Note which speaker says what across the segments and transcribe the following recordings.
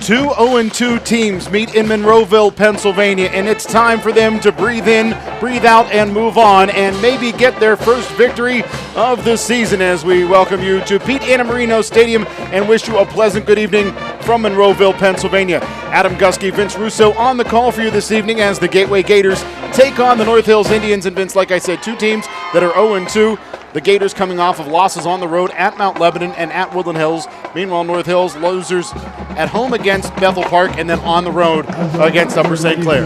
Speaker 1: Two 0-2 teams meet in Monroeville, Pennsylvania, and it's time for them to breathe in, breathe out, and move on, and maybe get their first victory of the season as we welcome you to Pete Annamarino Stadium and wish you a pleasant good evening from Monroeville, Pennsylvania. Adam Gusky, Vince Russo on the call for you this evening as the Gateway Gators take on the North Hills Indians. And Vince, like I said, two teams that are 0-2. The Gators coming off of losses on the road at Mount Lebanon and at Woodland Hills. Meanwhile, North Hills losers at home against Bethel Park and then on the road against Upper St. Clair.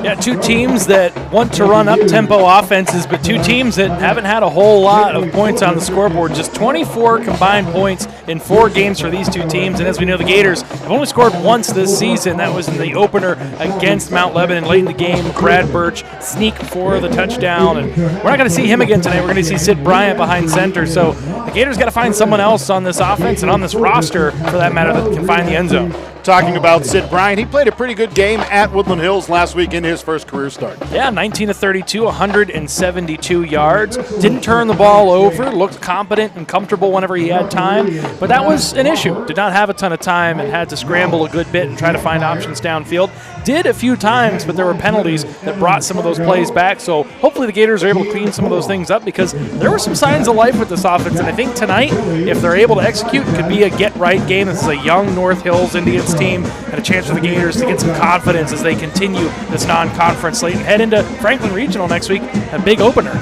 Speaker 2: Yeah, two teams that want to run up-tempo offenses, but two teams that haven't had a whole lot of points on the scoreboard. Just 24 combined points in 4 games for these two teams. And as we know, the Gators have only scored once this season. That was in the opener against Mount Lebanon late in the game. Brad Birch sneak for the touchdown. And we're not going to see him again tonight. We're going to see Sid Bryant behind center. So the Gators got to find someone else on this offense and on this roster, for that matter, that can find the end zone.
Speaker 1: Talking about Sid Bryant, he played a pretty good game at Woodland Hills last week in his first career start.
Speaker 2: Yeah, 19 of 32, 172 yards. Didn't turn the ball over, looked competent and comfortable whenever he had time, but that was an issue. Did not have a ton of time and had to scramble a good bit and try to find options downfield. Did a few times, but there were penalties that brought some of those plays back, so hopefully the Gators are able to clean some of those things up, because there were some signs of life with this offense, and I think tonight, if they're able to execute, it could be a get-right game. This is a young North Hills Indians team, and a chance for the Gators to get some confidence as they continue this non-conference slate and head into Franklin Regional next week, a big opener.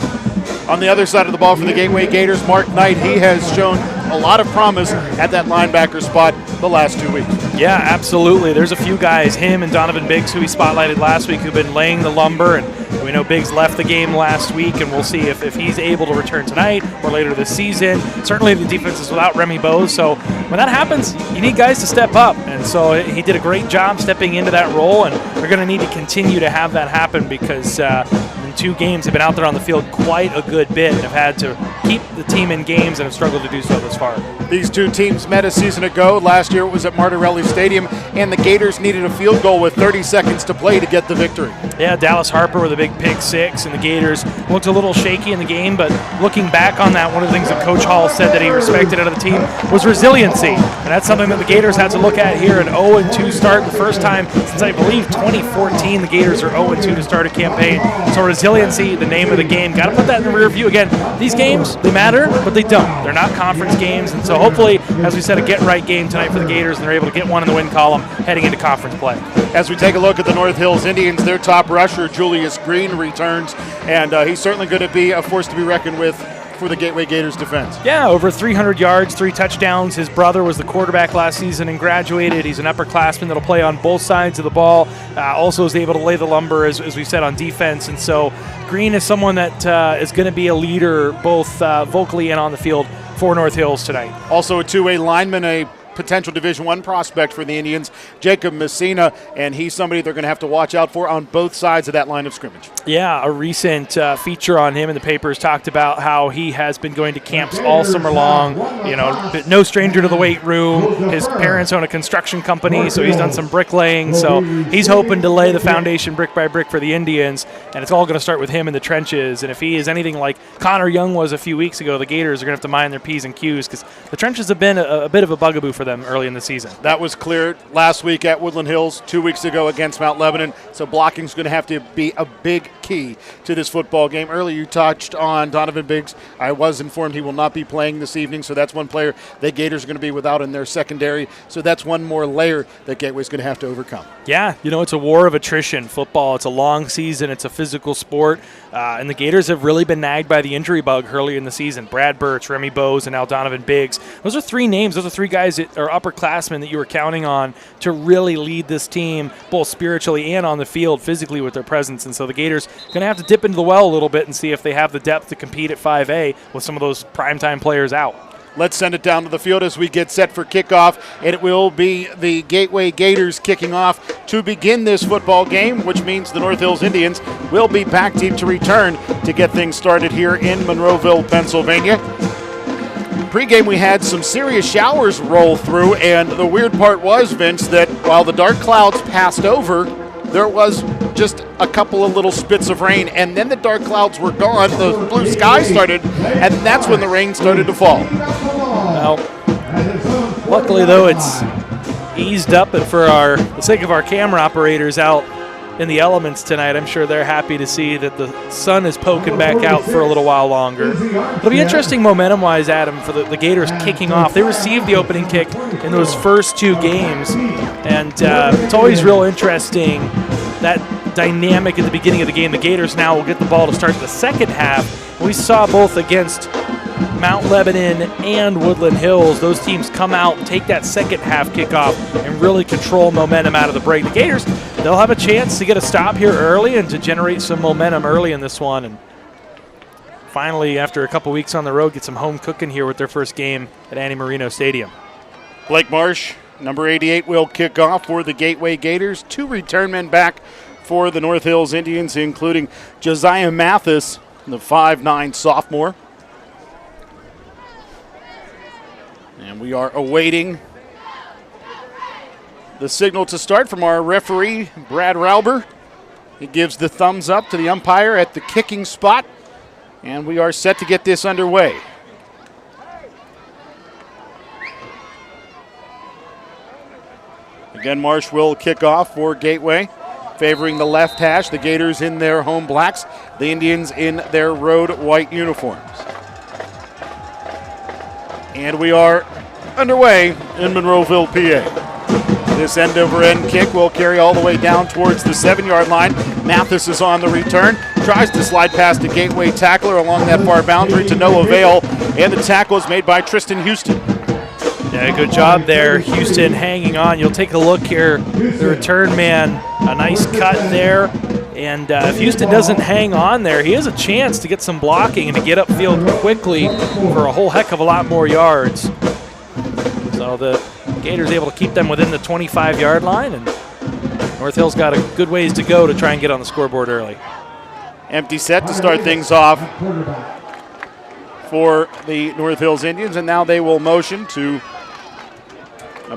Speaker 1: On the other side of the ball for the Gateway Gators, Mark Knight, he has shown a lot of promise at that linebacker spot the last 2 weeks.
Speaker 2: Yeah, absolutely. There's a few guys, him and Donovan Biggs, who we spotlighted last week, who've been laying the lumber, and we know Biggs left the game last week, and we'll see if he's able to return tonight or later this season. Certainly the defense is without Remy Bose, so when that happens, you need guys to step up, and so he did a great job stepping into that role, and they're going to need to continue to have that happen, because in 2 games they've been out there on the field quite a good bit and have had to keep the team in games and have struggled to do so thus far.
Speaker 1: These two teams met a season ago. Last year it was at Martirelli Stadium, and the Gators needed a field goal with 30 seconds to play to get the victory.
Speaker 2: Yeah, Dallas Harper with a big pick 6, and the Gators looked a little shaky in the game, but looking back on that, one of the things that Coach Hall said that he respected out of the team was resiliency, and that's something that the Gators had to look at here. An 0-2 start, the first time since I believe 2014 the Gators are 0-2 to start a campaign. So resiliency, the name of the game. Got to put that in the rear view. Again, these games, they matter, but they don't. They're not conference games, and so hopefully, as we said, a get-right game tonight for the Gators, and they're able to get one in the win column heading into conference play.
Speaker 1: As we take a look at the North Hills Indians, their top rusher, Julius Green, returns, and he's certainly going to be a force to be reckoned with for the Gateway Gators defense.
Speaker 2: Yeah, over 300 yards, 3 touchdowns. His brother was the quarterback last season and graduated. He's an upperclassman that'll play on both sides of the ball. Also is able to lay the lumber, as we said, on defense. And so Green is someone that is going to be a leader both vocally and on the field for North Hills tonight.
Speaker 1: Also a 2-way lineman, a potential Division I prospect for the Indians, Jacob Messina, and he's somebody they're going to have to watch out for on both sides of that line of scrimmage.
Speaker 2: Yeah, a recent feature on him in the papers talked about how he has been going to camps all summer long, no stranger to the weight room. His parents own a construction company, so he's done some bricklaying, so he's hoping to lay the foundation brick by brick for the Indians, and it's all going to start with him in the trenches. And if he is anything like Connor Young was a few weeks ago, the Gators are going to have to mind their P's and Q's, because the trenches have been a bit of a bugaboo for them early in the season.
Speaker 1: That was clear last week at Woodland Hills, 2 weeks ago against Mount Lebanon, so blocking is going to have to be a big key to this football game. Earlier you touched on Donovan Biggs. I was informed he will not be playing this evening, so that's one player the Gators are going to be without in their secondary, so that's one more layer that Gateway's going to have to overcome.
Speaker 2: Yeah, it's a war of attrition. Football, it's a long season, it's a physical sport, and the Gators have really been nagged by the injury bug early in the season. Brad Birch, Remy Bose, and now Donovan Biggs. Those are 3 names. Those are 3 guys that are upperclassmen that you were counting on to really lead this team both spiritually and on the field physically with their presence. And so the Gators going to have to dip into the well a little bit and see if they have the depth to compete at 5A with some of those primetime players out.
Speaker 1: Let's send it down to the field as we get set for kickoff, and it will be the Gateway Gators kicking off to begin this football game, which means the North Hills Indians will be back deep to return to get things started here in Monroeville, Pennsylvania. Pre-game we had some serious showers roll through, and the weird part was, Vince, that while the dark clouds passed over, there was just a couple of little spits of rain, and then the dark clouds were gone, the blue sky started, and that's when the rain started to fall.
Speaker 2: Well, luckily though, it's eased up, and for the sake of our camera operators out in the elements tonight, I'm sure they're happy to see that the sun is poking back out for a little while longer. It'll be interesting momentum-wise, Adam, for the Gators kicking off. They received the opening kick in those first 2 games, and it's always real interesting, that dynamic at the beginning of the game. The Gators now will get the ball to start the second half. We saw both against Mount Lebanon and Woodland Hills, those teams come out, take that second half kickoff, and really control momentum out of the break. The Gators, they'll have a chance to get a stop here early and to generate some momentum early in this one. And finally, after a couple weeks on the road, get some home cooking here with their first game at Annie Marino Stadium.
Speaker 1: Blake Marsh, number 88, will kick off for the Gateway Gators. 2 return men back for the North Hills Indians, including Josiah Mathis, the 5'9" sophomore. And we are awaiting the signal to start from our referee, Brad Rauber. He gives the thumbs up to the umpire at the kicking spot, and we are set to get this underway. Again, Marsh will kick off for Gateway, favoring the left hash, the Gators in their home blacks, the Indians in their road white uniforms. And we are underway in Monroeville, PA. This end-over-end kick will carry all the way down towards the 7-yard line. Mathis is on the return, tries to slide past a Gateway tackler along that far boundary to no avail, and the tackle is made by Tristan Houston.
Speaker 2: Yeah, good job there, Houston hanging on. You'll take a look here, the return man, a nice cut there. And if Houston doesn't hang on there, he has a chance to get some blocking and to get upfield quickly for a whole heck of a lot more yards. So the Gators able to keep them within the 25-yard line, and North Hill's got a good ways to go to try and get on the scoreboard early.
Speaker 1: Empty set to start things off for the North Hills Indians, and now they will motion to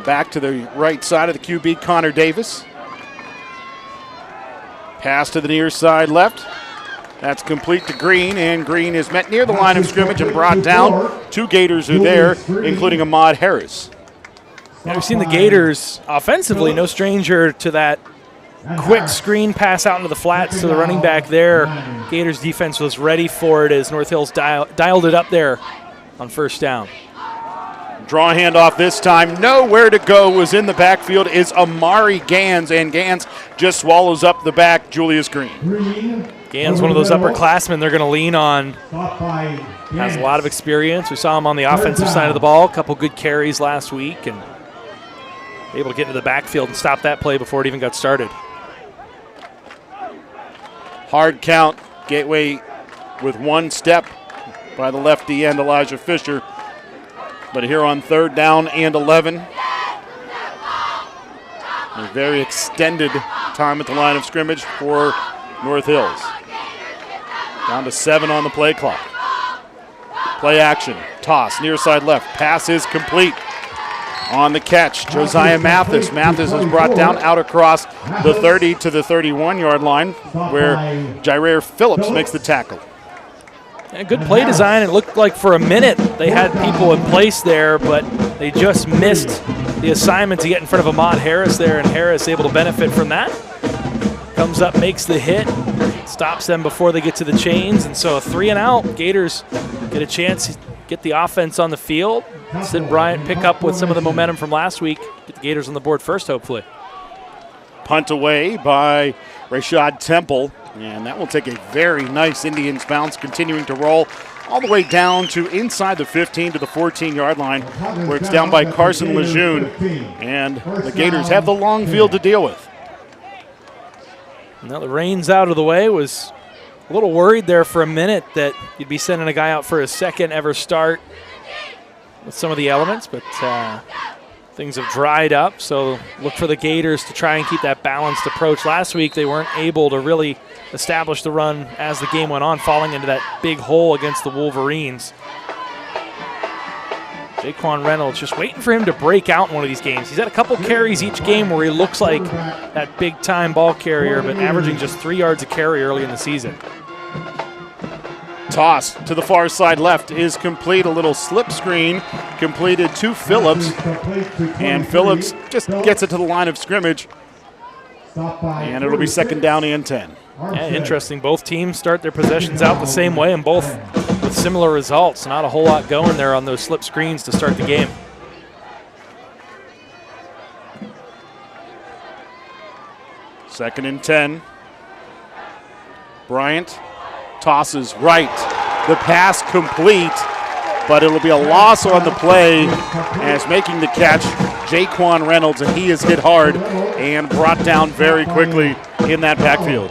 Speaker 1: back to the right side of the QB, Connor Davis. Pass to the near side left. That's complete to Green, and Green is met near the line of scrimmage and brought down. 2 Gators are there, including Ahmad Harris.
Speaker 2: Yeah, we've seen the Gators offensively, no stranger to that quick screen pass out into the flats to the running back there. Gators defense was ready for it as North Hills dialed it up there on first down.
Speaker 1: Draw handoff this time. Nowhere to go. Was in the backfield is Amari Gans, and Gans just swallows up the back, Julius Green.
Speaker 2: Gans, one of those upperclassmen they're going to lean on. Has a lot of experience. We saw him on the offensive side of the ball. A couple good carries last week, and able to get into the backfield and stop that play before it even got started. Hard count.
Speaker 1: Gateway with 1 step by the lefty end, Elijah Fisher. But here on 3rd down and 11, a very extended time at the line of scrimmage for North Hills. Down to 7 on the play clock. Play action, toss, near side left. Pass is complete. On the catch, Josiah Mathis. Mathis is brought down out across the 30 to the 31-yard line, where Jair Phillips makes the tackle.
Speaker 2: Yeah, good play design. It looked like for a minute they had people in place there, but they just missed the assignment to get in front of Ahmad Harris there, and Harris able to benefit from that. Comes up, makes the hit, stops them before they get to the chains, and so a 3 and out. Gators get a chance to get the offense on the field. Sid Bryant pick up with some of the momentum from last week. Get the Gators on the board first, hopefully.
Speaker 1: Punt away by Rashad Temple. And that will take a very nice Indians bounce, continuing to roll all the way down to inside the 15 to the 14-yard line, where it's down by Carson Lejeune. And the Gators have the long field to deal with.
Speaker 2: Now the rain's out of the way. Was a little worried there for a minute that you'd be sending a guy out for his second ever start with some of the elements, but things have dried up, so look for the Gators to try and keep that balanced approach. Last week they weren't able to really establish the run as the game went on, falling into that big hole against the Wolverines. Jaquan Reynolds just waiting for him to break out in one of these games. He's had a couple carries each game where he looks like that big-time ball carrier, but averaging just 3 yards a carry early in the season.
Speaker 1: Toss to the far side left is complete. A little slip screen completed to Phillips. And Phillips just gets it to the line of scrimmage. And it'll be second down and 10.
Speaker 2: Yeah, interesting. Both teams start their possessions out the same way and both with similar results. Not a whole lot going there on those slip screens to start the game.
Speaker 1: Second and 10. Bryant tosses right. The pass complete, but it'll be a loss on the play as making the catch Jaquan Reynolds, and he is hit hard and brought down very quickly in that backfield.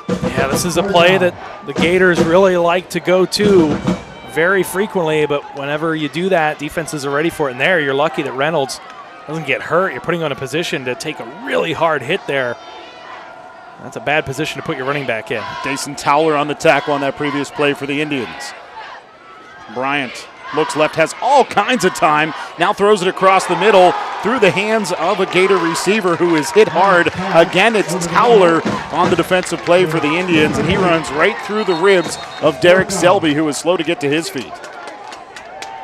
Speaker 2: Yeah, this is a play that the Gators really like to go to very frequently, but whenever you do that, defenses are ready for it. And there, you're lucky that Reynolds doesn't get hurt. You're putting on a position to take a really hard hit there. That's a bad position to put your running back in.
Speaker 1: Dason Towler on the tackle on that previous play for the Indians. Bryant looks left, has all kinds of time, now throws it across the middle through the hands of a Gator receiver who is hit hard. Again, it's Towler on the defensive play for the Indians, and he runs right through the ribs of Derek Selby, who is slow to get to his feet.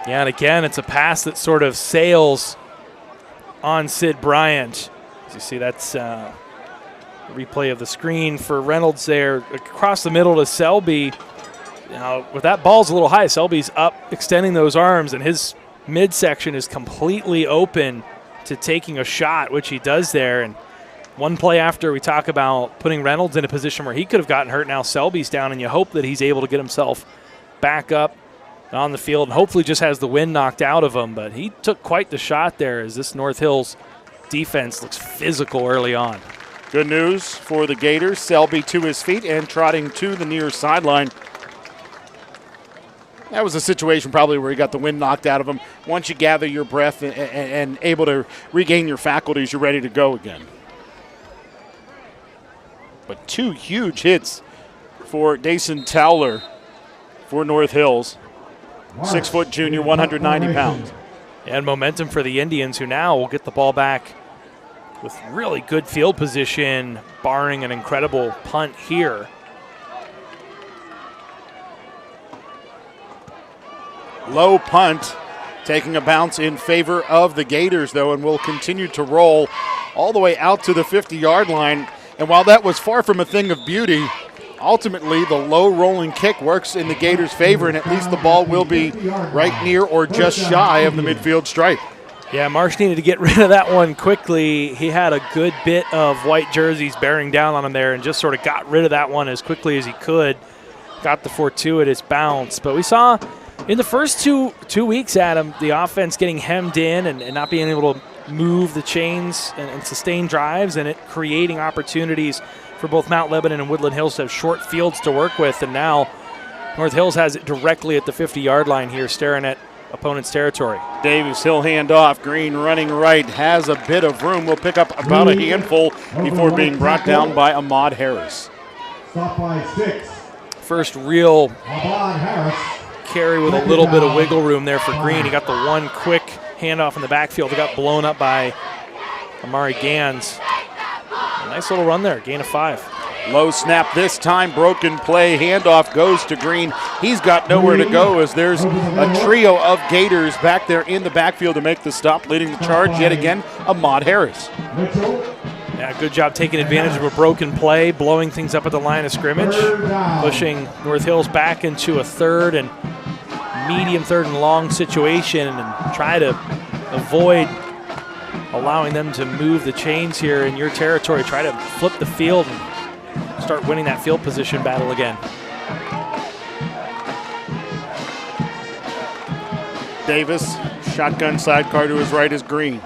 Speaker 2: Yeah, and again, it's a pass that sort of sails on Sid Bryant. As you see, that's replay of the screen for Reynolds there across the middle to Selby. Now, with that ball's a little high, Selby's up extending those arms, and his midsection is completely open to taking a shot, which he does there. And one play after, we talk about putting Reynolds in a position where he could have gotten hurt. Now Selby's down, and you hope that he's able to get himself back up on the field and hopefully just has the wind knocked out of him. But he took quite the shot there as this North Hills defense looks physical early on.
Speaker 1: Good news for the Gators. Selby to his feet and trotting to the near sideline. That was a situation probably where he got the wind knocked out of him. Once you gather your breath and able to regain your faculties, you're ready to go again. But two huge hits for Dason Towler for North Hills. 6-foot junior, 190 pounds.
Speaker 2: And momentum for the Indians, who now will get the ball back with really good field position, barring an incredible punt here.
Speaker 1: Low punt, taking a bounce in favor of the Gators, though, and will continue to roll all the way out to the 50-yard line. And while that was far from a thing of beauty, ultimately the low rolling kick works in the Gators' favor, and at least the ball will be right near or just shy of the midfield stripe.
Speaker 2: Yeah, Marsh needed to get rid of that one quickly. He had a good bit of white jerseys bearing down on him there and just sort of got rid of that one as quickly as he could. Got the fortuitous bounce. But we saw in the first two weeks, Adam, the offense getting hemmed in and not being able to move the chains and sustain drives, and it creating opportunities for both Mount Lebanon and Woodland Hills to have short fields to work with. And now North Hills has it directly at the 50-yard line here, staring at opponent's territory.
Speaker 1: Davis, he'll hand off. Green running right, has a bit of room. Will pick up about a handful before being brought down by Ahmad Harris.
Speaker 3: Stop by 6.
Speaker 2: First real
Speaker 3: Ahmad Harris.
Speaker 2: carry with a little bit of wiggle room there for Green. He got the one quick handoff in the backfield. It got blown up by Amari Gans. A nice little run there, gain of 5.
Speaker 1: Low snap this time, broken play, handoff goes to Green. He's got nowhere to go as there's a trio of Gators back there in the backfield to make the stop, leading the charge yet again, Ahmad Harris.
Speaker 2: Yeah, good job taking advantage of a broken play, blowing things up at the line of scrimmage, pushing North Hills back into a third and medium third and long situation and try to avoid allowing them to move the chains here in your territory. Try to flip the field and start winning that field position battle again.
Speaker 1: Davis, shotgun sidecar to his right is Green.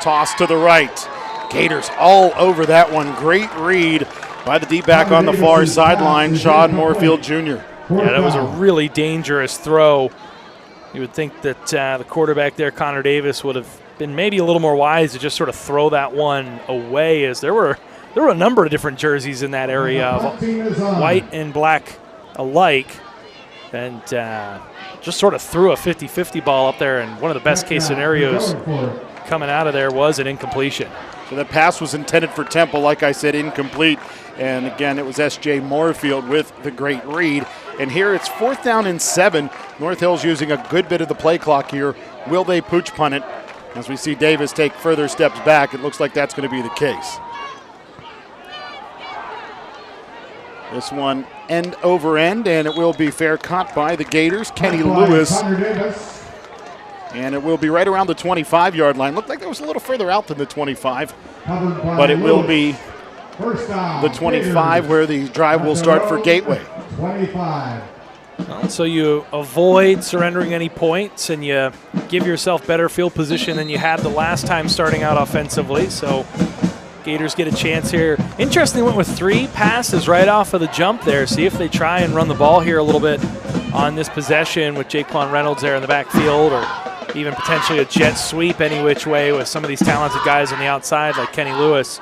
Speaker 1: Toss to the right. Gators all over that one. Great read by the D-back on the far sideline, Sean Moorfield Jr.
Speaker 2: Yeah, that was a really dangerous throw. You would think that the quarterback there, Connor Davis, would have been maybe a little more wise to just sort of throw that one away, as there were a number of different jerseys in that area, white and black alike, and just sort of threw a 50-50 ball up there, and one of the best case scenarios coming out of there was an incompletion.
Speaker 1: So the pass was intended for Temple, like I said, incomplete. And again, it was S.J. Moorfield with the great read. And here it's 4th down and 7. North Hill's using a good bit of the play clock here. Will they pooch punt it? As we see Davis take further steps back, it looks like that's going to be the case. This one end over end, and it will be fair caught by the Gators. Kenny Lewis. And it will be right around the 25-yard line. Looked like it was a little further out than the 25, but it will be the 25 where the drive will start for Gateway.
Speaker 3: 25.
Speaker 2: Well, so you avoid surrendering any points and you give yourself better field position than you had the last time starting out offensively. So Gators get a chance here. Interesting, they went with 3 passes right off of the jump there. See if they try and run the ball here a little bit on this possession with Jaquan Reynolds there in the backfield, or even potentially a jet sweep any which way with some of these talented guys on the outside like Kenny Lewis.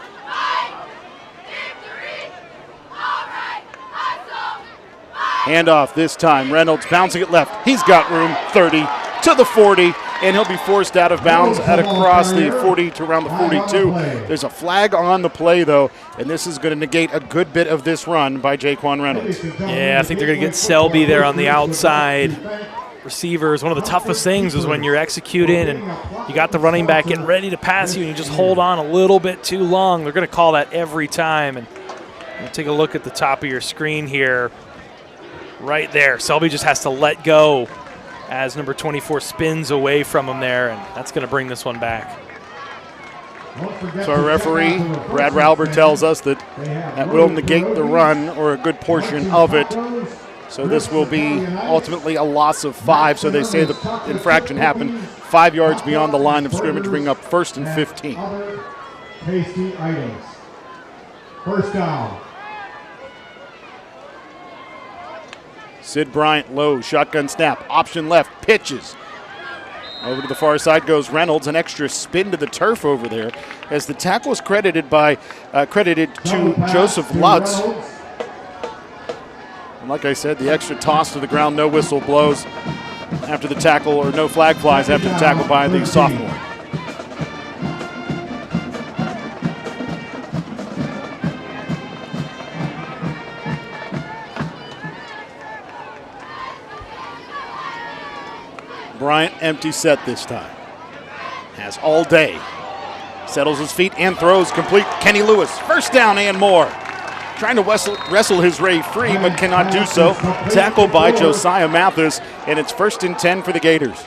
Speaker 1: Handoff this time. Reynolds bouncing it left. He's got room. 30 to the 40, and he'll be forced out of bounds at across the 40 to around the 42. There's a flag on the play, though, and this is going to negate a good bit of this run by Jaquan Reynolds.
Speaker 2: Yeah, I think they're going to get Selby there on the outside. Receivers, one of the toughest things is when you're executing and you got the running back getting ready to pass you and you just hold on a little bit too long. They're going to call that every time. And take a look at the top of your screen here. Right there, Selby just has to let go as number 24 spins away from him there, and that's going to bring this one back.
Speaker 1: So our referee, Brad Rauber, tells us that will negate the run or a good portion of it. So this will be ultimately a loss of 5. So they say the infraction happened 5 yards beyond the line of scrimmage, bring up 1st and 15.
Speaker 3: Tasty items. First down.
Speaker 1: Sid Bryant low, shotgun snap, option left, pitches. Over to the far side goes Reynolds, an extra spin to the turf over there as the tackle was credited to Joseph Lutz. And like I said, the extra toss to the ground, no whistle blows after the tackle, or no flag flies after the tackle by the sophomore. Bryant empty set this time. Has all day. Settles his feet and throws complete. Kenny Lewis, first down and more. Trying to wrestle his way free, but cannot do so. Tackled by Josiah Mathis, and it's 1st and 10 for the Gators.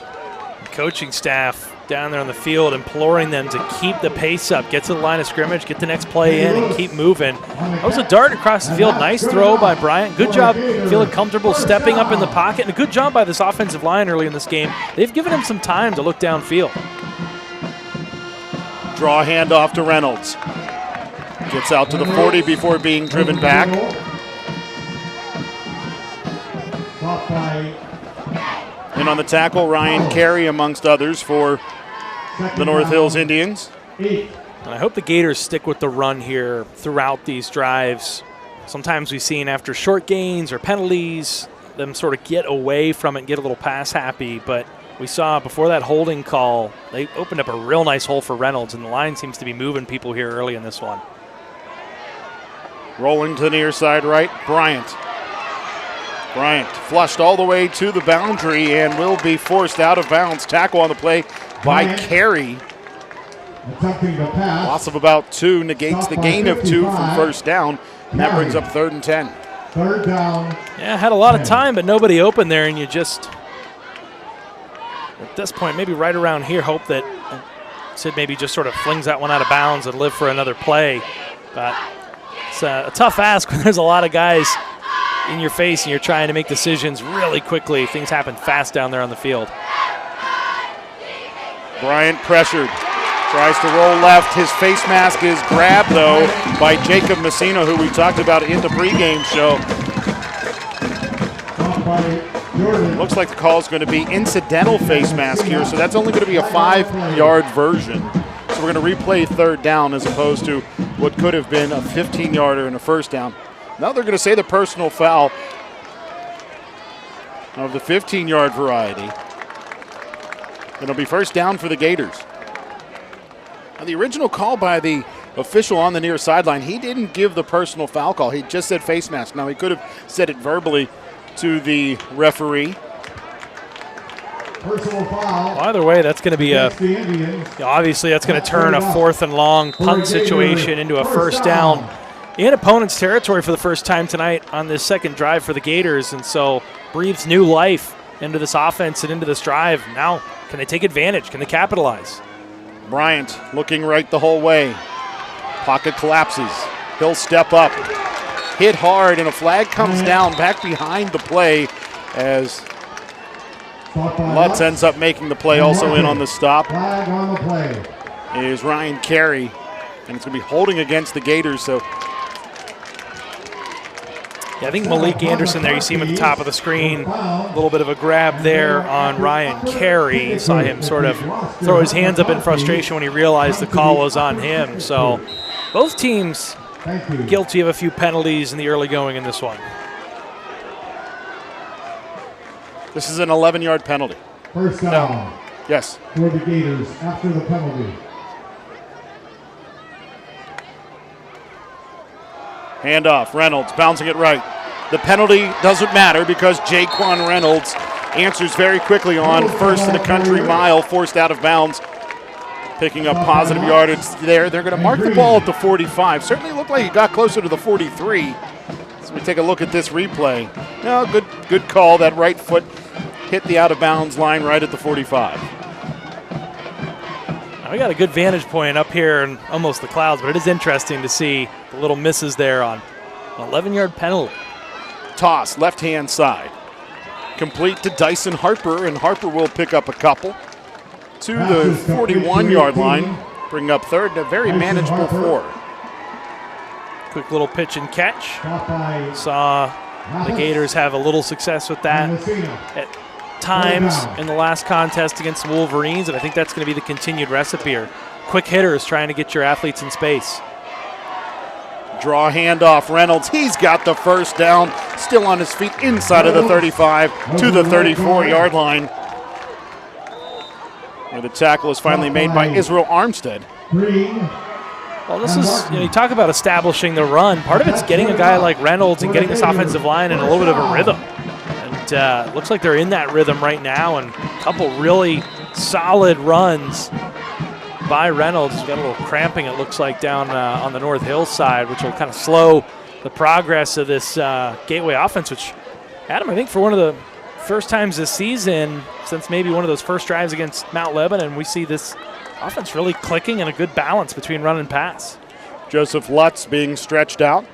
Speaker 2: Coaching staff down there on the field imploring them to keep the pace up, get to the line of scrimmage, get the next play in, and keep moving. That was a dart across the field. Nice throw by Bryant. Good job feeling comfortable stepping up in the pocket, and a good job by this offensive line early in this game. They've given him some time to look downfield.
Speaker 1: Draw handoff to Reynolds. Gets out to the 40 before being driven back. And on the tackle, Ryan Carey amongst others for the North Hills Indians.
Speaker 2: And I hope the Gators stick with the run here throughout these drives. Sometimes we've seen after short gains or penalties, them sort of get away from it and get a little pass happy. But we saw before that holding call, they opened up a real nice hole for Reynolds, and the line seems to be moving people here early in this one.
Speaker 1: Rolling to the near side right, Bryant. Bryant flushed all the way to the boundary and will be forced out of bounds. Tackle on the play by Carey. Loss of about 2 negates the gain of 2 from first down, and that brings up 3rd and 10.
Speaker 3: Third down.
Speaker 2: Yeah, had a lot of time, but nobody open there, and you just, at this point, maybe right around here, hope that Sid maybe just sort of flings that one out of bounds and live for another play. But it's a tough ask when there's a lot of guys in your face and you're trying to make decisions really quickly. Things happen fast down there on the field.
Speaker 1: Bryant pressured. Tries to roll left. His face mask is grabbed, though, by Jacob Messina, who we talked about in the pregame show. Looks like the call is going to be incidental face mask here, so that's only going to be a 5-yard version. So we're going to replay 3rd down as opposed to what could have been a 15-yarder and a first down. Now they're going to say the personal foul of the 15-yard variety. It'll be first down for the Gators. Now, the original call by the official on the near sideline, he didn't give the personal foul call. He just said face mask. Now, he could have said it verbally to the referee.
Speaker 3: Personal foul.
Speaker 2: Well, either way, that's going to be
Speaker 3: against the Indians.
Speaker 2: obviously that's going to turn a 4th and long punt situation into a first down in opponent's territory for the first time tonight on this second drive for the Gators, and so breathes new life into this offense and into this drive. Now, can they take advantage? Can they capitalize?
Speaker 1: Bryant looking right the whole way. Pocket collapses. He'll step up. Hit hard, and a flag comes down back behind the play as Lutz ends up making the play. Also in on the stop
Speaker 3: Flag on the play.
Speaker 1: is Ryan Carey, and it's going to be holding against the Gators. So
Speaker 2: Yeah, I think Malik Anderson there, you see him at the top of the screen, a little bit of a grab there on Ryan Carey. You saw him sort of throw his hands up in frustration when he realized the call was on him. So both teams guilty of a few penalties in the early going in this one.
Speaker 1: this is an 11-yard penalty.
Speaker 3: First down
Speaker 1: Yes.
Speaker 3: for the Gators after the penalty.
Speaker 1: Handoff, Reynolds bouncing it right. The penalty doesn't matter because Jaquan Reynolds answers very quickly on first in the country mile, forced out of bounds, picking up positive yardage there. They're going to mark the ball at the 45. Certainly looked like he got closer to the 43. So we take a look at this replay. No, good call. That right foot hit the out of bounds line right at the 45.
Speaker 2: We got a good vantage point up here in almost the clouds, but it is interesting to see the little misses there on an 11-yard penalty.
Speaker 1: Toss, left-hand side. Complete to Dyson Harper, and Harper will pick up a couple to the 41-yard line, bring up third, a very manageable 4.
Speaker 2: Quick little pitch and catch. Saw the Gators have a little success with that at times in the last contest against the Wolverines, and I think that's going to be the continued recipe here. Quick hitters trying to get your athletes in space.
Speaker 1: Draw handoff, Reynolds, he's got the first down, still on his feet inside of the 35 to the 34-yard line. Where the tackle is finally made by Israel Armstead.
Speaker 2: Well, this is, you talk about establishing the run. Part of it's getting a guy like Reynolds and getting this offensive line in a little bit of a rhythm. And looks like they're in that rhythm right now, and a couple really solid runs by Reynolds. He's got a little cramping, it looks like, down on the North Hill side, which will kind of slow the progress of this Gateway offense, which, Adam, I think for one of the first times this season, since maybe one of those first drives against Mount Lebanon, we see this offense really clicking and a good balance between run and pass.
Speaker 1: Joseph Lutz being stretched out,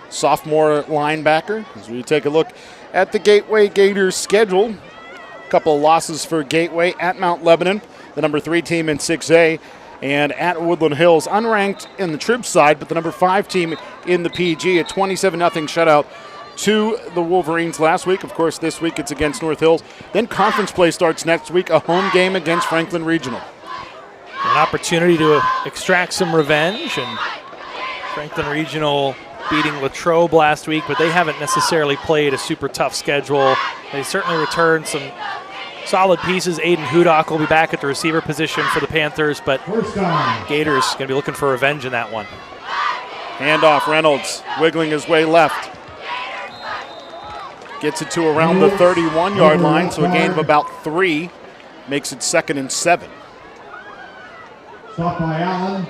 Speaker 1: sophomore linebacker. As we take a look at the Gateway Gators schedule, a couple of losses for Gateway at Mount Lebanon, the number 3 team in 6A, and at Woodland Hills, unranked in the Trib side, but the number 5 team in the PG, a 27-0 shutout to the Wolverines last week. Of course, this week it's against North Hills. Then conference play starts next week, a home game against Franklin Regional.
Speaker 2: An opportunity to extract some revenge, and Franklin Regional beating Latrobe last week, but they haven't necessarily played a super tough schedule. They certainly returned some solid pieces. Aiden Hudock will be back at the receiver position for the Panthers, but Gators going to be looking for revenge in that one.
Speaker 1: Handoff, Reynolds wiggling his way left. Gets it to around the 31-yard line, so a gain of about 3. Makes it 2nd and 7.
Speaker 3: Stopped by Allen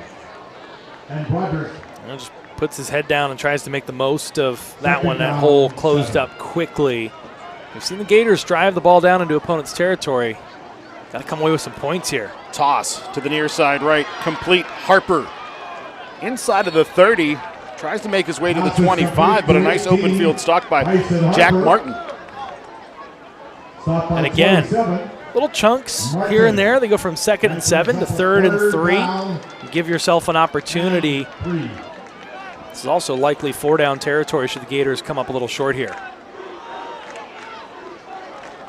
Speaker 3: and Broderick.
Speaker 2: Just puts his head down and tries to make the most of that one. That hole closed up quickly. We've seen the Gators drive the ball down into opponent's territory. Got to come away with some points here.
Speaker 1: Toss to the near side right, complete. Harper inside of the 30, tries to make his way to the 25, but a nice open field stock by Jack Martin.
Speaker 2: And again, little chunks here and there. They go from 2nd and 7 to 3rd and 3. Give yourself an opportunity. This is also likely 4-down territory should the Gators come up a little short here.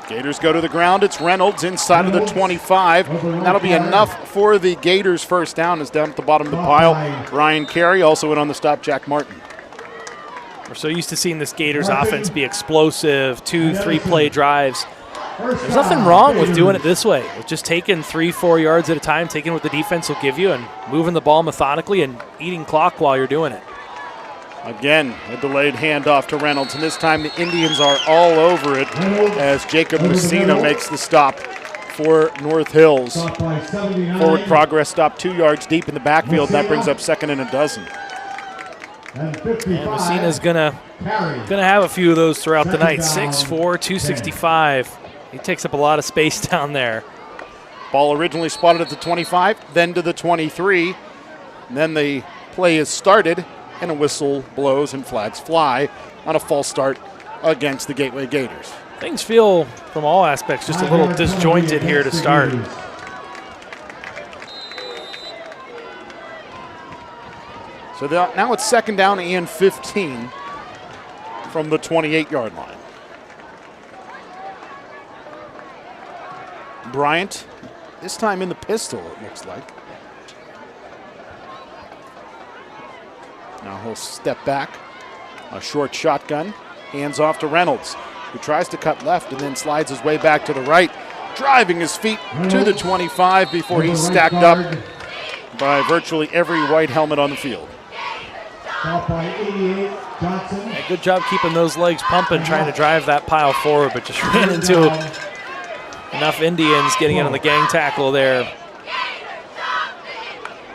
Speaker 1: Gators go to the ground. It's Reynolds inside of the 25. That'll be enough for the Gators' first down. Is down at the bottom of the pile. Ryan Carey also in on the stop, Jack Martin.
Speaker 2: We're so used to seeing this Gators offense be explosive, 2-3 play drives. There's nothing wrong with doing it this way, with just taking 3-4 yards at a time, taking what the defense will give you and moving the ball methodically and eating clock while you're doing it.
Speaker 1: Again, a delayed handoff to Reynolds, and this time the Indians are all over it as Jacob Messina makes the stop for North Hills. Forward progress stop 2 yards deep in the backfield. That brings up 2nd and a dozen.
Speaker 3: And
Speaker 2: Messina's gonna have a few of those throughout the night. 6'4", 265. He takes up a lot of space down there.
Speaker 1: Ball originally spotted at the 25, then to the 23. And then the play is started, and a whistle blows and flags fly on a false start against the Gateway Gators.
Speaker 2: Things feel, from all aspects, just a little disjointed here to start.
Speaker 1: So now it's 2nd down and 15 from the 28-yard line. Bryant, this time in the pistol, it looks like. Now he'll step back, a short shotgun, hands off to Reynolds, who tries to cut left and then slides his way back to the right, driving his feet to the 25 before he's stacked up by virtually every white helmet on the field.
Speaker 2: Yeah, good job keeping those legs pumping, trying to drive that pile forward, but just ran into enough Indians getting in on the gang tackle there.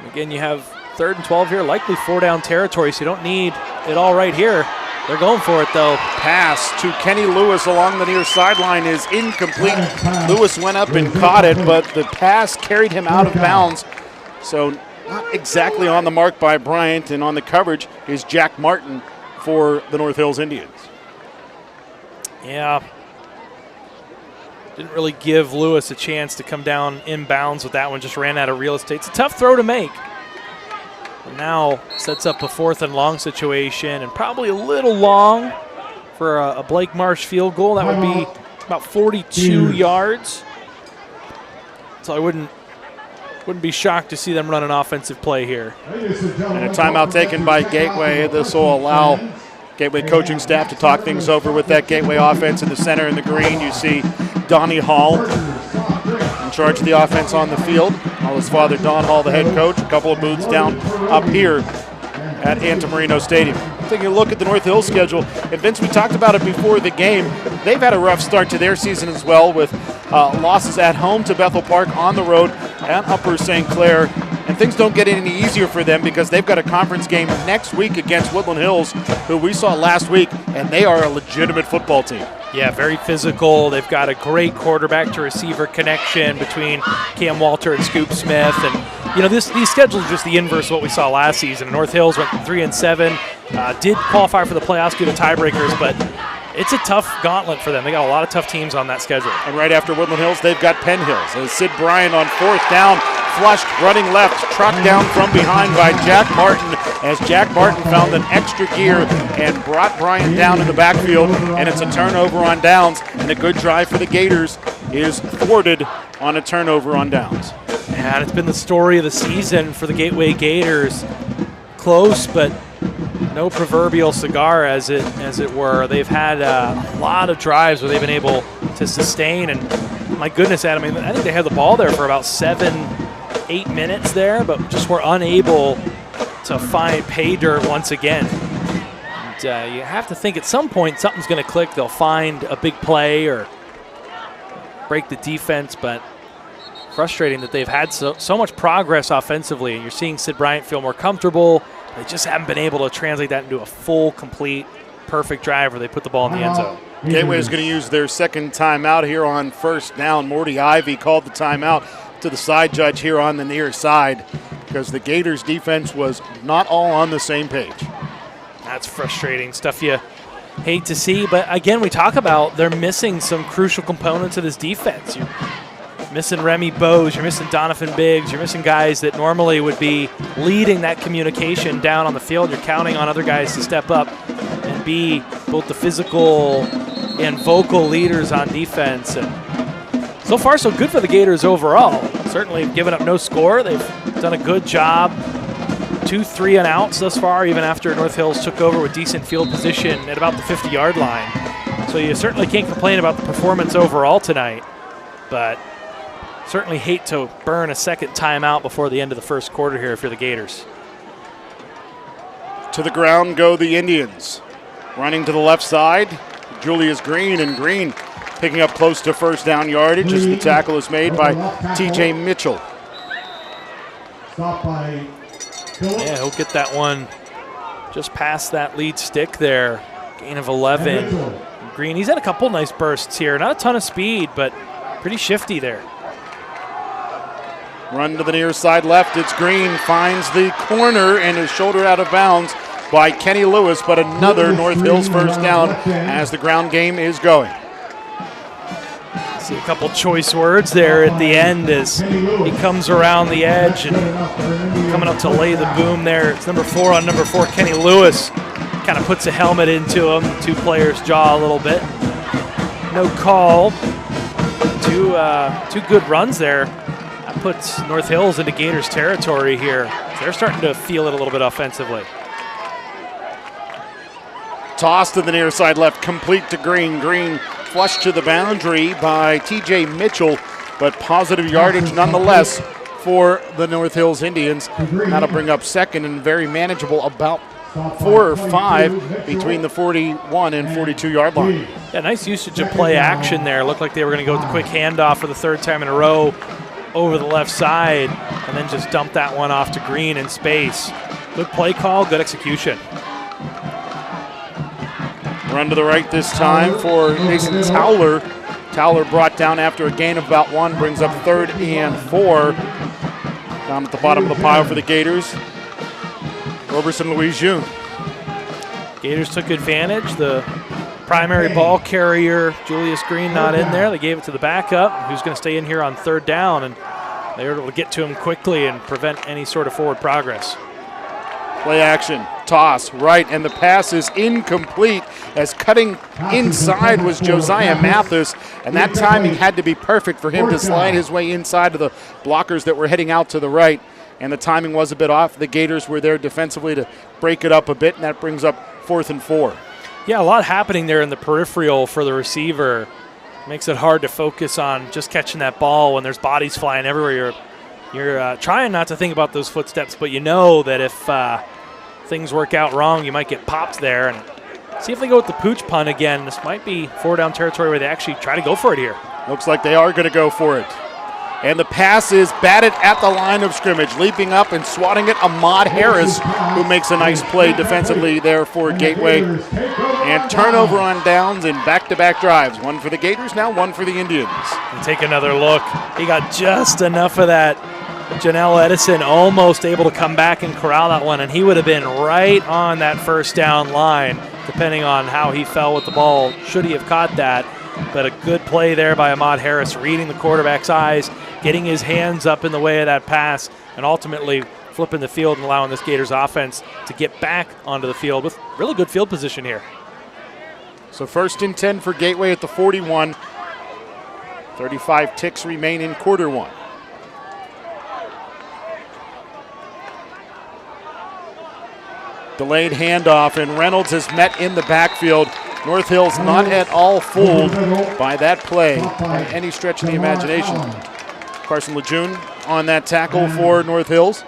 Speaker 2: Again, you have 3rd and 12 here, likely 4-down territory, so you don't need it all right here. They're going for it, though.
Speaker 1: Pass to Kenny Lewis along the near sideline is incomplete. Lewis went up and caught it, but the pass carried him out of bounds. So not exactly on the mark by Bryant, and on the coverage is Jack Martin for the North Hills Indians.
Speaker 2: Yeah. Didn't really give Lewis a chance to come down inbounds with that one, just ran out of real estate. It's a tough throw to make. And now sets up a 4th and long situation, and probably a little long for a Blake Marsh field goal. That would be about 42 yards. So I wouldn't be shocked to see them run an offensive play here.
Speaker 1: And a timeout taken by Gateway. This will allow Gateway coaching staff to talk things over with that Gateway offense in the center in the green. You see Donnie Hall in charge of the offense on the field. His father, Don Hall, the head coach. A couple of booths down up here at Antamarino Stadium. Taking a look at the North Hills schedule, and Vince, we talked about it before the game. They've had a rough start to their season as well, with losses at home to Bethel Park, on the road at Upper St. Clair. And things don't get any easier for them because they've got a conference game next week against Woodland Hills, who we saw last week, and they are a legitimate football team.
Speaker 2: Yeah, very physical. They've got a great quarterback to receiver connection between Cam Walter and Scoop Smith. And, you know, these schedules are just the inverse of what we saw last season. North Hills went 3-7, did qualify for the playoffs due to tiebreakers, but it's a tough gauntlet for them. They got a lot of tough teams on that schedule.
Speaker 1: And right after Woodland Hills, they've got Penn Hills. As Sid Bryant on 4th down, flushed, running left, trucked down from behind by Jack Martin, as Jack Martin found an extra gear and brought Bryant down in the backfield, and it's a turnover on downs, and a good drive for the Gators is thwarted on a turnover on downs.
Speaker 2: And it's been the story of the season for the Gateway Gators. Close, but no proverbial cigar, as it were. They've had a lot of drives where they've been able to sustain, and my goodness, Adam, I think they had the ball there for about 7-8 minutes there, but just were unable to find pay dirt once again. And, you have to think at some point something's going to click. They'll find a big play or break the defense, but frustrating that they've had so much progress offensively, and you're seeing Sid Bryant feel more comfortable. They just haven't been able to translate that into a full, complete, perfect drive where they put the ball in the end zone.
Speaker 1: Gateway is going to use their second timeout here on 1st down. Morty Ivy called the timeout to the side judge here on the near side because the Gators defense was not all on the same page.
Speaker 2: That's frustrating stuff you hate to see, but again, we talk about they're missing some crucial components of this defense. You're missing Remy Bose, you're missing Donovan Biggs, you're missing guys that normally would be leading that communication down on the field. You're counting on other guys to step up and be both the physical and vocal leaders on defense. And so far, so good for the Gators overall. Certainly given up no score. They've done a good job. 2 3-and-outs thus far, even after North Hills took over with decent field position at about the 50-yard line. So you certainly can't complain about the performance overall tonight, but certainly hate to burn a second timeout before the end of the first quarter here if you're the Gators.
Speaker 1: To the ground go the Indians. Running to the left side, Julius Green, and Green picking up close to first down yardage as the tackle is made by TJ Mitchell.
Speaker 3: Stop by
Speaker 2: Yeah, he'll get that one just past that lead stick there. Gain of 11. Green, he's had a couple nice bursts here. Not a ton of speed, but pretty shifty there.
Speaker 1: Run to the near side left. It's Green, finds the corner and is shouldered out of bounds by Kenny Lewis, but another North Hills first down as the ground game is going.
Speaker 2: See a couple choice words there at the end as he comes around the edge and coming up to lay the boom there. It's number 4 on number 4, Kenny Lewis. Kind of puts a helmet into him, two players' jaw a little bit. No call. Two good runs there. That puts North Hills into Gators territory here. So they're starting to feel it a little bit offensively.
Speaker 1: Toss to the near side left, complete to Green. Green flushed to the boundary by TJ Mitchell, but positive yardage nonetheless for the North Hills Indians. That'll bring up second and very manageable, about 4 or 5 between the 41 and 42 yard line.
Speaker 2: Yeah, nice usage of play action there. Looked like they were going to go with the quick handoff for the third time in a row over the left side and then just dump that one off to Green in space. Good play call, good execution.
Speaker 1: Run to the right this time for Mason Towler. Towler brought down after a gain of about 1, brings up 3rd and 4. Down at the bottom of the pile for the Gators, Roberson Louis June.
Speaker 2: Gators took advantage. The primary ball carrier, Julius Green, not in there. They gave it to the backup, who's going to stay in here on 3rd down, and they were able to get to him quickly and prevent any sort of forward progress.
Speaker 1: Play action, toss, right, and the pass is incomplete as cutting inside was Josiah Mathis, and that timing had to be perfect for him to slide his way inside of the blockers that were heading out to the right, and the timing was a bit off. The Gators were there defensively to break it up a bit, and that brings up 4th and 4.
Speaker 2: Yeah, a lot happening there in the peripheral for the receiver. Makes it hard to focus on just catching that ball when there's bodies flying everywhere. You're trying not to think about those footsteps, but you know that if things work out wrong, you might get popped there. And see if they go with the pooch punt again. This might be 4-down territory where they actually try to go for it here.
Speaker 1: Looks like they are going to go for it. And the pass is batted at the line of scrimmage. Leaping up and swatting it, Ahmad Harris, who makes a nice play defensively there for Gateway. And turnover on downs in back-to-back drives. One for the Gators, now one for the Indians.
Speaker 2: And take another look. He got just enough of that. Janelle Edison almost able to come back and corral that one, and he would have been right on that first down line, depending on how he fell with the ball, should he have caught that. But a good play there by Ahmad Harris, reading the quarterback's eyes, getting his hands up in the way of that pass, and ultimately flipping the field and allowing this Gators offense to get back onto the field with really good field position here.
Speaker 1: So 1st and 10 for Gateway at the 41. 35 ticks remain in quarter 1. Delayed handoff, and Reynolds is met in the backfield. North Hills not at all fooled by that play by any stretch of the imagination. Carson Lejeune on that tackle for North Hills.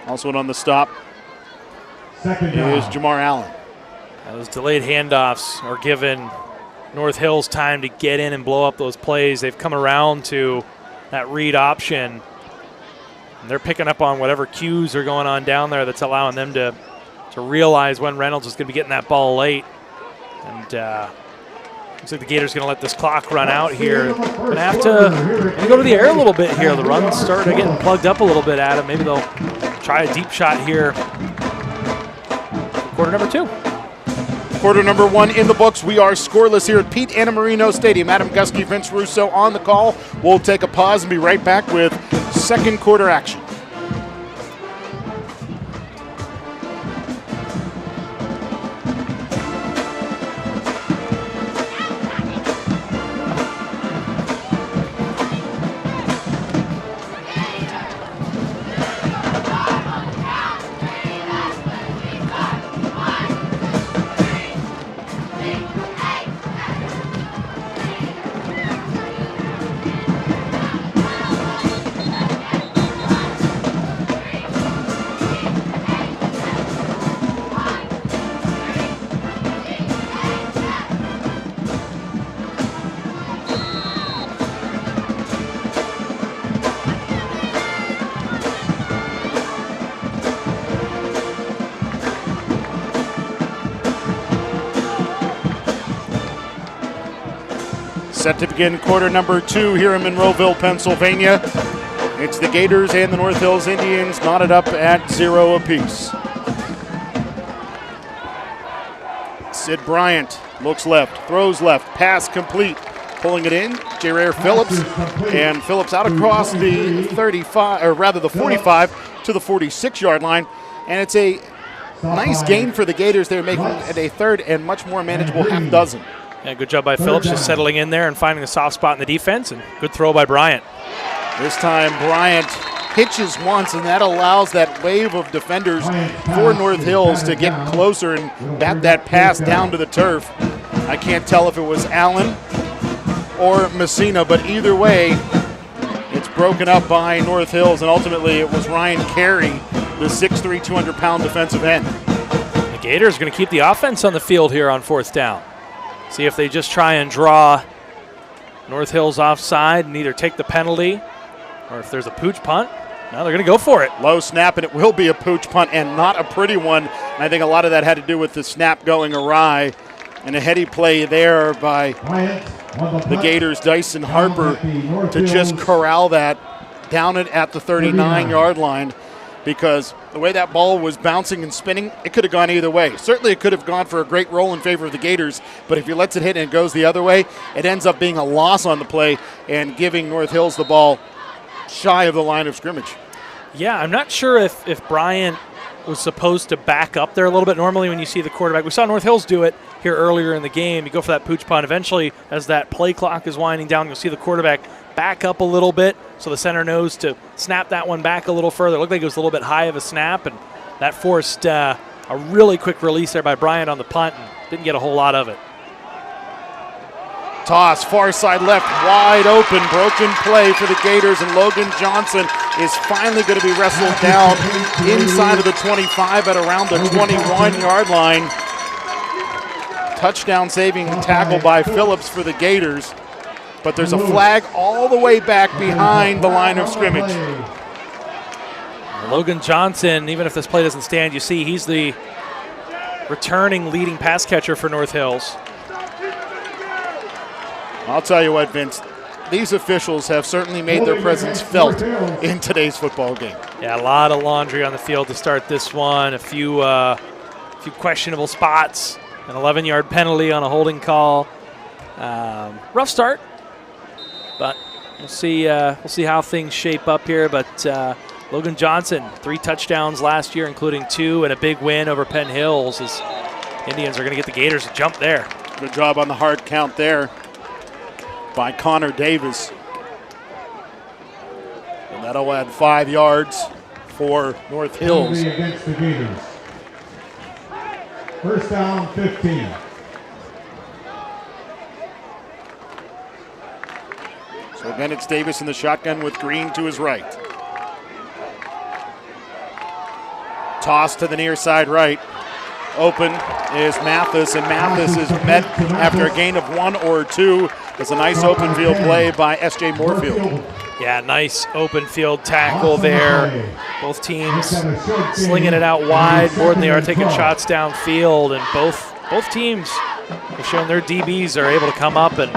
Speaker 1: Also on the stop is Jamar Allen.
Speaker 2: Those delayed handoffs are giving North Hills time to get in and blow up those plays. They've come around to that read option. And they're picking up on whatever cues are going on down there that's allowing them to realize when Reynolds is going to be getting that ball late. And looks like the Gators going to let this clock run out here. Going to have to go to the air a little bit here. The run's starting to get plugged up a little bit, Adam. Maybe they'll try a deep shot here. Quarter number 2.
Speaker 1: Quarter number 1 in the books. We are scoreless here at Pete Annamarino Stadium. Adam Gusky, Vince Russo on the call. We'll take a pause and be right back with second quarter action. Set to begin quarter number 2 here in Monroeville, Pennsylvania. It's the Gators and the North Hills Indians knotted up at 0 apiece. Sid Bryant looks left, throws left, pass complete. Pulling it in, Jareer Phillips, and Phillips out across the 35, or rather the 45 to the 46-yard line, and it's a nice gain for the Gators. They're making it a third and much more manageable half dozen.
Speaker 2: Yeah, good job by Phillips just settling in there and finding the soft spot in the defense, and good throw by Bryant.
Speaker 1: This time Bryant pitches once, and that allows that wave of defenders for North Hills to get closer and bat that pass down to the turf. I can't tell if it was Allen or Messina, but either way, it's broken up by North Hills, and ultimately it was Ryan Carey, the 6'3", 200-pound defensive end.
Speaker 2: The Gators are going to keep the offense on the field here on 4th down. See if they just try and draw North Hills offside and either take the penalty or if there's a pooch punt. Now they're going to go for it.
Speaker 1: Low snap, and it will be a pooch punt, and not a pretty one. And I think a lot of that had to do with the snap going awry, and a heady play there by the Gators, Dyson Harper, to just corral that down at the 39-yard line, because the way that ball was bouncing and spinning, it could have gone either way. Certainly it could have gone for a great roll in favor of the Gators, but if he lets it hit and it goes the other way, it ends up being a loss on the play and giving North Hills the ball shy of the line of scrimmage.
Speaker 2: Yeah, I'm not sure if Bryant was supposed to back up there a little bit. Normally when you see the quarterback, we saw North Hills do it here earlier in the game. You go for that pooch punt. Eventually, as that play clock is winding down, you'll see the quarterback back up a little bit so the center knows to snap that one back a little further. It looked like it was a little bit high of a snap, and that forced a really quick release there by Bryant on the punt, and didn't get a whole lot of it.
Speaker 1: Toss, far side left, wide open, broken play for the Gators, and Logan Johnson is finally going to be wrestled down inside of the 25 at around the 21-yard line. Touchdown saving tackle by Phillips for the Gators, but there's a flag all the way back behind the line of scrimmage.
Speaker 2: Logan Johnson, even if this play doesn't stand, you see he's the returning leading pass catcher for North Hills.
Speaker 1: I'll tell you what, Vince, these officials have certainly made their presence felt in today's football game.
Speaker 2: Yeah, a lot of laundry on the field to start this one. A few questionable spots, an 11-yard penalty on a holding call. Rough start, but we'll see how things shape up here. But Logan Johnson, 3 touchdowns last year, including 2, and a big win over Penn Hills. As Indians are going to get the Gators a jump there.
Speaker 1: Good job on the hard count there by Connor Davis. And that'll add 5 yards for North Hills.
Speaker 3: Against the Gators. 1st down, 15.
Speaker 1: So again, it's Davis in the shotgun with Green to his right. Toss to the near side right. Open is Mathis, and Mathis is met after a gain of 1 or 2. It's a nice open field play by S.J. Moorfield.
Speaker 2: Yeah, nice open field tackle there. Both teams slinging it out wide more than they are taking shots downfield, and both teams have shown their DBs are able to come up and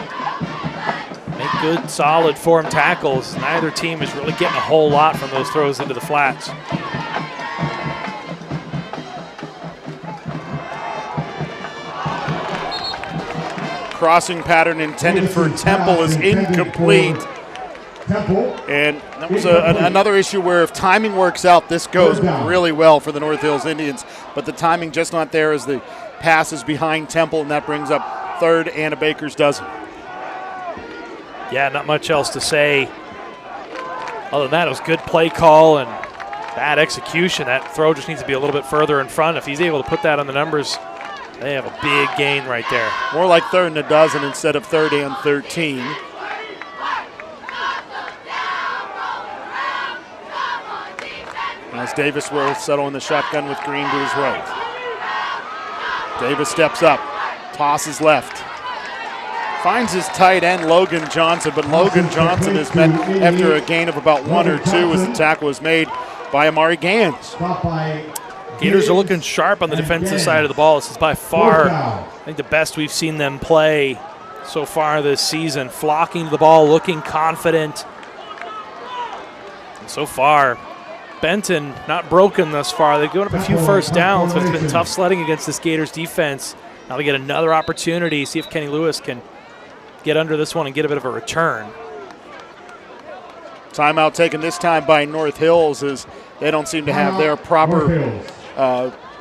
Speaker 2: make good, solid form tackles. Neither team is really getting a whole lot from those throws into the flats.
Speaker 1: Crossing pattern intended for Temple is incomplete. And that was another issue where if timing works out, this goes really well for the North Hills Indians. But the timing just not there as the pass is behind Temple, and that brings up 3rd and a baker's dozen.
Speaker 2: Yeah, not much else to say. Other than that, it was good play call and bad execution. That throw just needs to be a little bit further in front. If he's able to put that on the numbers, they have a big gain right there.
Speaker 1: More like 3rd and a dozen instead of 3rd and 13. As Davis will settle in the shotgun with Green to his right. Davis steps up, tosses left. Finds his tight end, Logan Johnson, but Logan Johnson is met after a gain of about 1 or 2 as the tackle was made by Amari Gans.
Speaker 2: Gators are looking sharp on the defensive side of the ball. This is by far, I think, the best we've seen them play so far this season, flocking to the ball, looking confident. And so far, Benton not broken thus far. They've given up a few first downs, but it's been tough sledding against this Gators defense. Now they get another opportunity, see if Kenny Lewis can get under this one and get a bit of a return.
Speaker 1: Timeout taken this time by North Hills, as they don't seem to have their proper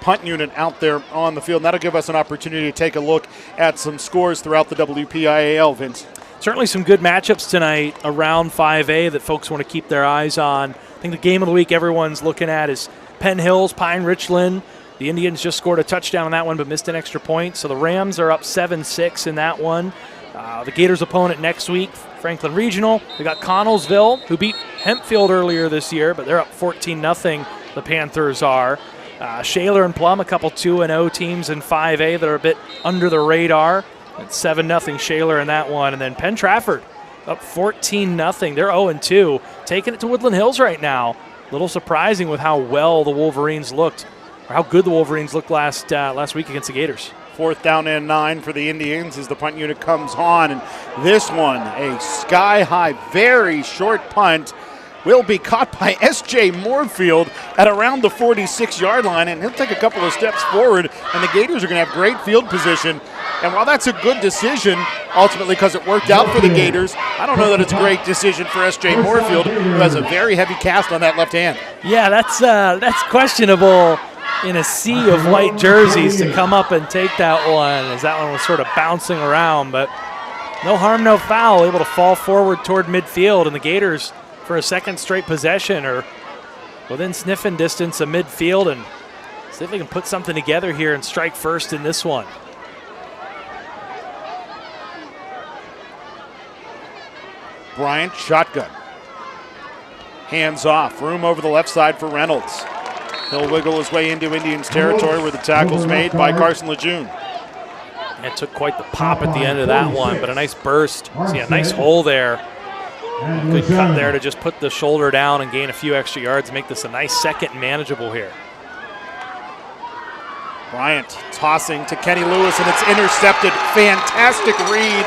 Speaker 1: punt unit out there on the field. And that'll give us an opportunity to take a look at some scores throughout the WPIAL, Vince.
Speaker 2: Certainly some good matchups tonight around 5A that folks want to keep their eyes on. I think the game of the week everyone's looking at is Penn Hills, Pine Richland. The Indians just scored a touchdown on that one but missed an extra point. So the Rams are up 7-6 in that one. The Gators' opponent next week, Franklin Regional. They got Connellsville, who beat Hempfield earlier this year, but they're up 14-0, the Panthers are. Shaler and Plum, a couple 2-0 teams in 5A that are a bit under the radar. It's 7-0 Shaler in that one. And then Penn Trafford up 14-0. They're 0-2, taking it to Woodland Hills right now. A little surprising with how well the Wolverines looked, or how good the Wolverines looked last week against the Gators. 4th
Speaker 1: down and 9 for the Indians as the punt unit comes on. And this one, a sky-high, very short punt, will be caught by S.J. Moorfield at around the 46-yard line, and he'll take a couple of steps forward, and the Gators are going to have great field position. And while that's a good decision, ultimately because it worked out for the Gators, I don't know that it's a great decision for S.J. Moorfield, who has a very heavy cast on that left hand.
Speaker 2: Yeah, that's questionable in a sea of white jerseys to come up and take that one, as that one was sort of bouncing around. But no harm, no foul, able to fall forward toward midfield, and the Gators, for a second straight possession, are within sniffing distance of midfield, and see if they can put something together here and strike first in this one.
Speaker 1: Bryant, shotgun. Hands off, room over the left side for Reynolds. He'll wiggle his way into Indians territory where the tackle's made by Carson Lejeune.
Speaker 2: It took quite the pop at the end of that one, but a nice burst. See a nice hole there. Good cut there to just put the shoulder down and gain a few extra yards and make this a nice second and manageable here.
Speaker 1: Bryant tossing to Kenny Lewis, and it's intercepted. Fantastic read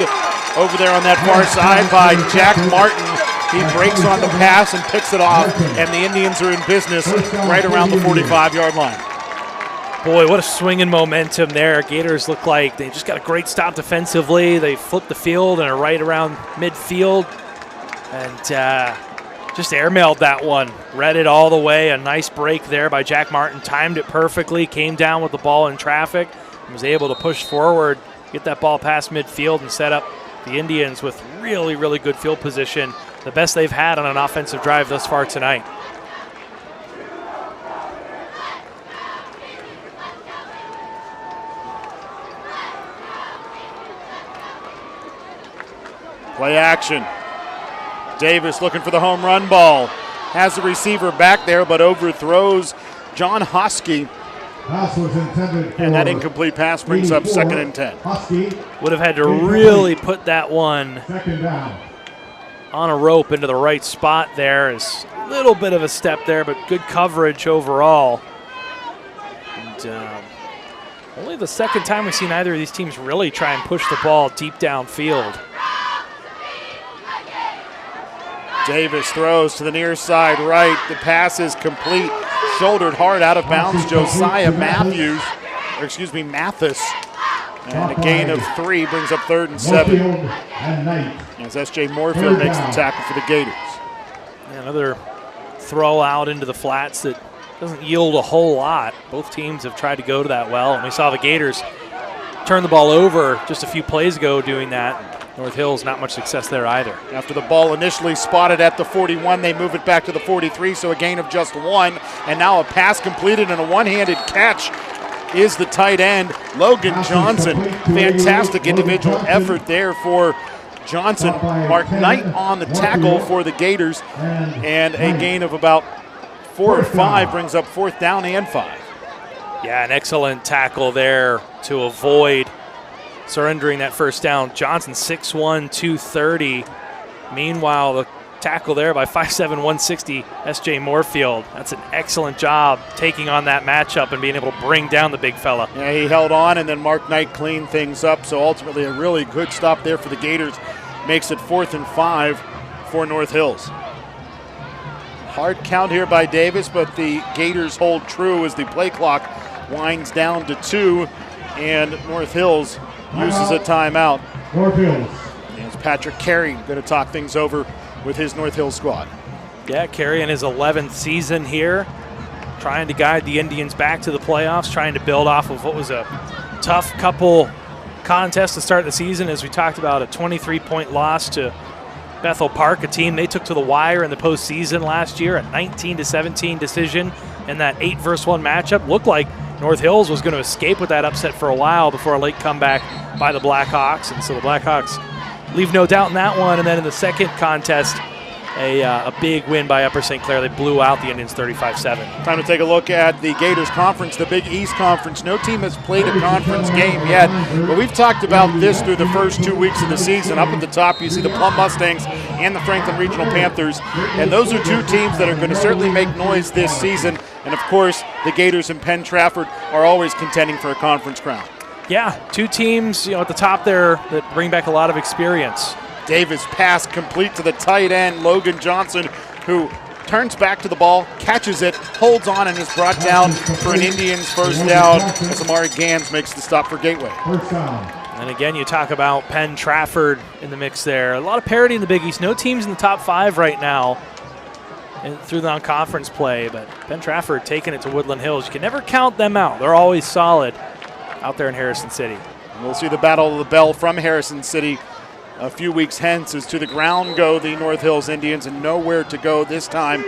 Speaker 1: over there on that far side by Jack Martin. He breaks on the pass and picks it off, and the Indians are in business right around the 45-yard line.
Speaker 2: Boy, what a swing in momentum there. Gators look like they just got a great stop defensively. They flipped the field and are right around midfield, and just airmailed that one. Read it all the way. A nice break there by Jack Martin. Timed it perfectly, came down with the ball in traffic, and was able to push forward, get that ball past midfield, and set up the Indians with really, really good field position. The best they've had on an offensive drive thus far tonight.
Speaker 1: Play action. Davis looking for the home run ball. Has the receiver back there, but overthrows John Hosky. And that incomplete pass brings up 2nd and 10.
Speaker 2: Would have had to really put that one on a rope into the right spot there. Is a little bit of a step there, but good coverage overall. And only the second time we've seen either of these teams really try and push the ball deep downfield.
Speaker 1: Davis throws to the near side right. The pass is complete. Shouldered hard out of bounds. Josiah Mathis. And a gain of 3 brings up 3rd and 7. As S.J. Moorfield makes the tackle for the Gators.
Speaker 2: Yeah, another throw out into the flats that doesn't yield a whole lot. Both teams have tried to go to that well, and we saw the Gators turn the ball over just a few plays ago doing that. North Hills, not much success there either.
Speaker 1: After the ball initially spotted at the 41, they move it back to the 43, so a gain of just 1. And now a pass completed and a one-handed catch is the tight end, Logan Johnson. Fantastic individual effort there for Johnson. Mark Knight on the tackle for the Gators, and a gain of about 4 or 5 brings up 4th down and 5.
Speaker 2: Yeah, an excellent tackle there to avoid surrendering that first down. Johnson 6'1", 230. Meanwhile, the tackle there by 5'7", 160 S.J. Moorfield. That's an excellent job taking on that matchup and being able to bring down the big fella.
Speaker 1: Yeah, he held on, and then Mark Knight cleaned things up, so ultimately a really good stop there for the Gators. Makes it 4th and 5 for North Hills. Hard count here by Davis, but the Gators hold true as the play clock winds down to 2, and North Hills uses a timeout.
Speaker 3: North Hills.
Speaker 1: As Patrick Carey going to talk things over with his North Hills squad.
Speaker 2: Yeah, Carey in his 11th season here, trying to guide the Indians back to the playoffs, trying to build off of what was a tough couple contests to start the season. As we talked about, a 23-point loss to Bethel Park, a team they took to the wire in the postseason last year, a 19-17 decision in that 8-1 matchup. Looked like North Hills was going to escape with that upset for a while before a late comeback by the Blackhawks, and so the Blackhawks leave no doubt in that one. And then in the second contest, a big win by Upper St. Clair. They blew out the Indians 35-7.
Speaker 1: Time to take a look at the Gators Conference, the Big East Conference. No team has played a conference game yet, but we've talked about this through the first 2 weeks of the season. Up at the top, you see the Plum Mustangs and the Franklin Regional Panthers, and those are two teams that are going to certainly make noise this season. And, of course, the Gators and Penn Trafford are always contending for a conference crown.
Speaker 2: Yeah, two teams at the top there that bring back a lot of experience.
Speaker 1: Davis pass complete to the tight end, Logan Johnson, who turns back to the ball, catches it, holds on, and is brought down for an Indians first down as Amari Gans makes the stop for Gateway.
Speaker 2: And again, you talk about Penn Trafford in the mix there. A lot of parity in the Big East. No teams in the top 5 right now through the non-conference play, but Penn Trafford taking it to Woodland Hills. You can never count them out. They're always solid out there in Harrison City.
Speaker 1: We'll see the Battle of the Bell from Harrison City a few weeks hence. As to the ground go the North Hills Indians, and nowhere to go this time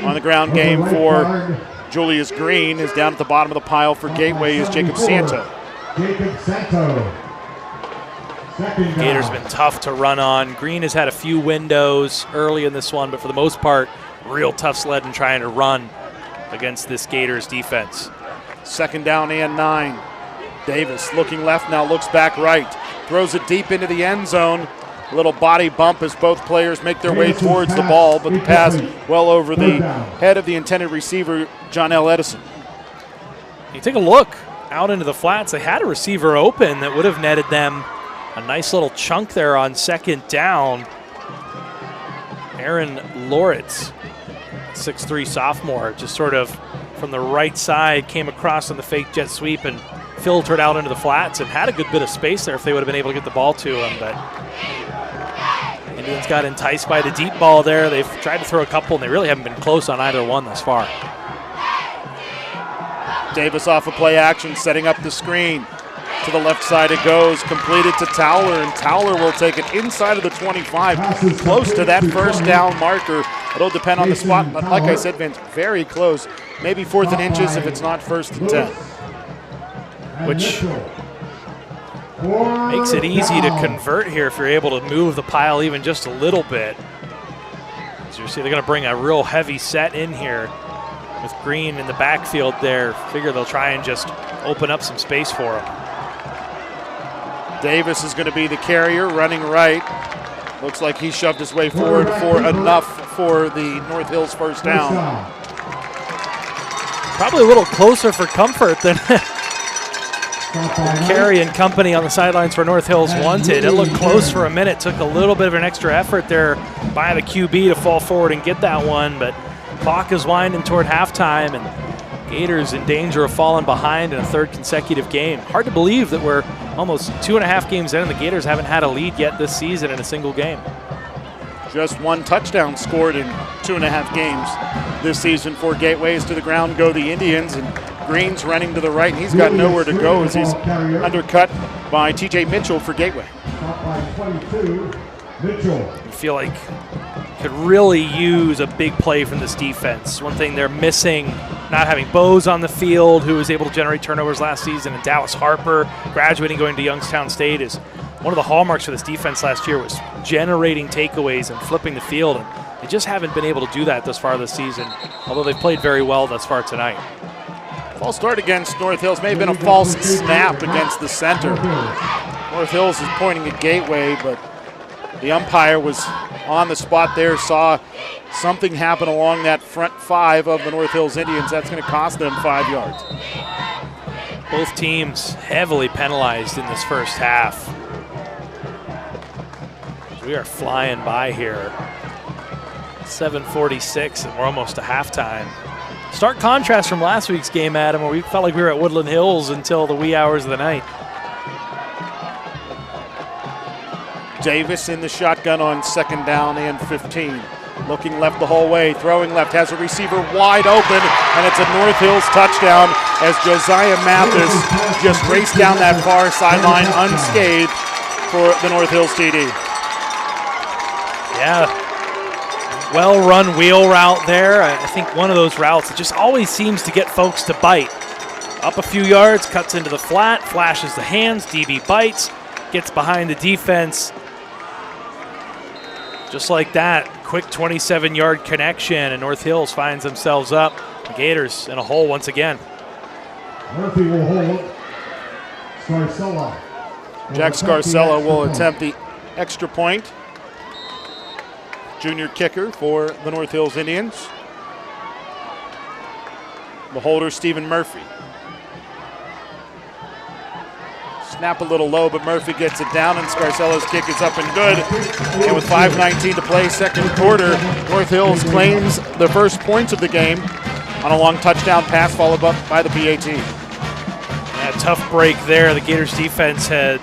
Speaker 1: on the ground game for Julius Green. Is down at the bottom of the pile for Gateway is Jacob Santo.
Speaker 2: Gators been tough to run on. Green has had a few windows early in this one, but for the most part, real tough sledding trying to run against this Gators defense.
Speaker 1: 2nd down and 9. Davis looking left, now looks back right. Throws it deep into the end zone. A little body bump as both players make their way towards the ball, but the pass well over the head of the intended receiver, John L. Edison.
Speaker 2: You take a look out into the flats. They had a receiver open that would have netted them a nice little chunk there on 2nd down. Aaron Loritz, 6'3" sophomore, just sort of from the right side, came across on the fake jet sweep and filtered out into the flats and had a good bit of space there if they would have been able to get the ball to him. But Indians got enticed by the deep ball there. They've tried to throw a couple, and they really haven't been close on either one thus far.
Speaker 1: Davis off of play action, setting up the screen. To the left side it goes, completed to Towler, and Towler will take it inside of the 25, close to that first down marker. It'll depend on the spot, but like I said, Vince, very close. Maybe 4th and inches if it's not 1st and 10.
Speaker 2: Which makes it easy to convert here if you're able to move the pile even just a little bit. So you see they're going to bring a real heavy set in here with Green in the backfield there. Figure they'll try and just open up some space for him.
Speaker 1: Davis is going to be the carrier, running right. Looks like he shoved his way forward for enough for the North Hills first down.
Speaker 2: Probably a little closer for comfort than Carey and company on the sidelines for North Hills wanted. It looked close for a minute. Took a little bit of an extra effort there by the QB to fall forward and get that one, but clock is winding toward halftime, and Gators in danger of falling behind in a 3rd consecutive game. Hard to believe that we're almost 2.5 games in and the Gators haven't had a lead yet this season in a single game.
Speaker 1: Just 1 touchdown scored in 2.5 games this season for Gateways. To the ground go the Indians, and Green's running to the right, and he's got nowhere to go as he's undercut by T.J. Mitchell for Gateway.
Speaker 2: You feel like could really use a big play from this defense. One thing they're missing, not having Bose on the field, who was able to generate turnovers last season, and Dallas Harper graduating, going to Youngstown State, is one of the hallmarks for this defense last year was generating takeaways and flipping the field, and they just haven't been able to do that thus far this season, although they've played very well thus far tonight.
Speaker 1: False start against North Hills, may have been a false snap against the center. North Hills is pointing at Gateway, but The umpire was on the spot there, saw something happen along that front 5 of the North Hills Indians. That's going to cost them 5 yards.
Speaker 2: Both teams heavily penalized in this first half. We are flying by here. 7:46, and we're almost to halftime. Stark contrast from last week's game, Adam, where we felt like we were at Woodland Hills until the wee hours of the night.
Speaker 1: Davis in the shotgun on 2nd down and 15. Looking left the whole way, throwing left, has a receiver wide open, and it's a North Hills touchdown as Josiah Mathis just raced down that far sideline unscathed for the North Hills TD.
Speaker 2: Yeah, well-run wheel route there. I think one of those routes that just always seems to get folks to bite. Up a few yards, cuts into the flat, flashes the hands, DB bites, gets behind the defense. Just like that, quick 27-yard connection, and North Hills finds themselves up. The Gators in a hole once again.
Speaker 3: Murphy will hold. Scarcella.
Speaker 1: Jack Scarcella will attempt the extra point. Junior kicker for the North Hills Indians. The holder, Stephen Murphy. Snap a little low, but Murphy gets it down, and Scarcella's kick is up and good. And with 5:19 to play, second quarter, North Hills claims the first points of the game on a long touchdown pass followed up by the PAT.
Speaker 2: Yeah, tough break there. The Gators defense had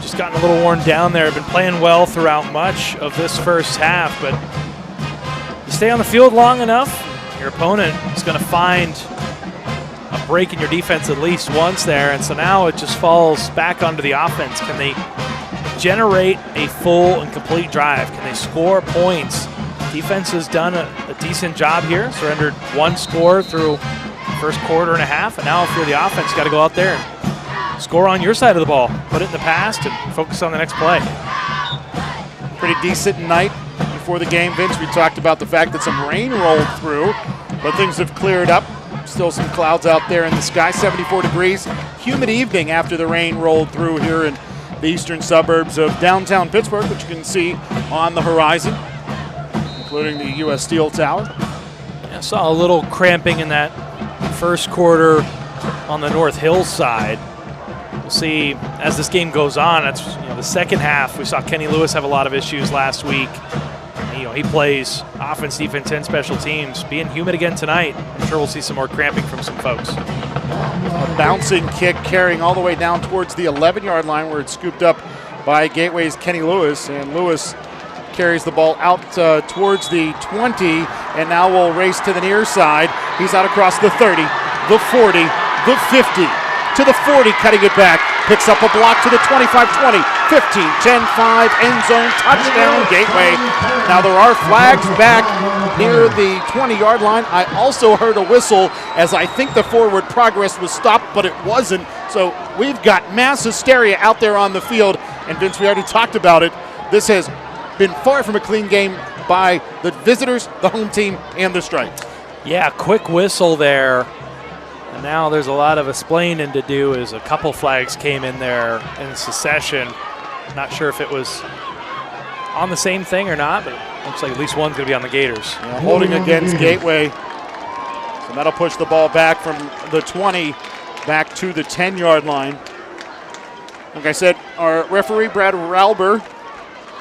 Speaker 2: just gotten a little worn down there. Been playing well throughout much of this first half, but you stay on the field long enough, your opponent is going to find a break in your defense at least once there, and so now it just falls back onto the offense. Can they generate a full and complete drive? Can they score points? Defense has done a decent job here, surrendered one score through first quarter and a half, and now if you're the offense, you got to go out there and score on your side of the ball, put it in the past, and focus on the next play.
Speaker 1: Pretty decent night before the game, Vince. We talked about the fact that some rain rolled through, but things have cleared up. Still some clouds out there in the sky, 74 degrees. Humid evening after the rain rolled through here in the eastern suburbs of downtown Pittsburgh, which you can see on the horizon, including the U.S. Steel Tower.
Speaker 2: I saw a little cramping in that first quarter on the North Hills side. We'll see as this game goes on. That's the second half. We saw Kenny Lewis have a lot of issues last week. He plays offense, defense, and special teams. Being humid again tonight, I'm sure we'll see some more cramping from some folks.
Speaker 1: A bouncing kick carrying all the way down towards the 11-yard line where it's scooped up by Gateway's Kenny Lewis. And Lewis carries the ball out towards the 20 and now will race to the near side. He's out across the 30, the 40, the 50, to the 40, cutting it back. Picks up a block to the 25-20, 15, 10-5, end zone, touchdown, Gateway. Now there are flags back near the 20-yard line. I also heard a whistle as I think the forward progress was stopped, but it wasn't. So we've got mass hysteria out there on the field. And Vince, we already talked about it. This has been far from a clean game by the visitors, the home team, and the Stripes.
Speaker 2: Yeah, quick whistle there. And now there's a lot of explaining to do as a couple flags came in there in succession. Not sure if it was on the same thing or not, but it looks like at least one's going to be on the Gators.
Speaker 1: Yeah, holding against Gateway. So that'll push the ball back from the 20 back to the 10-yard line. Like I said, our referee, Brad Rauber.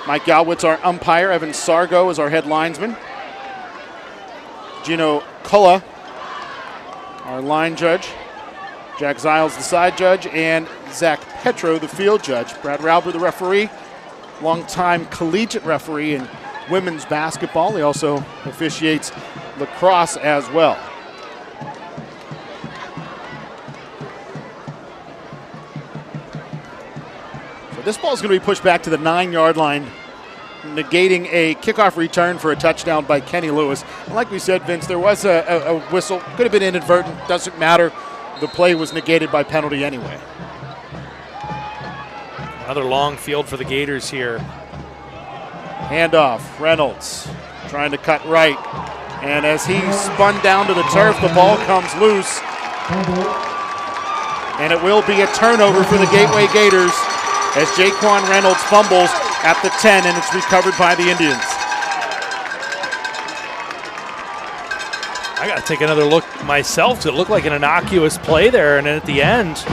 Speaker 1: Mike Galwitz, our umpire. Evan Sargo is our head linesman. Gino Culla, our line judge. Jack Ziles, the side judge, and Zach Petro, the field judge. Brad Rauber, the referee, longtime collegiate referee in women's basketball. He also officiates lacrosse as well. So this ball is going to be pushed back to the 9-yard line, negating a kickoff return for a touchdown by Kenny Lewis. And like we said, Vince, there was a whistle. Could have been inadvertent. Doesn't matter. The play was negated by penalty anyway.
Speaker 2: Another long field for the Gators here.
Speaker 1: Handoff. Reynolds trying to cut right. And as he spun down to the turf, the ball comes loose. And it will be a turnover for the Gateway Gators as Jaquan Reynolds fumbles. at the 10, and it's recovered by the Indians.
Speaker 2: I got to take another look myself. It looked like an innocuous play there, and then at the end,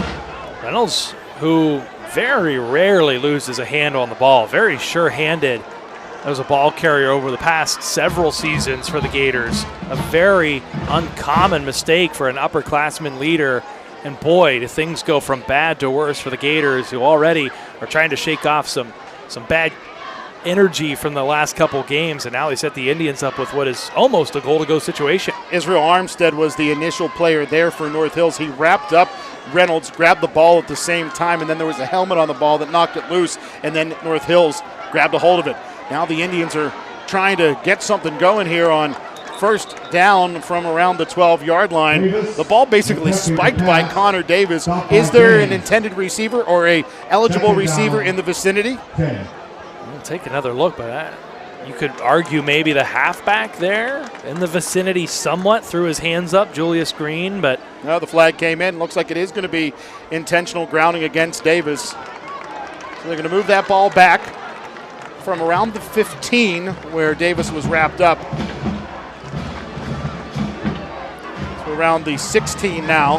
Speaker 2: Reynolds, who very rarely loses a handle on the ball, very sure-handed. That was a ball carrier over the past several seasons for the Gators. A very uncommon mistake for an upperclassman leader. And boy, do things go from bad to worse for the Gators, who already are trying to shake off some bad energy from the last couple games, and now they set the Indians up with what is almost a goal-to-go situation.
Speaker 1: Israel Armstead was the initial player there for North Hills. He wrapped up Reynolds, grabbed the ball at the same time, and then there was a helmet on the ball that knocked it loose, and then North Hills grabbed a hold of it. Now the Indians are trying to get something going here on first down from around the 12-yard line. The ball basically spiked by Connor Davis. Is there an intended receiver or a eligible receiver in the vicinity?
Speaker 2: We'll take another look, but you could argue maybe the halfback there in the vicinity somewhat threw his hands up, Julius Green, but
Speaker 1: no, the flag came in. Looks like it is going to be intentional grounding against Davis. So they're going to move that ball back from around the 15 where Davis was wrapped up. So around the 16 now,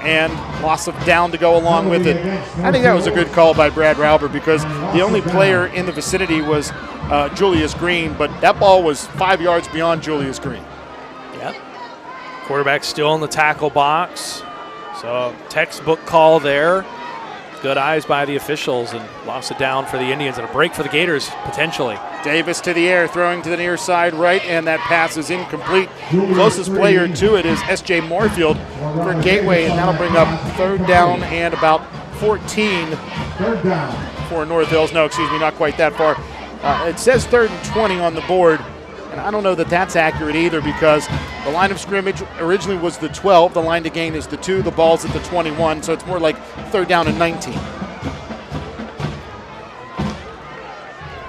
Speaker 1: and loss of down to go along with it. I think that was a good call by Brad Rauber because the only player in the vicinity was Julius Green, but that ball was 5 yards beyond Julius Green.
Speaker 2: Yep. Quarterback still in the tackle box. So textbook call there. Good eyes by the officials, and loss of down for the Indians, and a break for the Gators potentially.
Speaker 1: Davis to the air, throwing to the near side right, and that pass is incomplete. Closest player to it is S.J. Moorfield for Gateway, and that'll bring up third down and about 14 for North Hills. No, excuse me, not quite that far. It says 3rd and 20 on the board, and I don't know that that's accurate either because the line of scrimmage originally was the 12. The line to gain is the 2. The ball's at the 21, so it's more like 3rd down and 19.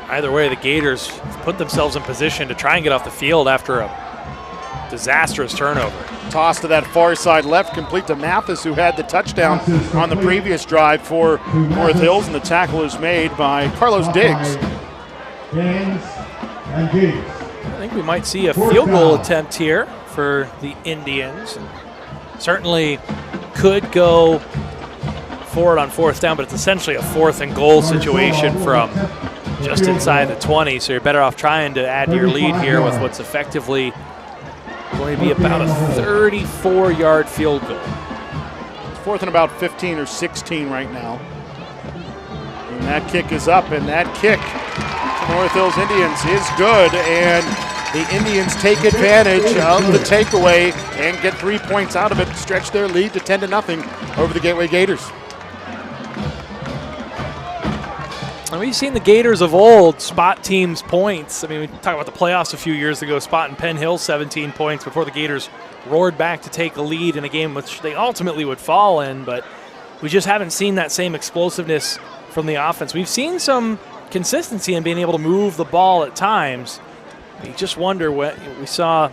Speaker 2: Either way, the Gators put themselves in position to try and get off the field after a disastrous turnover.
Speaker 1: Toss to that far side left, complete to Mathis, who had the touchdown on the previous drive for North Hills, and the tackle is made by Carlos Diggs.
Speaker 2: I think we might see a field goal attempt here for the Indians. Certainly could go forward on 4th down, but it's essentially a 4th and goal situation from just inside the 20, so you're better off trying to add to your lead here with what's effectively going to be about a 34-yard field goal.
Speaker 1: It's 4th and about 15 or 16 right now. And that kick is up, and that kick to North Hills Indians is good, and the Indians take advantage of the takeaway and get 3 points out of it, stretch their lead to 10-0 over the Gateway Gators.
Speaker 2: And we've seen the Gators of old spot teams' points. I mean, we talked about the playoffs a few years ago, spotting Penn Hill 17 points before the Gators roared back to take a lead in a game which they ultimately would fall in, but we just haven't seen that same explosiveness from the offense. We've seen some consistency in being able to move the ball at times. You just wonder what we saw.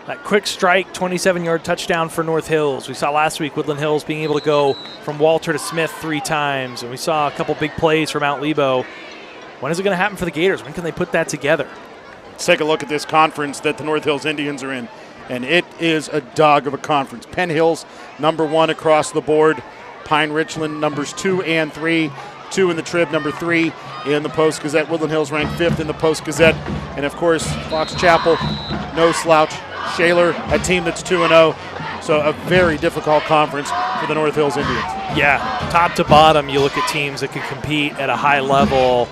Speaker 2: That quick strike, 27-yard touchdown for North Hills. We saw last week Woodland Hills being able to go from Walter to Smith 3 times. And we saw a couple big plays for Mount Lebo. When is it going to happen for the Gators? When can they put that together?
Speaker 1: Let's take a look at this conference that the North Hills Indians are in. And it is a dog of a conference. Penn Hills, number 1 across the board. Pine Richland, numbers 2 and 3. 2 in the Trib, number 3 in the Post-Gazette. Woodland Hills ranked 5th in the Post-Gazette. And, of course, Fox Chapel, no slouch. Shaler, a team that's 2-0. So a very difficult conference for the North Hills Indians.
Speaker 2: Yeah, top to bottom, you look at teams that can compete at a high level.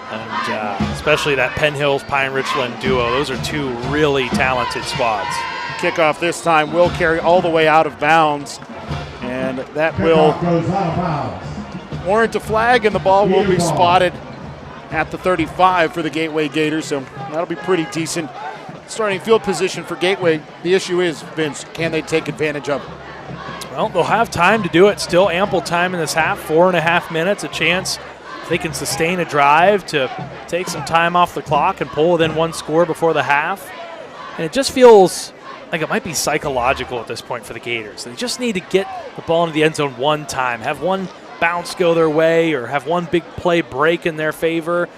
Speaker 2: And especially that Penn Hills-Pine Richland duo. Those are 2 really talented squads.
Speaker 1: Kickoff this time will carry all the way out of bounds. And that will warrant a flag, and the ball will be spotted at the 35 for the Gateway Gators. So that'll be pretty decent starting field position for Gateway. The issue is, Vince, can they take advantage of it?
Speaker 2: Well, they'll have time to do it. Still ample time in this half, 4.5 minutes, a chance if they can sustain a drive to take some time off the clock and pull within 1 score before the half. And it just feels like it might be psychological at this point for the Gators. They just need to get the ball into the end zone 1 time, have 1 bounce go their way or have one big play break in their favor,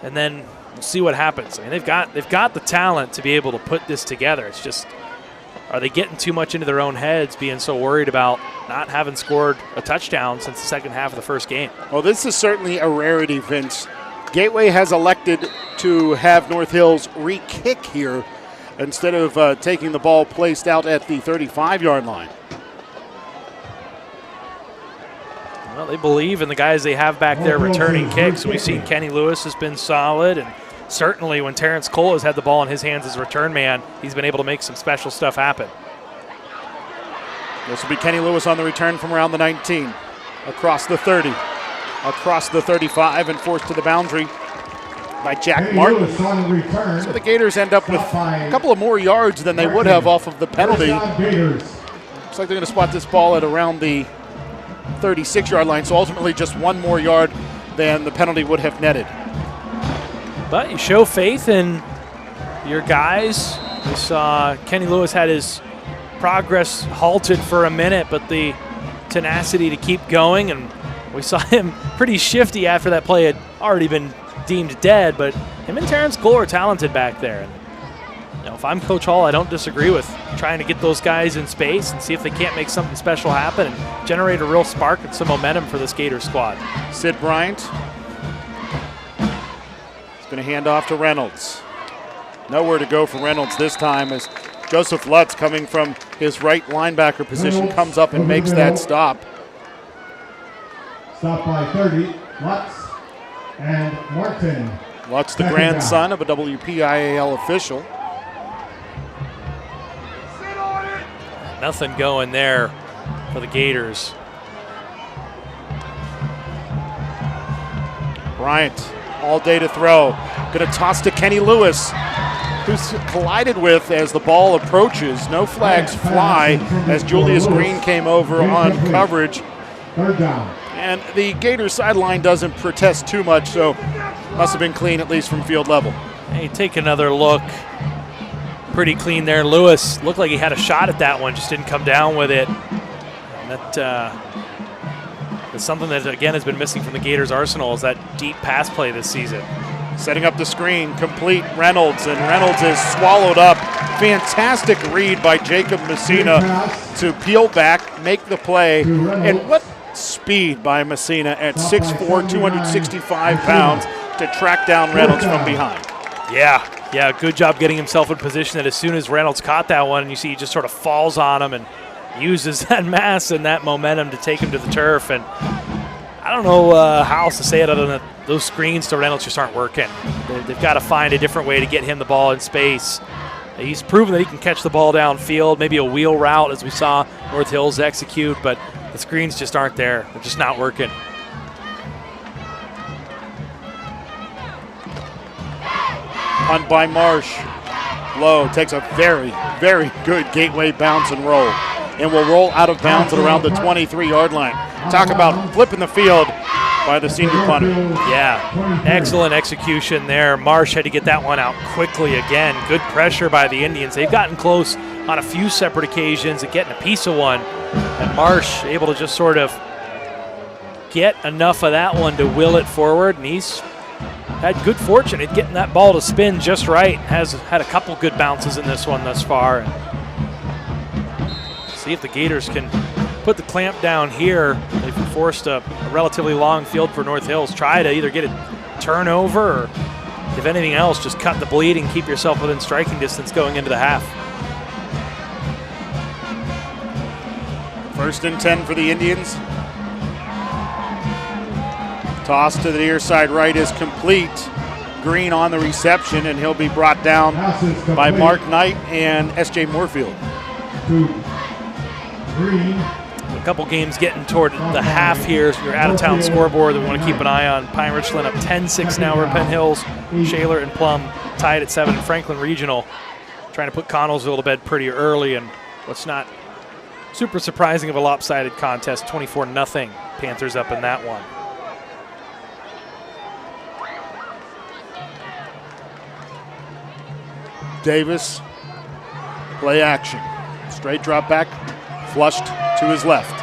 Speaker 2: and then we'll see what happens. I mean, they've got the talent to be able to put this together. It's just, are they getting too much into their own heads, being so worried about not having scored a touchdown since the second half of the first game?
Speaker 1: Well, this is certainly a rarity, Vince. Gateway has elected to have North Hills re-kick here instead of taking the ball placed out at the 35-yard line.
Speaker 2: Well, they believe in the guys they have back there returning kicks. We've seen Kenny Lewis has been solid, and certainly when Terrence Cole has had the ball in his hands as return man, he's been able to make some special stuff happen.
Speaker 1: This will be Kenny Lewis on the return from around the 19, across the 30, across the 35, and forced to the boundary by Jack Martin. So the Gators end up with a couple of more yards than they would have off of the penalty. Looks like they're going to spot this ball at around the 36-yard line, so ultimately just one more yard than the penalty would have netted.
Speaker 2: But you show faith in your guys. We saw Kenny Lewis had his progress halted for a minute, but the tenacity to keep going, and we saw him pretty shifty after that play had already been deemed dead, but him and Terrence Cole are talented back there. And, you know, if I'm Coach Hall, I don't disagree with trying to get those guys in space and see if they can't make something special happen and generate a real spark and some momentum for this Gator squad.
Speaker 1: Sid Bryant is going to hand off to Reynolds. Nowhere to go for Reynolds this time as Joseph Lutz, coming from his right linebacker position, comes up and makes that stop.
Speaker 3: Stop by 30, Lutz and Martin.
Speaker 1: Lutz, the grandson of a WPIAL official.
Speaker 2: Nothing going there for the Gators.
Speaker 1: Bryant, all day to throw. Going to toss to Kenny Lewis, who's collided with as the ball approaches. No flags fly as Julius Green came over on coverage.
Speaker 3: Third down.
Speaker 1: And the Gators sideline doesn't protest too much, so must have been clean at least from field level.
Speaker 2: Hey, take another look. Pretty clean there. Lewis looked like he had a shot at that one, just didn't come down with it. And that is something that, again, has been missing from the Gators' arsenal, is that deep pass play this season.
Speaker 1: Setting up the screen, complete Reynolds, and Reynolds is swallowed up. Fantastic read by Jacob Messina to peel back, make the play. And what speed by Messina at 6'4", 265 pounds to track down Reynolds from behind.
Speaker 2: Yeah, good job getting himself in position that as soon as Reynolds caught that one, you see he just sort of falls on him and uses that mass and that momentum to take him to the turf. And I don't know how else to say it other than that those screens to Reynolds just aren't working. They've got to find a different way to get him the ball in space. He's proven that he can catch the ball downfield, maybe a wheel route as we saw North Hills execute, but the screens just aren't there. They're just not working.
Speaker 1: Punt by Marsh. Lowe takes a very, very good Gateway bounce and roll, and will roll out of bounds at around the 23-yard line. Talk about flipping the field by the senior punter.
Speaker 2: Yeah, excellent execution there. Marsh had to get that one out quickly again. Good pressure by the Indians. They've gotten close on a few separate occasions at getting a piece of one, and Marsh able to just sort of get enough of that one to will it forward, and he's had good fortune at getting that ball to spin just right. Has had a couple good bounces in this one thus far. See if the Gators can put the clamp down here. They've forced a relatively long field for North Hills. Try to either get a turnover or, if anything else, just cut the bleed and keep yourself within striking distance going into the half.
Speaker 1: 1st and 10 for the Indians. Toss to the near side right is complete. Green on the reception, and he'll be brought down by Mark Knight and S.J. Moorfield.
Speaker 2: A couple games getting toward the half here. So your out-of-town scoreboard that we want to keep an eye on. Pine Richland up 10-6 now over Penn Hills. Shaler and Plum tied at 7. Franklin Regional trying to put Connellsville to bed pretty early, and what's not super surprising of a lopsided contest, 24-0. Panthers up in that one.
Speaker 1: Davis, play action. Straight drop back, flushed to his left.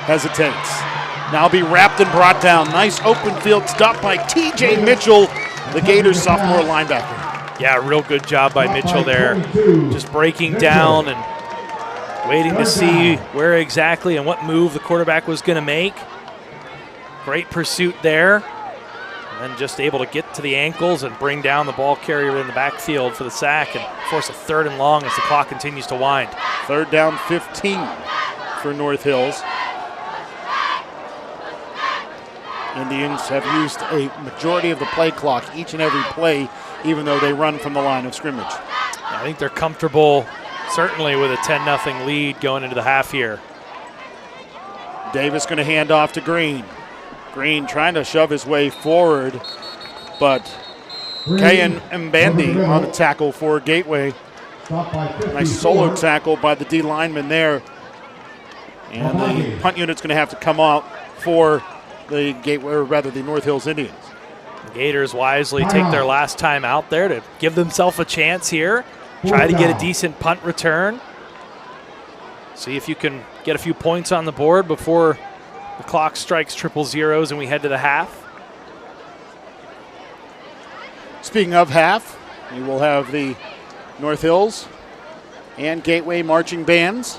Speaker 1: Hesitates. now be wrapped and brought down. Nice open field stop by T.J. Mitchell, the Gators sophomore linebacker.
Speaker 2: Yeah, real good job by Mitchell there. Just breaking down and waiting to see where exactly and what move the quarterback was going to make. Great pursuit there. And then just able to get to the ankles and bring down the ball carrier in the backfield for the sack and force a 3rd and long as the clock continues to wind.
Speaker 1: 3rd down 15 for North Hills. Indians have used a majority of the play clock each and every play, even though they run from the line of scrimmage.
Speaker 2: I think they're comfortable, certainly with a 10-0 lead going into the half here.
Speaker 1: Davis going to hand off to Green. Green trying to shove his way forward, but Kayan Mbandi on the tackle for Gateway. Nice solo tackle by the D lineman there. And the punt unit's going to have to come out for the Gateway, or rather the North Hills Indians.
Speaker 2: The Gators wisely take their last time out there to give themselves a chance here. Try to get a decent punt return. See if you can get a few points on the board before the clock strikes 000 and we head to the half.
Speaker 1: Speaking of half, we will have the North Hills and Gateway marching bands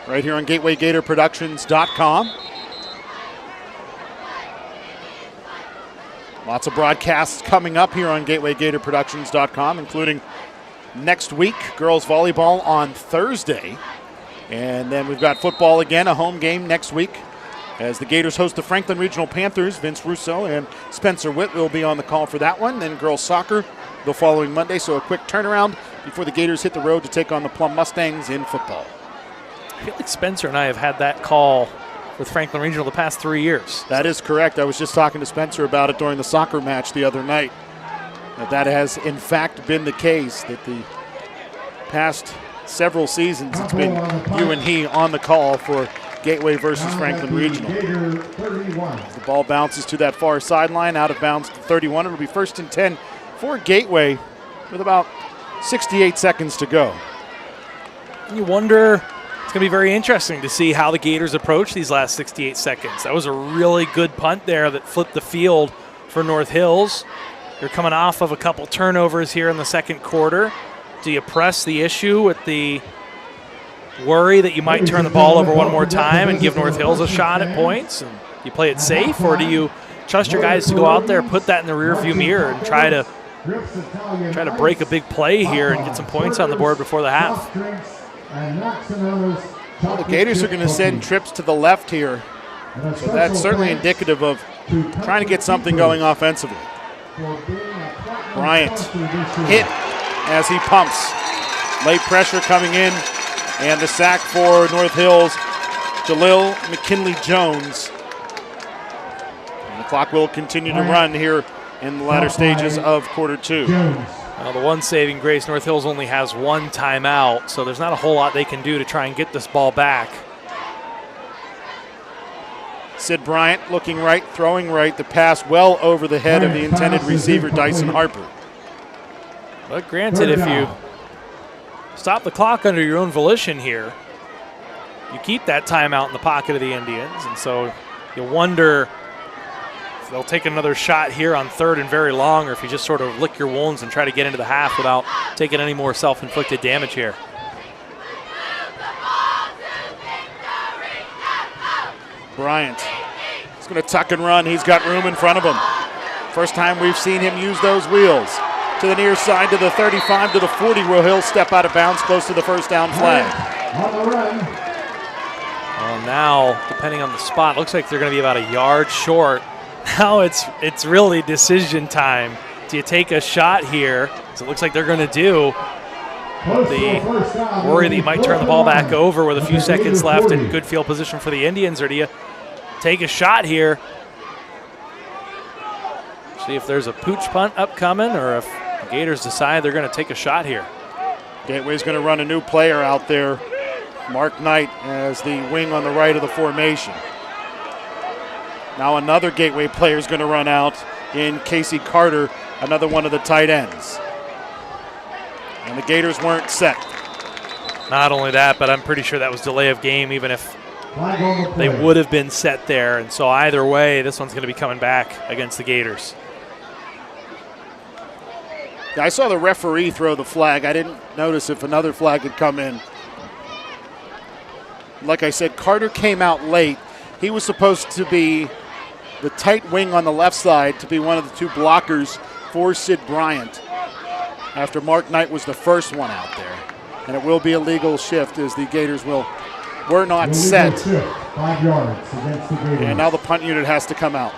Speaker 1: right here on GatewayGatorProductions.com. Lots of broadcasts coming up here on GatewayGatorProductions.com, including next week, girls volleyball on Thursday. And then we've got football again, a home game next week, as the Gators host the Franklin Regional Panthers. Vince Russo and Spencer Witt will be on the call for that one. Then girls soccer the following Monday, so a quick turnaround before the Gators hit the road to take on the Plum Mustangs in football.
Speaker 2: I feel like Spencer and I have had that call with Franklin Regional the past 3 years.
Speaker 1: That is correct. I was just talking to Spencer about it during the soccer match the other night. That has, in fact, been the case, that the past several seasons it's been you and he on the call for Gateway versus Franklin Regional. As the ball bounces to that far sideline, out of bounds to 31. It'll be 1st and 10 for Gateway with about 68 seconds to go.
Speaker 2: You wonder, it's going to be very interesting to see how the Gators approach these last 68 seconds. That was a really good punt there that flipped the field for North Hills. They're coming off of a couple turnovers here in the second quarter. Do you press the issue with the worry that you might turn the ball over one more time and give North Hills a shot at points, and you play it safe, or do you trust your guys to go out there, put that in the rearview mirror, and try to break a big play here and get some points on the board before the half?
Speaker 1: Well, the Gators are going to send trips to the left here, so that's certainly indicative of trying to get something going offensively. Bryant hit as he pumps. Late pressure coming in, and the sack for North Hills, Jalil McKinley-Jones. And the clock will continue to run here in the latter stages of quarter 2.
Speaker 2: Well, the one saving grace, North Hills only has one timeout, so there's not a whole lot they can do to try and get this ball back.
Speaker 1: Sid Bryant looking right, throwing right, the pass well over the head of the intended receiver, Dyson Harper.
Speaker 2: But granted, if you stop the clock under your own volition here, you keep that timeout in the pocket of the Indians, and so you wonder if they'll take another shot here on 3rd and very long, or if you just sort of lick your wounds and try to get into the half without taking any more self-inflicted damage here.
Speaker 1: Bryant is going to tuck and run. He's got room in front of him. First time we've seen him use those wheels. To the near side, to the 35, to the 40, where he'll step out of bounds close to the first down flag.
Speaker 2: Well, now, depending on the spot, looks like they're going to be about a yard short. Now it's really decision time. Do you take a shot here, as it looks like they're going to do? The worry that you might turn the ball back over with a few seconds left in good field position for the Indians, or do you take a shot here? See if there's a pooch punt upcoming, or if the Gators decide they're going to take a shot here.
Speaker 1: Gateway's going to run a new player out there, Mark Knight, as the wing on the right of the formation. Now another Gateway player is going to run out in Casey Carter, another one of the tight ends. And the Gators weren't set.
Speaker 2: Not only that, but I'm pretty sure that was delay of game, even if they would have been set there. And so either way, this one's going to be coming back against the Gators.
Speaker 1: I saw the referee throw the flag. I didn't notice if another flag had come in. Like I said, Carter came out late. He was supposed to be the tight wing on the left side, to be one of the two blockers for Sid Bryant, after Mark Knight was the first one out there. And it will be a legal shift, as the Gators were not set.
Speaker 3: 5 yards against the Gators.
Speaker 1: And now the punt unit has to come out.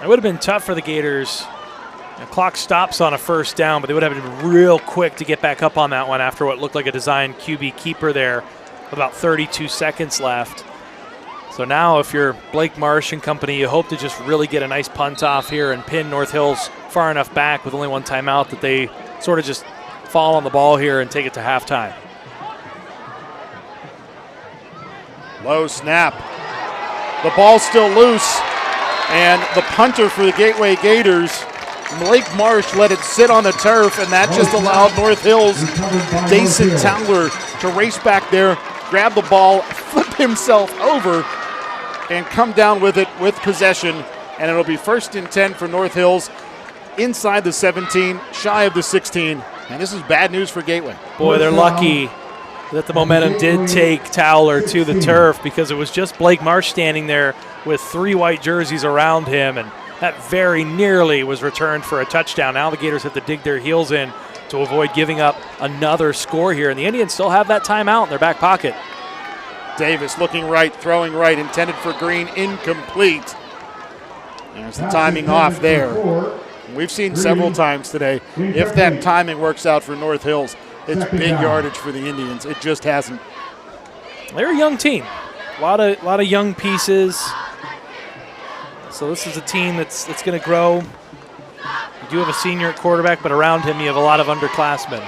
Speaker 2: It would have been tough for the Gators. The clock stops on a first down, but they would have to be real quick to get back up on that one after what looked like a designed QB keeper there. About 32 seconds left. So now if you're Blake Marsh and company, you hope to just really get a nice punt off here and pin North Hills far enough back with only one timeout that they sort of just fall on the ball here and take it to halftime.
Speaker 1: Low snap. The ball's still loose, and the punter for the Gateway Gators, Blake Marsh, let it sit on the turf, and that just allowed North Hills' Dason Towler to race back there, grab the ball, flip himself over, and come down with it with possession. And it'll be 1st and 10 for North Hills inside the 17, shy of the 16. And this is bad news for Gateway.
Speaker 2: Boy, they're lucky that the momentum did take Towler to the turf, because it was just Blake Marsh standing there with 3 white jerseys around him, and that very nearly was returned for a touchdown. Now the Gators have to dig their heels in to avoid giving up another score here, and the Indians still have that timeout in their back pocket.
Speaker 1: Davis looking right, throwing right, intended for Green, incomplete. There's the timing off there. We've seen several times today, if that timing works out for North Hills, it's big yardage for the Indians. It just hasn't.
Speaker 2: They're a young team. A lot of young pieces. So this is a team that's going to grow. You do have a senior at quarterback, but around him you have a lot of underclassmen.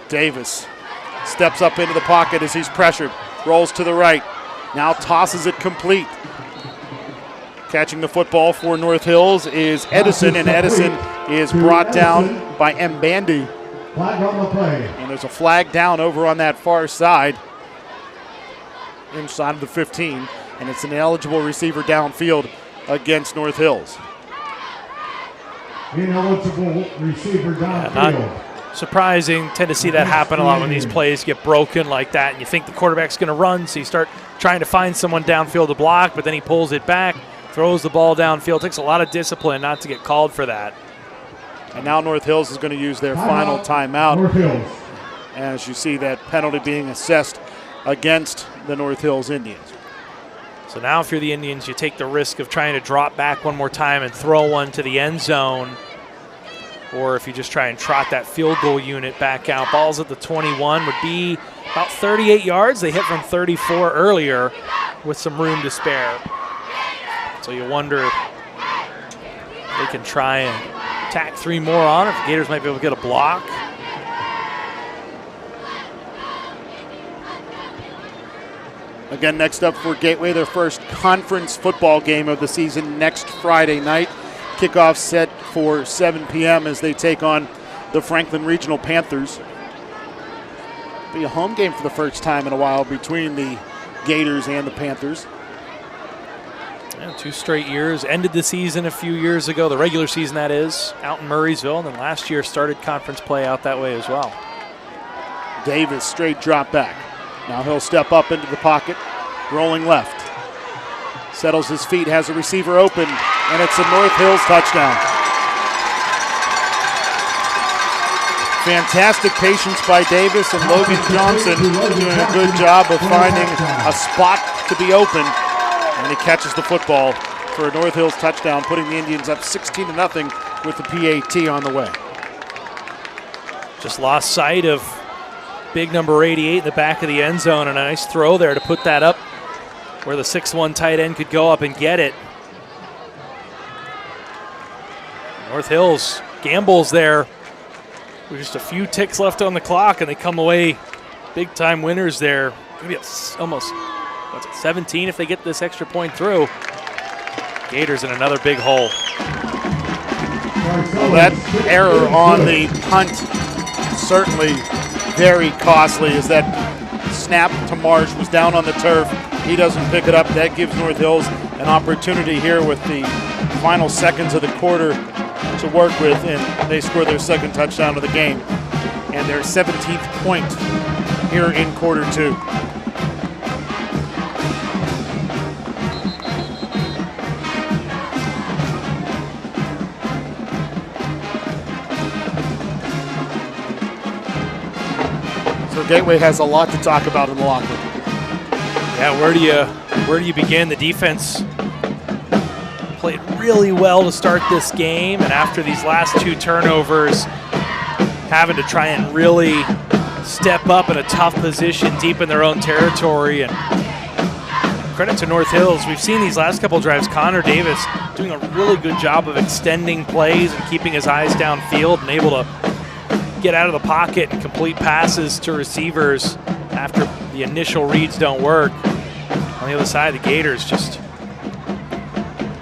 Speaker 1: Davis steps up into the pocket as he's pressured, rolls to the right, now tosses it complete. Catching the football for North Hills is Edison, and Edison is brought down by Mbandi.
Speaker 3: Flag on the play.
Speaker 1: And there's a flag down over on that far side, inside of the 15, and it's an eligible receiver downfield against North Hills.
Speaker 3: Ineligible receiver downfield.
Speaker 2: Surprising. Tend to see that happen a lot when these plays get broken like that, and you think the quarterback's going to run, so you start trying to find someone downfield to block, but then he pulls it back, throws the ball downfield. It takes a lot of discipline not to get called for that.
Speaker 1: And now North Hills is going to use their final timeout.
Speaker 3: North Hills.
Speaker 1: As you see that penalty being assessed against the North Hills Indians.
Speaker 2: So now if you're the Indians, you take the risk of trying to drop back one more time and throw one to the end zone, or if you just try and trot that field goal unit back out. Ball's at the 21, would be about 38 yards. They hit from 34 earlier with some room to spare. So you wonder if they can try and tack 3 more on, if the Gators might be able to get a block.
Speaker 1: Again, next up for Gateway, their first conference football game of the season next Friday night. Kickoff set for 7 p.m. as they take on the Franklin Regional Panthers. Be a home game for the first time in a while between the Gators and the Panthers.
Speaker 2: Yeah, 2 straight years. Ended the season a few years ago, the regular season that is, out in Murraysville, and then last year started conference play out that way as well.
Speaker 1: Davis, straight drop back. Now he'll step up into the pocket, rolling left. Settles his feet, has a receiver open, and it's a North Hills touchdown. Fantastic patience by Davis, and Logan Johnson doing a good job of finding a spot to be open. And he catches the football for a North Hills touchdown, putting the Indians up 16-0 with the PAT on the way.
Speaker 2: Just lost sight of big number 88 in the back of the end zone, and a nice throw there to put that up where the 6'1" tight end could go up and get it. North Hills gambles there with just a few ticks left on the clock, and they come away big-time winners there. Maybe it's almost, 17 if they get this extra point through. Gators in another big hole.
Speaker 1: That error on the punt certainly very costly, as that snap to Marsh was down on the turf. He doesn't pick it up. That gives North Hills an opportunity here with the final seconds of the quarter to work with, and they score their second touchdown of the game and their 17th point here in quarter two. So Gateway has a lot to talk about in the locker room.
Speaker 2: Yeah, where do you begin? The defense played really well to start this game, and after these last two turnovers, having to try and really step up in a tough position deep in their own territory. And credit to North Hills. We've seen these last couple drives, Connor Davis doing a really good job of extending plays and keeping his eyes downfield and able to get out of the pocket and complete passes to receivers after the initial reads don't work. On the other side, the Gators just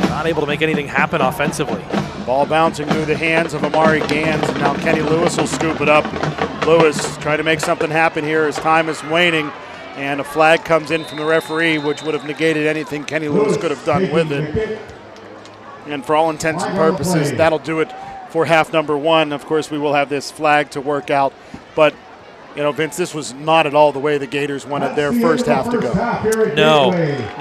Speaker 2: not able to make anything happen offensively.
Speaker 1: Ball bouncing through the hands of Amari Gans, and now Kenny Lewis will scoop it up. Lewis trying to make something happen here as time is waning, and a flag comes in from the referee, which would have negated anything Kenny Lewis could have done with it. And for all intents and purposes, that'll do it for half number one. Of course, we will have this flag to work out, but you know, Vince, this was not at all the way the Gators wanted their first half to go.
Speaker 2: No,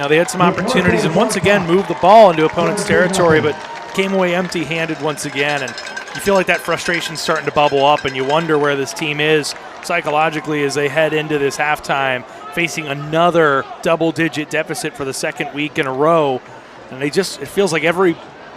Speaker 2: they had some opportunities and once again moved the ball into opponent's territory, but came away empty-handed once again. And you feel like that frustration's starting to bubble up, and you wonder where this team is psychologically as they head into this halftime, facing another double-digit deficit for the second week in a row. And it feels like every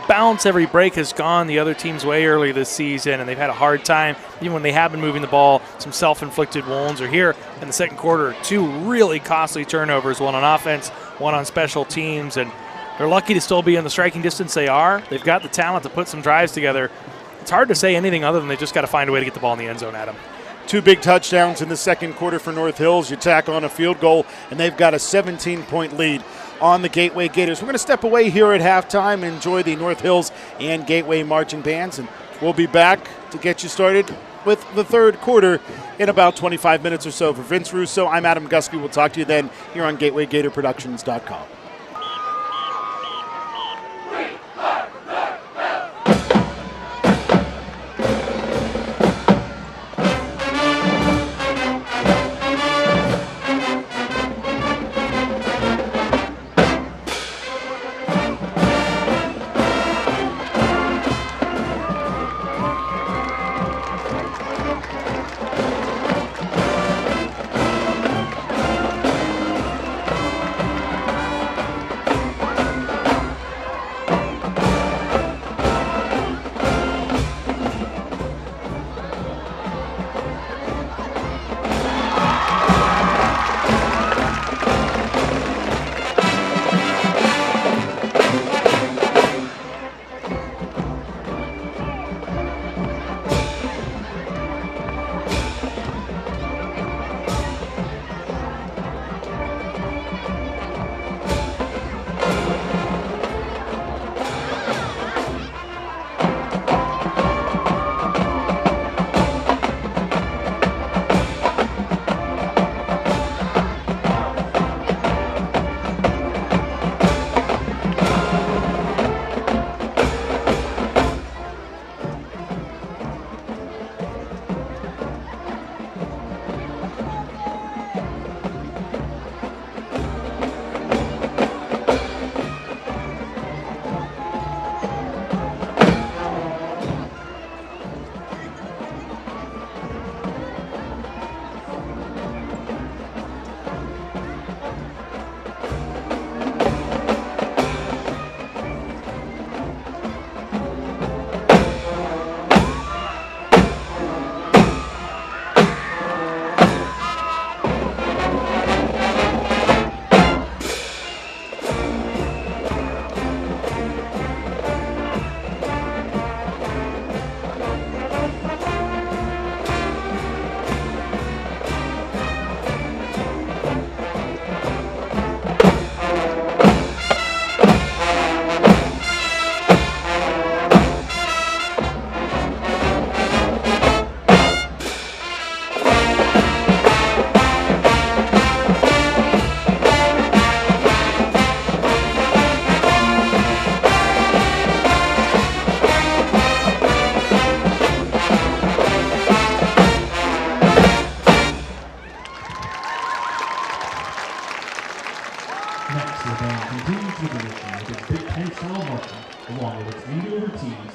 Speaker 2: bounce, every break has gone the other team's way early this season, and they've had a hard time, even when they have been moving the ball, some self-inflicted wounds. Or here in the second quarter, two really costly turnovers, one on offense, one on special teams, and they're lucky to still be in the striking distance they are. They've got the talent to put some drives together. It's hard to say anything other than they just got to find a way to get the ball in the end zone, Adam.
Speaker 1: Two big touchdowns in the second quarter for North Hills. You tack on a field goal, and they've got a 17-point lead on the Gateway Gators. We're going to step away here at halftime, enjoy the North Hills and Gateway marching bands, and we'll be back to get you started with the third quarter in about 25 minutes or so. For Vince Russo, I'm Adam Gusky. We'll talk to you then here on GatewayGatorProductions.com.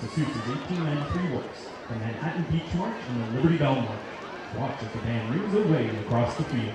Speaker 4: the suits of 1893 works, the Manhattan Beach March and the Liberty Bell March. Watch as the band moves away across the field.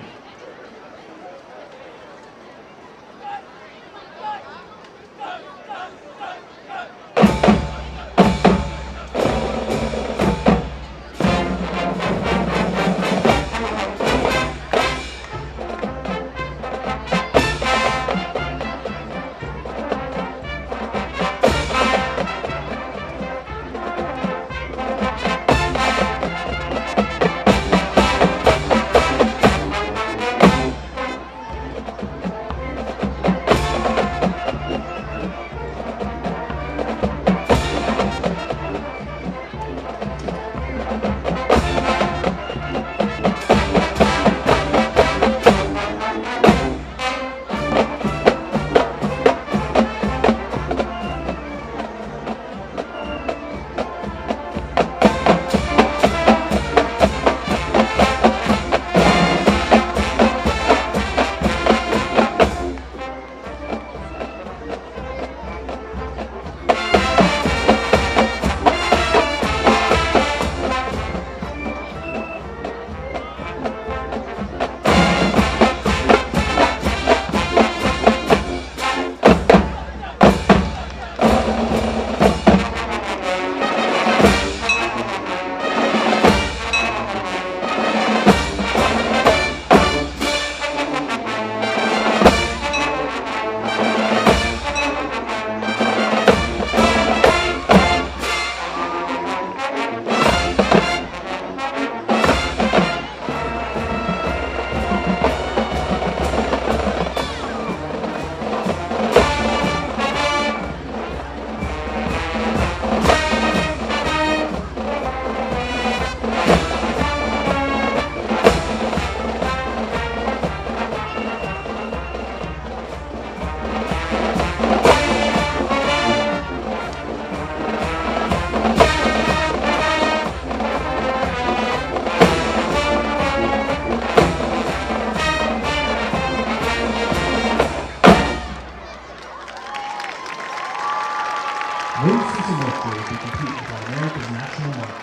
Speaker 4: No season work will be complete without America's national march.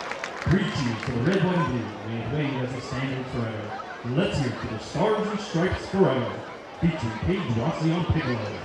Speaker 4: 3 cheers for the red, white, and blue, made way as a standard forever. Let's hear it for the Stars and Stripes Forever, featuring Paige Rossi on piccolo.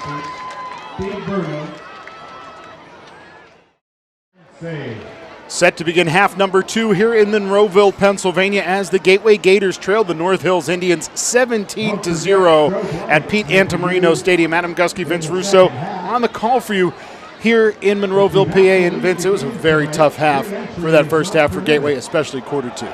Speaker 3: first. Big Bruno. Save.
Speaker 1: Set to begin half number 2 here in Monroeville, Pennsylvania, as the Gateway Gators trail the North Hills Indians 17-0 at Pete Antamarino Stadium. Adam Gusky, Vince Russo on the call for you here in Monroeville, PA. And Vince, it was a very tough half for that first half for Gateway, especially quarter 2.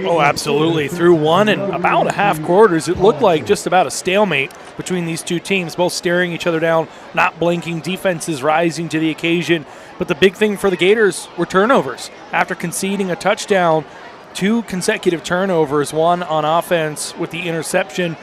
Speaker 2: Oh, absolutely. Through one and about a half quarters, it looked like just about a stalemate between these two teams, both staring each other down, not blinking, defenses rising to the occasion. But the big thing for the Gators were turnovers. After conceding a touchdown, 2 consecutive turnovers, one on offense with the interception,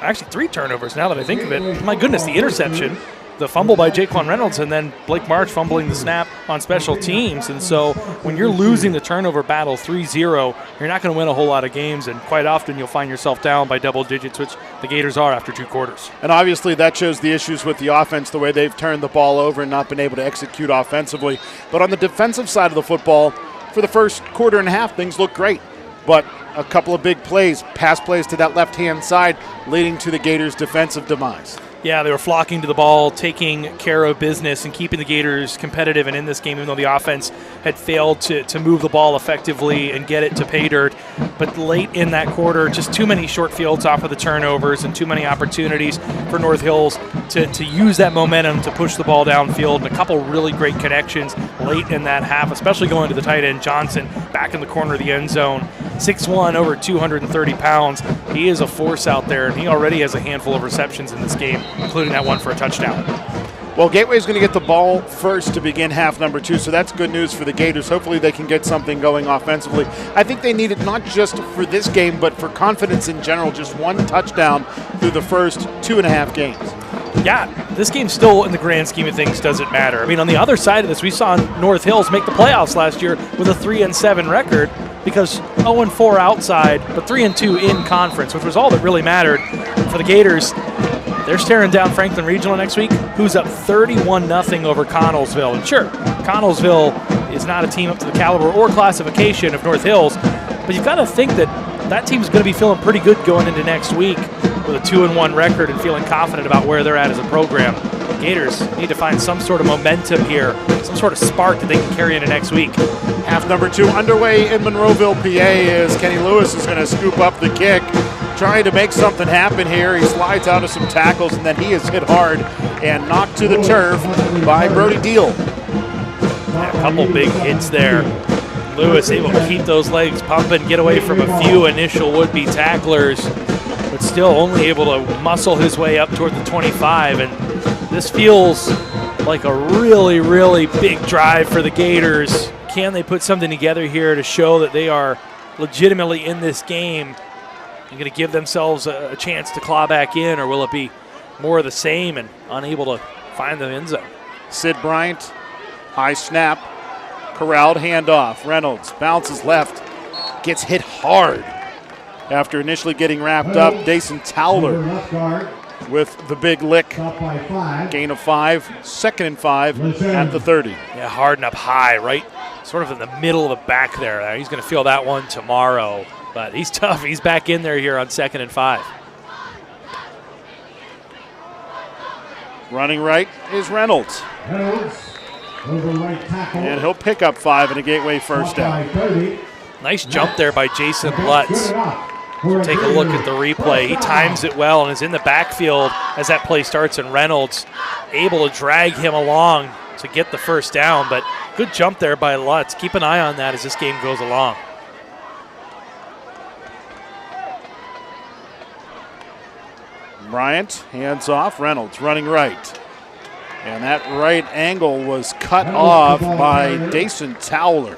Speaker 2: actually 3 turnovers now that I think of it. My goodness, the interception, the fumble by Jaquan Reynolds, and then Blake March fumbling the snap on special teams. And so when you're losing the turnover battle 3-0, you're not going to win a whole lot of games, and quite often you'll find yourself down by double digits, which the Gators are after 2 quarters.
Speaker 1: And obviously that shows the issues with the offense, the way they've turned the ball over and not been able to execute offensively. But on the defensive side of the football, for the first quarter and a half, things look great. But a couple of big plays, pass plays to that left-hand side, leading to the Gators' defensive demise.
Speaker 2: Yeah, they were flocking to the ball, taking care of business, and keeping the Gators competitive and in this game, even though the offense had failed to move the ball effectively and get it to pay dirt. But late in that quarter, just too many short fields off of the turnovers and too many opportunities for North Hills to use that momentum to push the ball downfield, and a couple really great connections late in that half, especially going to the tight end Johnson back in the corner of the end zone. 6'1", over 230 pounds. He is a force out there, and he already has a handful of receptions in this game, including that one for a touchdown.
Speaker 1: Well, Gateway's going to get the ball first to begin half number 2, so that's good news for the Gators. Hopefully they can get something going offensively. I think they need it not just for this game, but for confidence in general. Just 1 touchdown through the first 2.5 games.
Speaker 2: Yeah, this game still, in the grand scheme of things, doesn't matter. I mean, on the other side of this, we saw North Hills make the playoffs last year with a 3-7 record, because 0-4 outside, but 3-2 in conference, which was all that really mattered for the Gators. They're staring down Franklin Regional next week, who's up 31-0 over Connellsville. And sure, Connellsville is not a team up to the caliber or classification of North Hills, but you've got to think that that team's going to be feeling pretty good going into next week with a 2-1 record and feeling confident about where they're at as a program. Gators need to find some sort of momentum here, some sort of spark that they can carry into next week.
Speaker 1: Half number 2 underway in Monroeville, PA, as Kenny Lewis is going to scoop up the kick, trying to make something happen here. He slides out of some tackles, and then he is hit hard and knocked to the turf by Brody Deal.
Speaker 2: Yeah, a couple big hits there. Lewis able to keep those legs pumping, get away from a few initial would-be tacklers, but still only able to muscle his way up toward the 25. And this feels like a really, really big drive for the Gators. Can they put something together here to show that they are legitimately in this game and going to give themselves a chance to claw back in, or will it be more of the same and unable to find the end zone?
Speaker 1: Sid Bryant, high snap, corralled handoff. Reynolds bounces left, gets hit hard after initially getting wrapped up. Dason Towler with the big lick. Gain of 5, 2nd and 5 at the 30.
Speaker 2: Yeah, hard and up high, right sort of in the middle of the back there. He's going to feel that one tomorrow, but he's tough. He's back in there here on 2nd and 5.
Speaker 1: Running right is Reynolds. And he'll pick up 5 in a Gateway first down.
Speaker 2: Nice jump there by Jason Lutz. Take a look at the replay. He times it well and is in the backfield as that play starts, and Reynolds able to drag him along to get the first down, but good jump there by Lutz. Keep an eye on that as this game goes along.
Speaker 1: Bryant, hands off, Reynolds running right. And that right angle was cut off by Dason Towler,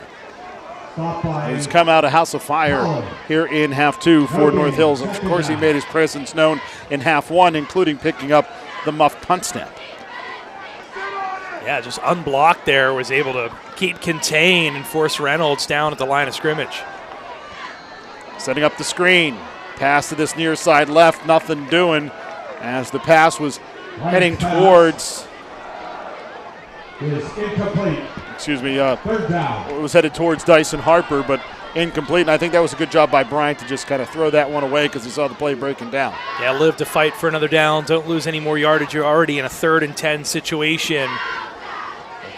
Speaker 1: who's come out of House of Fire here in half 2 for North Hills. Of course, he made his presence known in half 1, including picking up the muff punt snap.
Speaker 2: Yeah, just unblocked there, was able to keep contained and force Reynolds down at the line of scrimmage.
Speaker 1: Setting up the screen. Pass to this near side left, nothing doing as the pass was heading towards,
Speaker 3: is incomplete.
Speaker 1: it was headed towards Dyson Harper, but incomplete. And I think that was a good job by Bryant to just kind of throw that one away because he saw the play breaking down.
Speaker 2: Yeah, live to fight for another down. Don't lose any more yardage. You're already in a 3rd and 10 situation.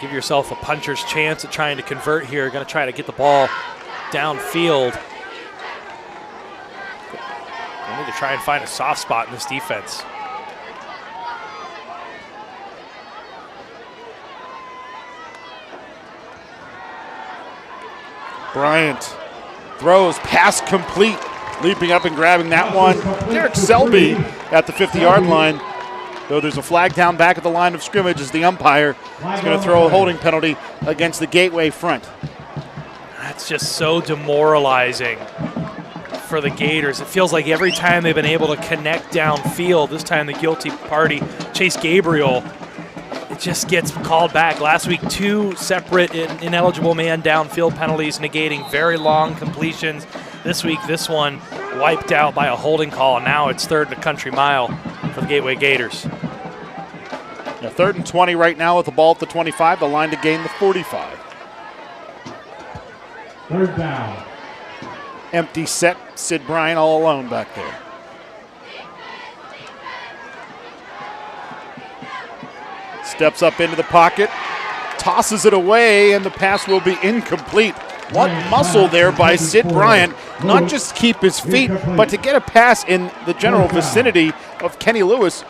Speaker 2: Give yourself a puncher's chance at trying to convert here. Going to try to get the ball downfield. I need to try and find a soft spot in this defense.
Speaker 1: Bryant throws, pass complete, leaping up and grabbing that one. Derek Selby at the 50-yard line. Though there's a flag down back at the line of scrimmage as the umpire is going to throw a holding penalty against the Gateway front.
Speaker 2: That's just so demoralizing for the Gators. It feels like every time they've been able to connect downfield, this time the guilty party, Chase Gabriel, it just gets called back. Last week, 2 separate ineligible man downfield penalties negating very long completions. This week, this one wiped out by a holding call, and now it's 3rd and a country mile for the Gateway Gators.
Speaker 1: Yeah, 3rd and 20 right now with the ball at the 25, the line to gain the 45.
Speaker 4: 3rd down.
Speaker 1: Empty set, Sid Bryant all alone back there. Steps up into the pocket, tosses it away, and the pass will be incomplete. What muscle there by Sid Bryant, not just to keep his feet, but to get a pass in the general vicinity of Kenny Lewis.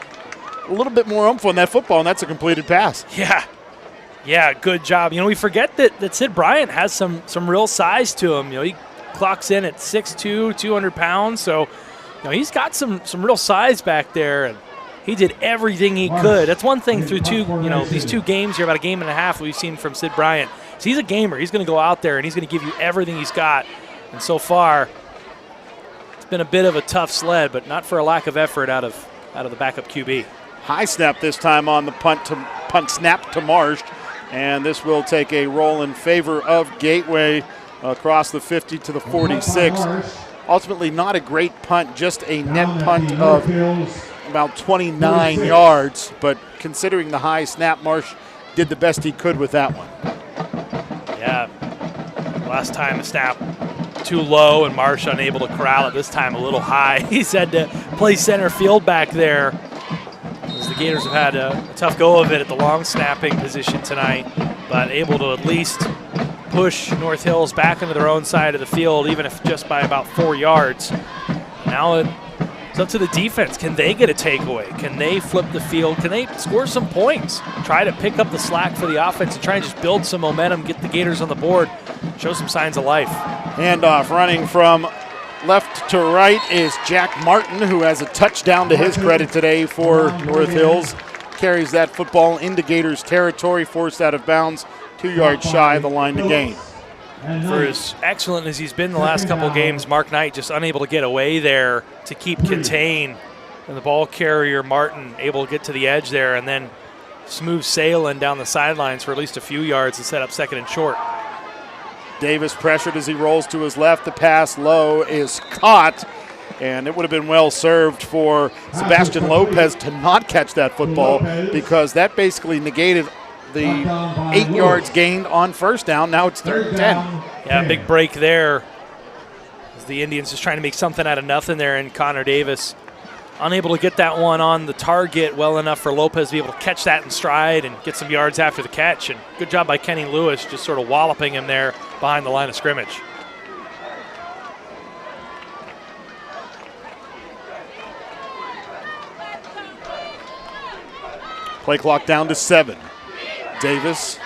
Speaker 1: A little bit more oomph on that football, and that's a completed pass.
Speaker 2: Yeah, good job. You know, we forget that Sid Bryant has some real size to him. You know, he clocks in at 6'2", 200 pounds, so you know he's got some real size back there, and he did everything he could. That's one thing through these 2 games here, about a game and a half we've seen from Sid Bryant. So he's a gamer. He's going to go out there and he's going to give you everything he's got. And so far, it's been a bit of a tough sled, but not for a lack of effort out of the backup QB.
Speaker 1: High snap this time on the punt snap to Marsh, and this will take a roll in favor of Gateway across the 50 to the 46. Ultimately, not a great punt, just a net punt of about 29 yards, but considering the high snap, Marsh did the best he could with that one.
Speaker 2: Yeah, last time the snap too low and Marsh unable to corral it. This time a little high. He's had to play center field back there, as the Gators have had a tough go of it at the long snapping position tonight, but able to at least push North Hills back into their own side of the field, even if just by about 4 yards. Now it's up to the defense. Can they get a takeaway? Can they flip the field? Can they score some points? Try to pick up the slack for the offense and try and just build some momentum, get the Gators on the board, show some signs of life.
Speaker 1: Handoff running from left to right is Jack Martin, who has a touchdown to his credit today for North Hills. Carries that football into Gators territory, forced out of bounds, 2 yards shy of the line to gain.
Speaker 2: For as excellent as he's been the last couple games, Mark Knight just unable to get away there to keep contain. And the ball carrier, Martin, able to get to the edge there and then smooth sailing down the sidelines for at least a few yards to set up 2nd and short.
Speaker 1: Davis pressured as he rolls to his left. The pass low is caught, and it would have been well served for Sebastian Lopez to not catch that football, because that basically negated the 8 yards gained on first down. Now it's 3rd and 10.
Speaker 2: Yeah, big break there as the Indians just trying to make something out of nothing there, and Connor Davis unable to get that one on the target well enough for Lopez to be able to catch that in stride and get some yards after the catch. And good job by Kenny Lewis just sort of walloping him there behind the line of scrimmage.
Speaker 1: Play clock down to 7. Davis,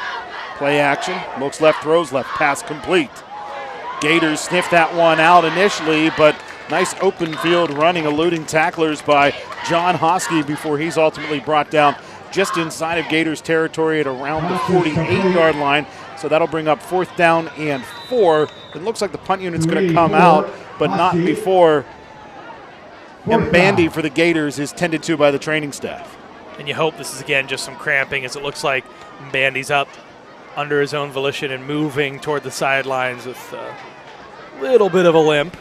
Speaker 1: play action, looks left, throws left, pass complete. Gators sniffed that one out initially, but nice open field running, eluding tacklers by John Hosky before he's ultimately brought down just inside of Gators territory at around the 48-yard line. So that'll bring up 4th down and 4. It looks like the punt unit's going to come out, but not before Bandy for the Gators is tended to by the training staff.
Speaker 2: And you hope this is, again, just some cramping, as it looks like Bandy's up under his own volition and moving toward the sidelines with a little bit of a limp.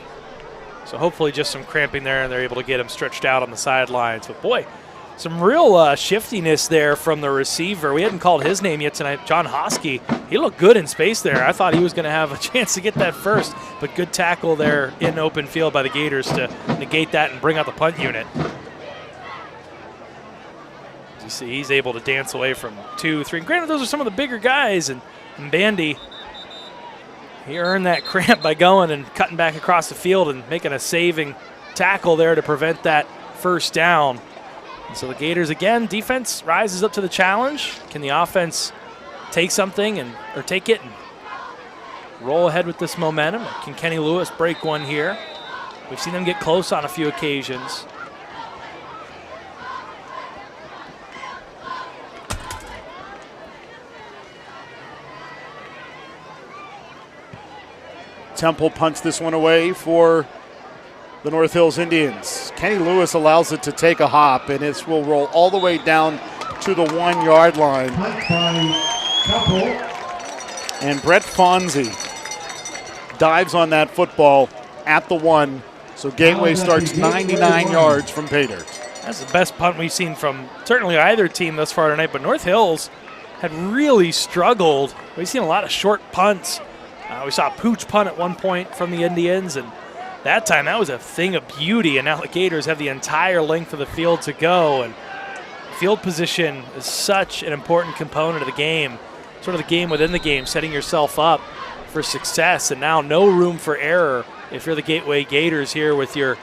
Speaker 2: So hopefully just some cramping there, and they're able to get him stretched out on the sidelines. But boy, Some real shiftiness there from the receiver. We hadn't called his name yet tonight. John Hosky, he looked good in space there. I thought he was going to have a chance to get that first, but good tackle there in open field by the Gators to negate that and bring out the punt unit. As you see, he's able to dance away from 2, 3. Granted, those are some of the bigger guys, and Bandy, he earned that cramp by going and cutting back across the field and making a saving tackle there to prevent that first down. And so the Gators, again, defense rises up to the challenge. Can the offense take something or take it and roll ahead with this momentum? Can Kenny Lewis break one here? We've seen them get close on a few occasions.
Speaker 1: Temple punts this one away for the North Hills Indians. Kenny Lewis allows it to take a hop, and it will roll all the way down to the 1-yard line. And Brett Fonzie dives on that football at the 1. So Gateway starts 99 yards from pay dirt.
Speaker 2: That's the best punt we've seen from certainly either team thus far tonight, but North Hills had really struggled. We've seen a lot of short punts. We saw a pooch punt at one point from the Indians, and that time that was a thing of beauty, and now the Gators have the entire length of the field to go, and field position is such an important component of the game, sort of the game within the game, setting yourself up for success, and now no room for error if you're the Gateway Gators here with your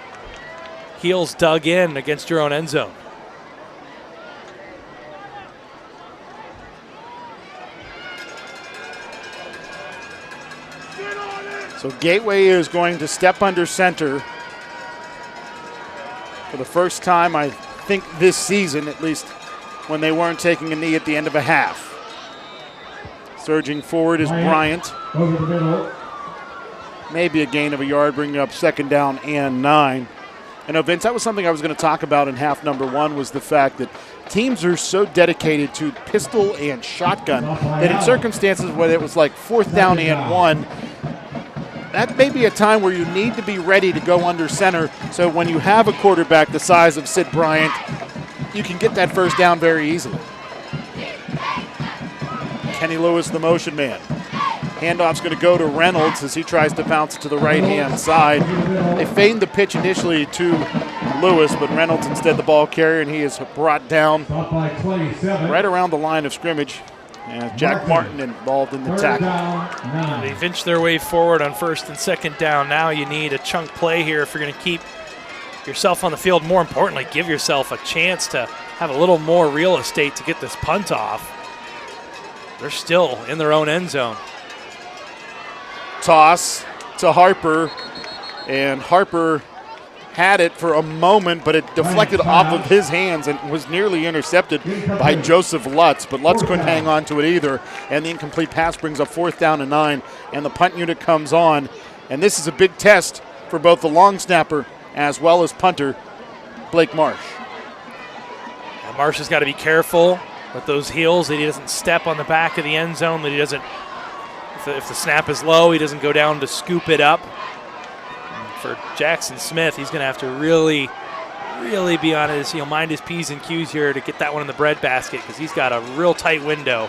Speaker 2: heels dug in against your own end zone.
Speaker 1: So Gateway is going to step under center for the first time, I think, this season, at least when they weren't taking a knee at the end of a half. Surging forward is Bryant.
Speaker 3: Over the middle.
Speaker 1: Maybe a gain of a yard, bringing up 2nd down and 9. I know, Vince, that was something I was going to talk about in half number 1, was the fact that teams are so dedicated to pistol and shotgun that in circumstances where it was like 4th down and 1, that may be a time where you need to be ready to go under center, so when you have a quarterback the size of Sid Bryant, you can get that first down very easily. Kenny Lewis, the motion man. Handoff's going to go to Reynolds as he tries to bounce it to the right-hand side. They feigned the pitch initially to Lewis, but Reynolds instead the ball carrier, and he is brought down right around the line of scrimmage. Jack Martin involved in the tackle.
Speaker 2: They've inched their way forward on 1st and 2nd down. Now you need a chunk play here if you're going to keep yourself on the field. More importantly, give yourself a chance to have a little more real estate to get this punt off. They're still in their own end zone.
Speaker 1: Toss to Harper, and Harper had it for a moment, but it deflected off of his hands and was nearly intercepted by Joseph Lutz, but Lutz couldn't hang on to it either, and the incomplete pass brings up 4th down and 9, and the punt unit comes on, and this is a big test for both the long snapper as well as punter, Blake Marsh.
Speaker 2: Now Marsh has got to be careful with those heels, that he doesn't step on the back of the end zone, that he doesn't, if the snap is low, he doesn't go down to scoop it up. For Jackson Smith, he's going to have to really be on his, mind his P's and Q's here to get that one in the breadbasket, because he's got a real tight window.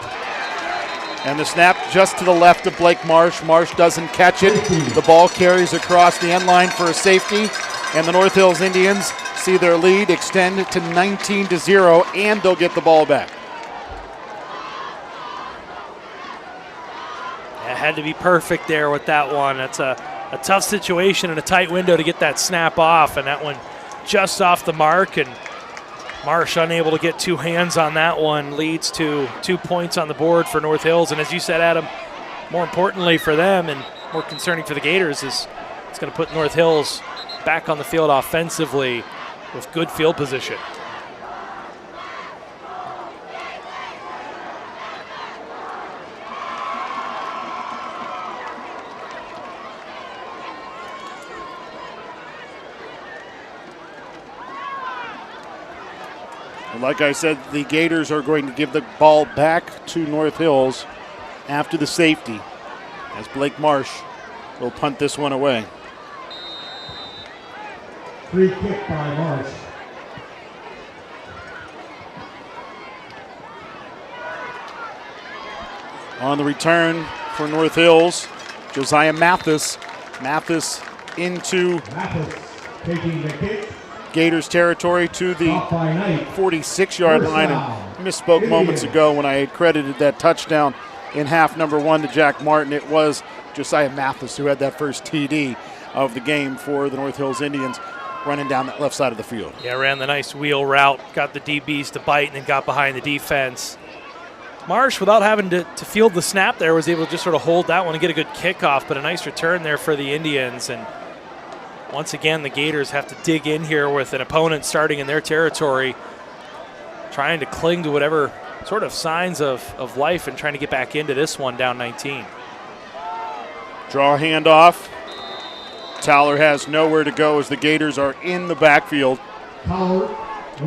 Speaker 1: And the snap just to the left of Blake Marsh. Marsh doesn't catch it. The ball carries across the end line for a safety, and the North Hills Indians see their lead extend to 19-0, and they'll get the ball back.
Speaker 2: It had to be perfect there with that one. That's a tough situation and a tight window to get that snap off, and that one just off the mark, and Marsh unable to get 2 hands on that one, leads to 2 points on the board for North Hills. And as you said, Adam, more importantly for them and more concerning for the Gators is it's going to put North Hills back on the field offensively with good field position.
Speaker 1: Like I said, the Gators are going to give the ball back to North Hills after the safety, as Blake Marsh will punt this one away.
Speaker 3: Free kick by Marsh.
Speaker 1: On the return for North Hills, Josiah Mathis. Mathis into
Speaker 3: Mathis taking the kick.
Speaker 1: Gators territory to the
Speaker 3: Off by Knight.
Speaker 1: 46-yard
Speaker 3: First
Speaker 1: line.
Speaker 3: down.
Speaker 1: And misspoke moments ago when I had credited that touchdown in half number 1 to Jack Martin. It was Josiah Mathis who had that first TD of the game for the North Hills Indians, running down that left side of the field.
Speaker 2: Yeah, ran the nice wheel route, got the DBs to bite, and then got behind the defense. Marsh, without having to field the snap there, was able to just sort of hold that one and get a good kickoff, but a nice return there for the Indians. And once again, the Gators have to dig in here with an opponent starting in their territory, trying to cling to whatever sort of signs of life and trying to get back into this one down 19.
Speaker 1: Draw handoff. Towler has nowhere to go as the Gators are in the backfield.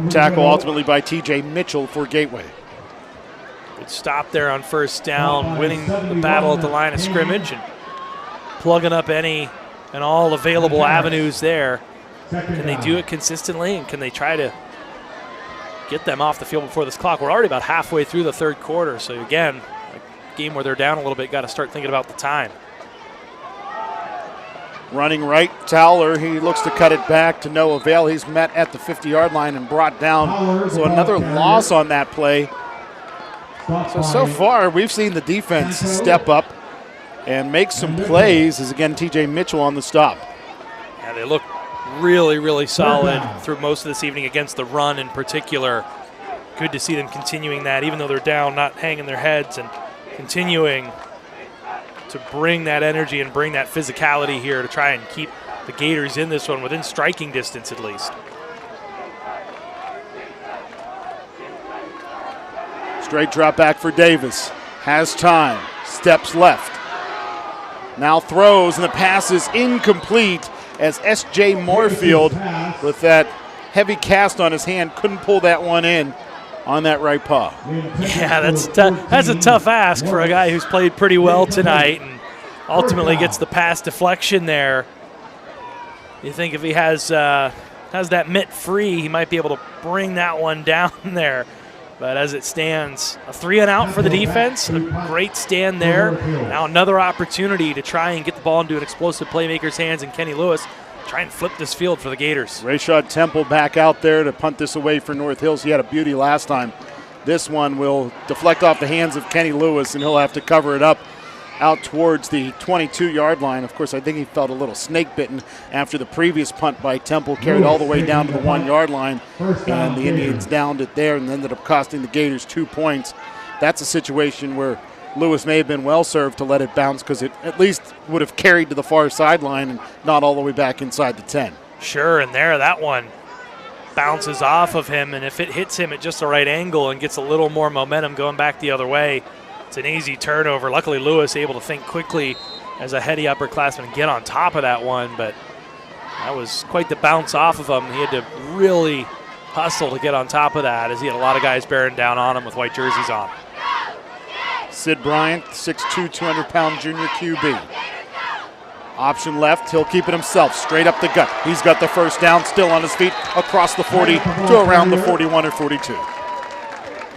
Speaker 1: Tackle ultimately by TJ Mitchell for Gateway.
Speaker 2: Good stop there on first down, winning the battle at the line of scrimmage and plugging up any and all available avenues there. Can they do it consistently, and can they try to get them off the field before this clock? We're already about halfway through the third quarter, so again, a game where they're down a little bit, got to start thinking about the time.
Speaker 1: Running right, Towler, he looks to cut it back to no avail. He's met at the 50-yard line and brought down. So another loss on that play. So far, we've seen the defense step up and make some plays as, again, TJ Mitchell on the stop.
Speaker 2: Yeah, they look really, really solid through most of this evening against the run in particular. Good to see them continuing that, even though they're down, not hanging their heads and continuing to bring that energy and bring that physicality here to try and keep the Gators in this one within striking distance at least.
Speaker 1: Straight drop back for Davis. Has time. Steps left. Now throws, and the pass is incomplete as S.J. Moorfield, with that heavy cast on his hand, couldn't pull that one in on that right paw.
Speaker 2: Yeah, that's a tough ask for a guy who's played pretty well tonight and ultimately gets the pass deflection there. You think if he has that mitt free, he might be able to bring that one down there. But as it stands, a 3-and-out for the defense, a great stand there. Now another opportunity to try and get the ball into an explosive playmaker's hands, and Kenny Lewis try and flip this field for the Gators.
Speaker 1: Rashad Temple back out there to punt this away for North Hills. He had a beauty last time. This one will deflect off the hands of Kenny Lewis, and he'll have to cover it up out towards the 22-yard line. Of course, I think he felt a little snake-bitten after the previous punt by Temple, carried all the way down to the 1-yard line, and the Indians downed it there and ended up costing the Gators 2 points. That's a situation where Lewis may have been well served to let it bounce, because it at least would have carried to the far sideline and not all the way back inside the 10.
Speaker 2: Sure, and there, that one bounces off of him, and if it hits him at just the right angle and gets a little more momentum going back the other way, it's an easy turnover. Luckily, Lewis able to think quickly as a heady upperclassman and get on top of that one, but that was quite the bounce off of him. He had to really hustle to get on top of that, as he had a lot of guys bearing down on him with white jerseys on.
Speaker 1: Sid Bryant, 6'2", 200-pound junior QB. Option left, he'll keep it himself, straight up the gut. He's got the first down, still on his feet, across the 40 to around the 41 or 42.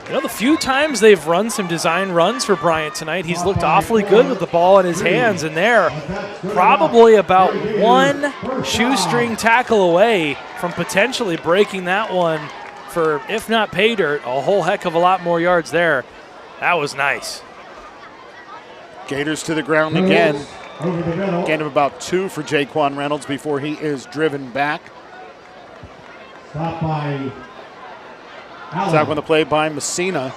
Speaker 2: You know, the few times they've run some design runs for Bryant tonight, he's looked awfully good with the ball in his hands, and they're probably about one shoestring tackle away from potentially breaking that one for, if not pay dirt, a whole heck of a lot more yards there. That was nice.
Speaker 1: Gators to the ground again. Gain of about 2 for Jaquan Reynolds before he is driven back.
Speaker 3: Stop by
Speaker 1: Sack on the play by Messina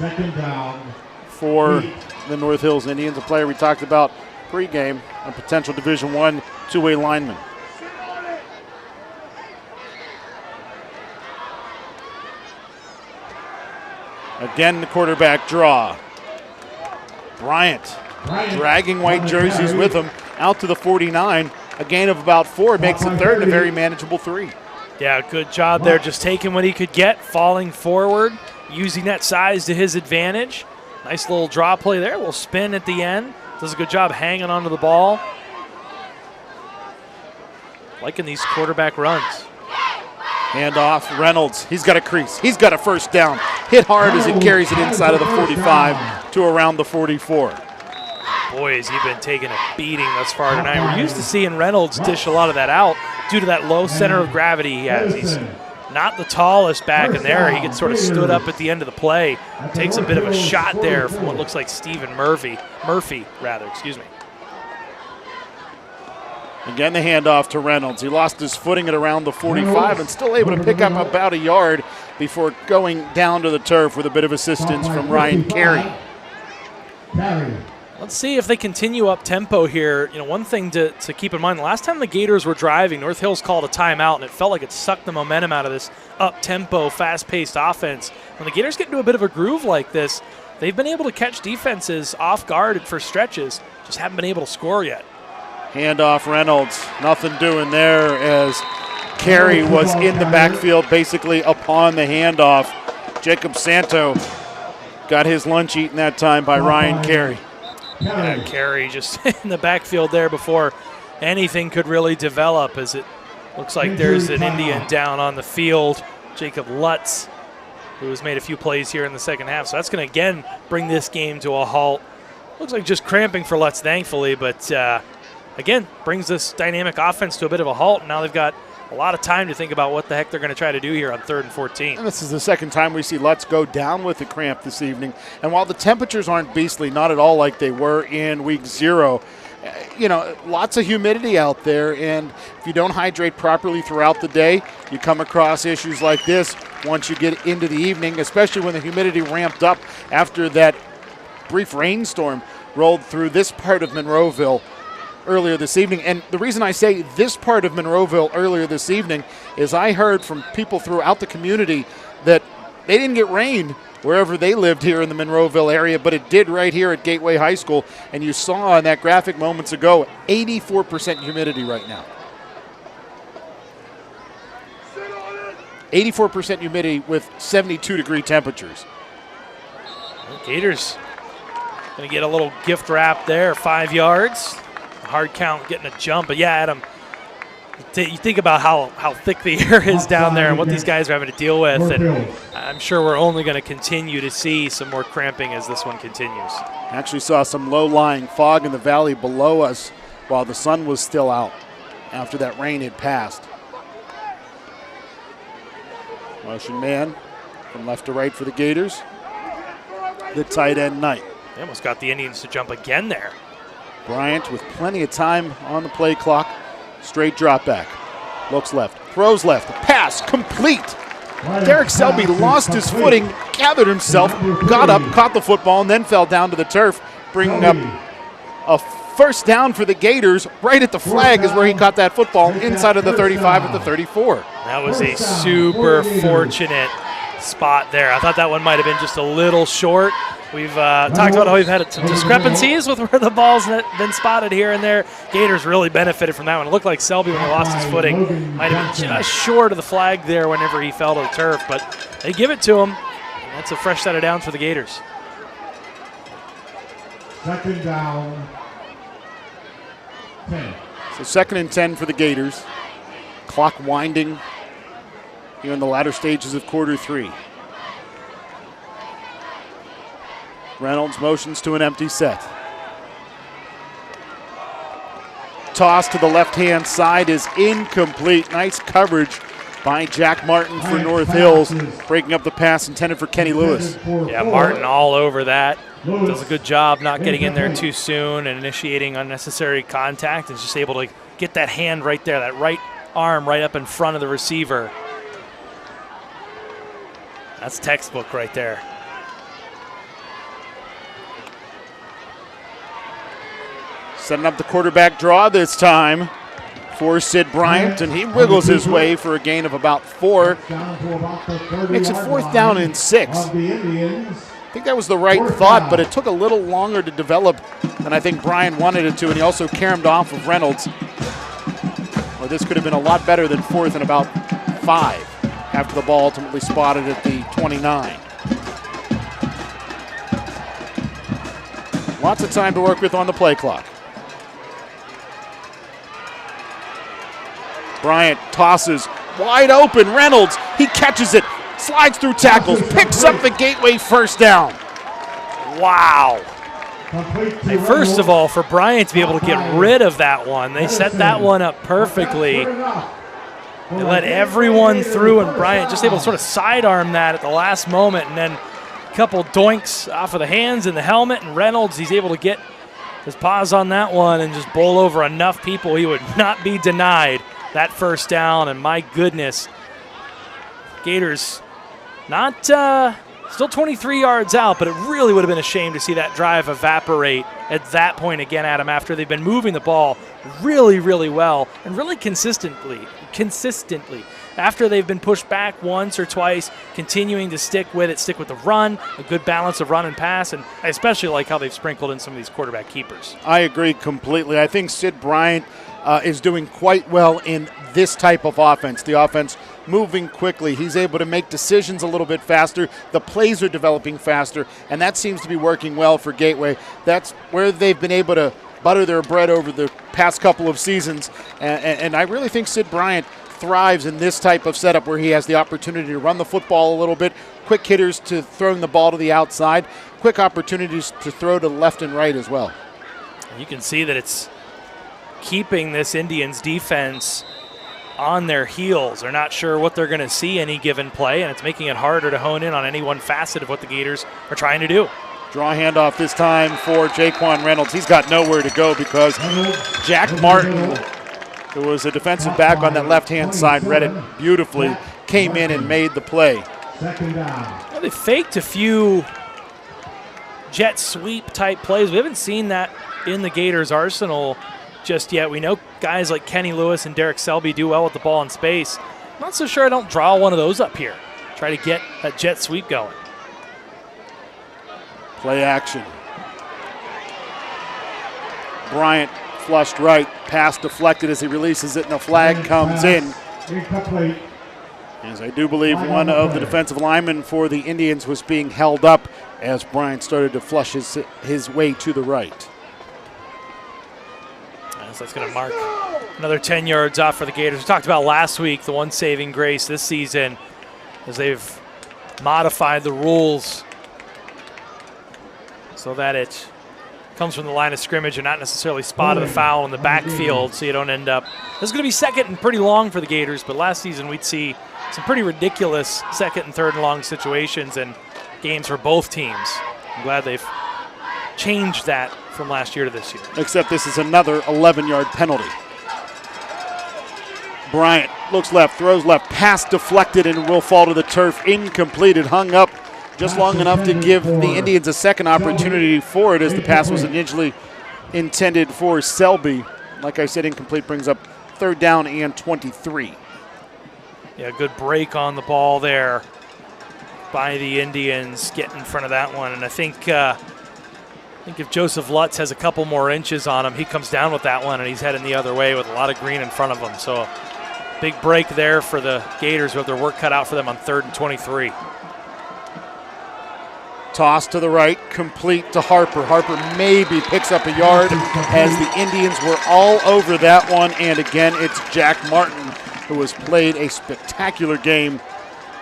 Speaker 1: for the North Hills Indians, a player we talked about pregame, a potential Division I two-way lineman. Again, the quarterback draw. Bryant dragging white jerseys with him out to the 49. A gain of about 4 makes it third and a very manageable 3.
Speaker 2: Yeah, good job there, just taking what he could get, falling forward, using that size to his advantage. Nice little draw play there, little spin at the end. Does a good job hanging onto the ball. Liking these quarterback runs.
Speaker 1: Hand off, Reynolds, he's got a crease, he's got a first down. Hit hard as he carries it inside of the 45 to around the 44.
Speaker 2: Boy, has he been taking a beating thus far tonight. We're used to seeing Reynolds dish a lot of that out due to that low center of gravity he has. He's not the tallest back in there. He gets sort of stood up at the end of the play. Takes a bit of a shot there from what looks like Stephen Murphy, excuse me.
Speaker 1: Again, the handoff to Reynolds. He lost his footing at around the 45 and still able to pick up about a yard before going down to the turf with a bit of assistance from Ryan Carey.
Speaker 2: Let's see if they continue up tempo here. You know, one thing to keep in mind, the last time the Gators were driving, North Hills called a timeout, and it felt like it sucked the momentum out of this up tempo, fast-paced offense. When the Gators get into a bit of a groove like this, they've been able to catch defenses off guard for stretches, just haven't been able to score yet.
Speaker 1: Handoff Reynolds, nothing doing there as Carey was in the backfield basically upon the handoff. Jacob Santo got his lunch eaten that time by Ryan Carey.
Speaker 2: Yeah, Carey just in the backfield there before anything could really develop, as it looks like there's an Indian down on the field, Jacob Lutz, who has made a few plays here in the second half. So that's going to, again, bring this game to a halt. Looks like just cramping for Lutz, thankfully, but again, brings this dynamic offense to a bit of a halt. And now they've got a lot of time to think about what the heck they're going to try to do here on 3rd and 14.
Speaker 1: And this is the second time we see Lutz go down with the cramp this evening. And while the temperatures aren't beastly, not at all like they were in week 0, you know, lots of humidity out there. And if you don't hydrate properly throughout the day, you come across issues like this once you get into the evening, especially when the humidity ramped up after that brief rainstorm rolled through this part of Monroeville earlier this evening. And the reason I say this part of Monroeville earlier this evening is I heard from people throughout the community that they didn't get rain wherever they lived here in the Monroeville area, but it did right here at Gateway High School. And you saw on that graphic moments ago, 84% humidity right now. 84% humidity with 72-degree temperatures.
Speaker 2: Gators going to get a little gift wrap there, 5 yards. Hard count, getting a jump. But yeah, Adam, you think about how thick the air is down there and what these guys are having to deal with, and I'm sure we're only going to continue to see some more cramping as this one continues.
Speaker 1: Actually saw some low-lying fog in the valley below us while the sun was still out after that rain had passed. Motion man from left to right for the Gators. The tight end Knight.
Speaker 2: They almost got the Indians to jump again there.
Speaker 1: Bryant with plenty of time on the play clock. Straight drop back. Looks left. Throws left. Pass complete. Derek Selby lost his footing, gathered himself, got up, caught the football, and then fell down to the turf, bringing up a first down for the Gators. Right at the flag is where he caught that football, inside of the 35 at the 34.
Speaker 2: That was a super fortunate spot there. I thought that one might have been just a little short. We've talked about how we've had some discrepancies with where the ball's been spotted here and there. Gators really benefited from that one. It looked like Selby, when he lost his footing, might have been just short of the flag there whenever he fell to the turf, but they give it to him, and that's a fresh set of downs for the Gators.
Speaker 3: 2nd down, 10.
Speaker 1: So 2nd and 10 for the Gators. Clock winding here in the latter stages of quarter 3. Reynolds motions to an empty set. Toss to the left-hand side is incomplete. Nice coverage by Jack Martin for North Hills, breaking up the pass intended for Kenny Lewis.
Speaker 2: Yeah, Martin all over that. Does a good job not getting in there too soon and initiating unnecessary contact. Is just able to get that hand right there, that right arm right up in front of the receiver. That's textbook right there.
Speaker 1: Setting up the quarterback draw this time for Sid Bryant, and he wiggles his way for a gain of about 4. Makes it 4th down and 6. I think that was the right thought, but it took a little longer to develop than I think Bryant wanted it to, and he also caromed off of Reynolds. Well, this could have been a lot better than 4th and about 5 after the ball ultimately spotted at the 29. Lots of time to work with on the play clock. Bryant tosses wide open. Reynolds, he catches it, slides through tackles, picks up the Gateway first down.
Speaker 2: Wow. Hey, first of all, for Bryant to be able to get rid of that one, they set that one up perfectly. They let everyone through, and Bryant just able to sort of sidearm that at the last moment, and then a couple doinks off of the hands and the helmet, and Reynolds, he's able to get his paws on that one and just bowl over enough people. He would not be denied that first down, and my goodness, Gators not still 23 yards out, but it really would have been a shame to see that drive evaporate at that point again, Adam, after they've been moving the ball really, really well and really consistently. After they've been pushed back once or twice, continuing to stick with the run, a good balance of run and pass, and I especially like how they've sprinkled in some of these quarterback keepers.
Speaker 1: I agree completely. I think Sid Bryant is doing quite well in this type of offense. The offense moving quickly. He's able to make decisions a little bit faster. The plays are developing faster, and that seems to be working well for Gateway. That's where they've been able to butter their bread over the past couple of seasons, and I really think Sid Bryant thrives in this type of setup where he has the opportunity to run the football a little bit, quick hitters to throwing the ball to the outside, quick opportunities to throw to left and right as well.
Speaker 2: You can see that it's keeping this Indians defense on their heels. They're not sure what they're going to see any given play, and it's making it harder to hone in on any one facet of what the Gators are trying to do.
Speaker 1: Draw handoff this time for Jaquan Reynolds. He's got nowhere to go because Jack Martin, who was a defensive back on that left-hand side, read it beautifully, came in and made the play.
Speaker 2: Well, they faked a few jet sweep type plays. We haven't seen that in the Gators' arsenal just yet. We know guys like Kenny Lewis and Derek Selby do well with the ball in space. I'm not so sure I don't draw one of those up here. Try to get that jet sweep going.
Speaker 1: Play action. Bryant flushed right, pass deflected as he releases it, and the flag comes in. As I do believe one of the defensive linemen for the Indians was being held up as Bryant started to flush his way to the right.
Speaker 2: So that's going to mark another 10 yards off for the Gators. We talked about last week the one saving grace this season as they've modified the rules so that it comes from the line of scrimmage and not necessarily spot of the foul in the backfield, so you don't end up. This is going to be second and pretty long for the Gators, but last season we'd see some pretty ridiculous second and third and long situations and games for both teams. I'm glad they've changed that from last year to this year.
Speaker 1: Except this is another 11-yard penalty. Bryant looks left, throws left, pass deflected and will fall to the turf. Incompleted, hung up just long enough to give the Indians a second opportunity for it as the pass was initially intended for Selby. Like I said, incomplete brings up third down and 23.
Speaker 2: Yeah, good break on the ball there by the Indians, get in front of that one. And I think if Joseph Lutz has a couple more inches on him, he comes down with that one and he's heading the other way with a lot of green in front of him. So big break there for the Gators with their work cut out for them on 3rd and 23.
Speaker 1: Toss to the right, complete to Harper. Harper maybe picks up a yard as the Indians were all over that one. And again, it's Jack Martin who has played a spectacular game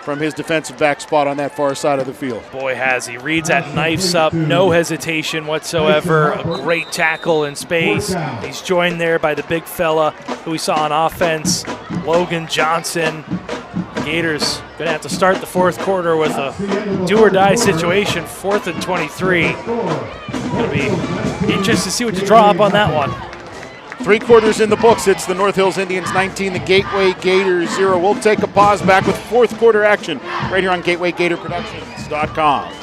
Speaker 1: from his defensive back spot on that far side of the field.
Speaker 2: Boy, has he. Reads that knifes up, no hesitation whatsoever. A great tackle in space. He's joined there by the big fella who we saw on offense, Logan Johnson. Gators going to have to start the fourth quarter with a do-or-die situation, 4th and 23. Going to be interesting to see what you draw up on that one.
Speaker 1: 3 quarters in the books. It's the North Hills Indians 19, the Gateway Gators 0. We'll take a pause, back with fourth quarter action right here on GatewayGatorProductions.com.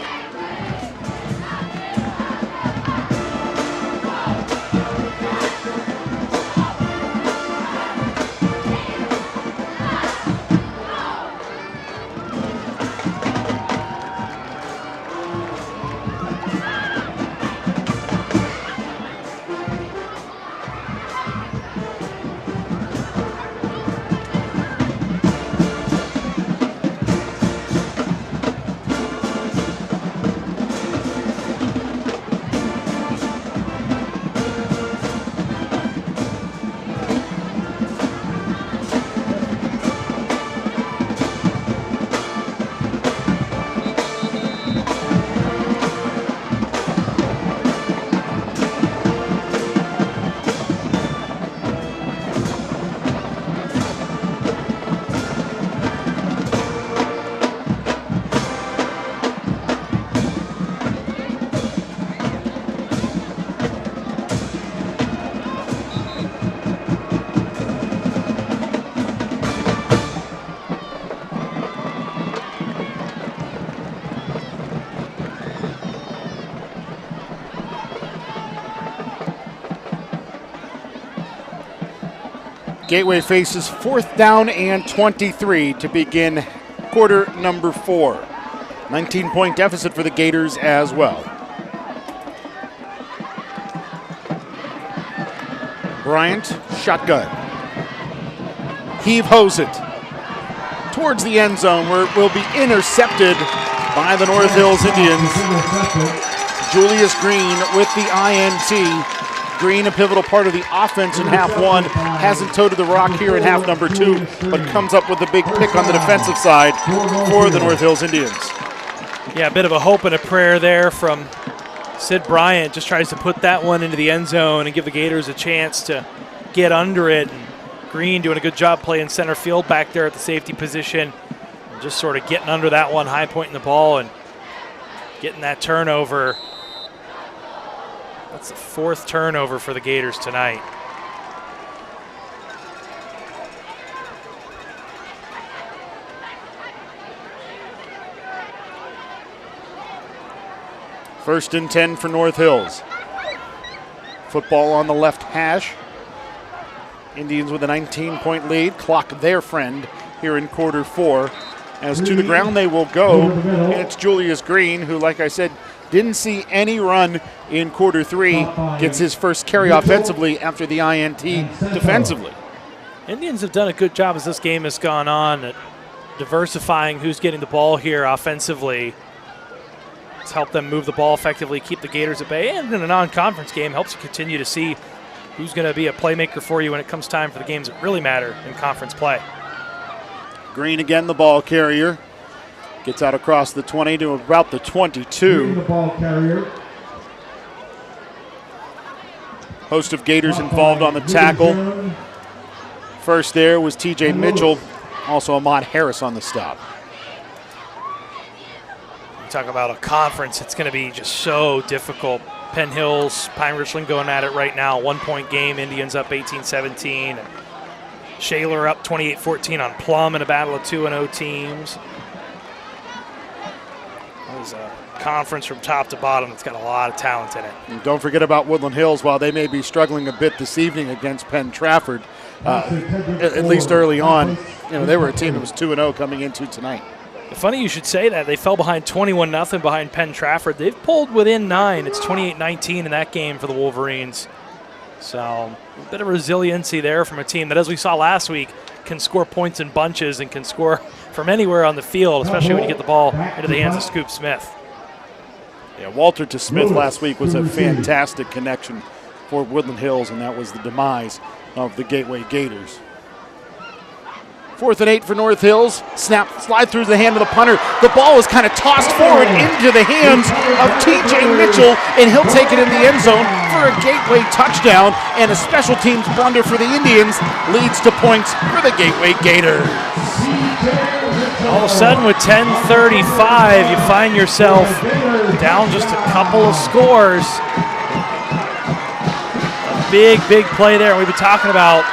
Speaker 1: Gateway faces 4th down and 23 to begin quarter number 4. 19-point deficit for the Gators as well. Bryant, shotgun. Heave-hose it towards the end zone where it will be intercepted by the North Hills Indians. Julius Green with the INT. Green, a pivotal part of the offense in half 1, hasn't toted the rock here in half number 2, but comes up with a big pick on the defensive side for the North Hills Indians.
Speaker 2: Yeah, a bit of a hope and a prayer there from Sid Bryant. Just tries to put that one into the end zone and give the Gators a chance to get under it. And Green doing a good job playing center field back there at the safety position. And just sort of getting under that one, high pointing the ball and getting that turnover. That's the 4th turnover for the Gators tonight.
Speaker 1: First and 10 for North Hills. Football on the left hash. Indians with a 19-point lead. Clock their friend here in quarter 4. As to the ground they will go. And it's Julius Green, who, like I said, didn't see any run in quarter 3. Gets his first carry offensively after the INT defensively.
Speaker 2: Indians have done a good job as this game has gone on at diversifying who's getting the ball here offensively. It's helped them move the ball effectively, keep the Gators at bay, and in a non-conference game helps you continue to see who's going to be a playmaker for you when it comes time for the games that really matter in conference play.
Speaker 1: Green again, the ball carrier. Gets out across the 20 to about the 22.
Speaker 3: The ball carrier.
Speaker 1: Host of Gators involved on the tackle. First there was TJ Mitchell, also Ahmad Harris on the stop.
Speaker 2: Talk about a conference, it's going to be just so difficult. Penn Hills, Pine Richland going at it right now. 1-point game, Indians up 18-17. Shaler up 28-14 on Plum in a battle of 2-0 teams. That was a conference from top to bottom that's got a lot of talent in it.
Speaker 1: And don't forget about Woodland Hills. While they may be struggling a bit this evening against Penn Trafford, at least early on, they were a team that was 2-0 coming into tonight.
Speaker 2: Funny you should say that. They fell behind 21-0 behind Penn Trafford. They've pulled within 9. It's 28-19 in that game for the Wolverines. So a bit of resiliency there from a team that, as we saw last week, can score points in bunches and can score from anywhere on the field, especially when you get the ball into the hands of Scoop Smith.
Speaker 1: Yeah, Walter to Smith last week was a fantastic connection for Woodland Hills, and that was the demise of the Gateway Gators. 4th and 8 for North Hills. Snap, slide through the hand of the punter. The ball is kind of tossed forward into the hands of TJ Mitchell, and he'll take it in the end zone for a Gateway touchdown, and a special teams blunder for the Indians leads to points for the Gateway Gators.
Speaker 2: All of a sudden with 10:35, you find yourself down just a couple of scores. A big play there. We've been talking about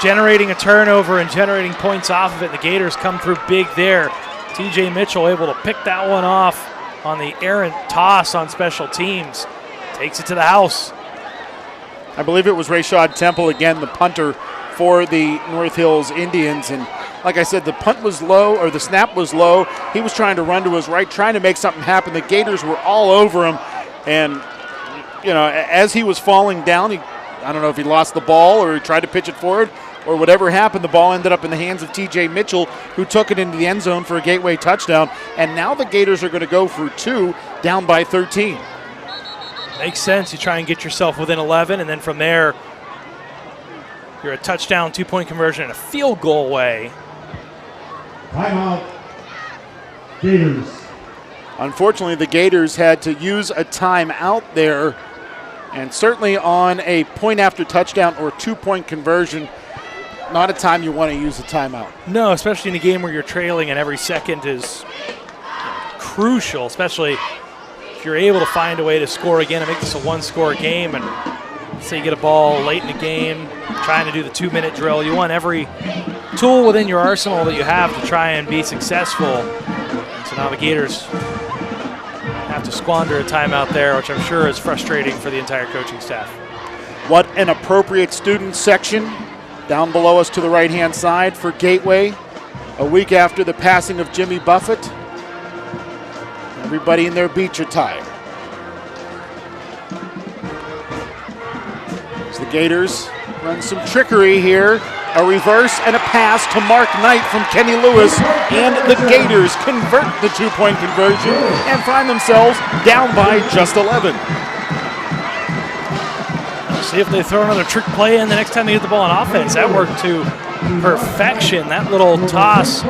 Speaker 2: generating a turnover and generating points off of it. The Gators come through big there. TJ Mitchell able to pick that one off on the errant toss on special teams. Takes it to the house.
Speaker 1: I believe it was Rashad Temple, again, the punter for the North Hills Indians. And like I said, the punt was low, or the snap was low. He was trying to run to his right, trying to make something happen. The Gators were all over him. And, as he was falling down, I don't know if he lost the ball or he tried to pitch it forward or whatever happened. The ball ended up in the hands of TJ Mitchell, who took it into the end zone for a Gateway touchdown. And now the Gators are going to go for 2, down by 13.
Speaker 2: Makes sense. You try and get yourself within 11, and then from there, you're a touchdown, 2-point conversion, and a field goal away.
Speaker 3: Timeout. Gators.
Speaker 1: Unfortunately, the Gators had to use a timeout there, and certainly on a point after touchdown or 2-point conversion, not a time you want to use a timeout.
Speaker 2: No, especially in a game where you're trailing and every second is crucial, especially if you're able to find a way to score again and make this a 1-score game. And say you get a ball late in the game, trying to do the 2-minute drill. You want every tool within your arsenal that you have to try and be successful. And so now the Gators have to squander a timeout there, which I'm sure is frustrating for the entire coaching staff.
Speaker 1: What an appropriate student section Down below us to the right-hand side for Gateway, a week after the passing of Jimmy Buffett. Everybody in their beach attire. As the Gators run some trickery here. A reverse and a pass to Mark Knight from Kenny Lewis, and the Gators convert the two-point conversion and find themselves down by just 11.
Speaker 2: See if they throw another trick play in the next time they get the ball on offense. That worked to perfection. That little toss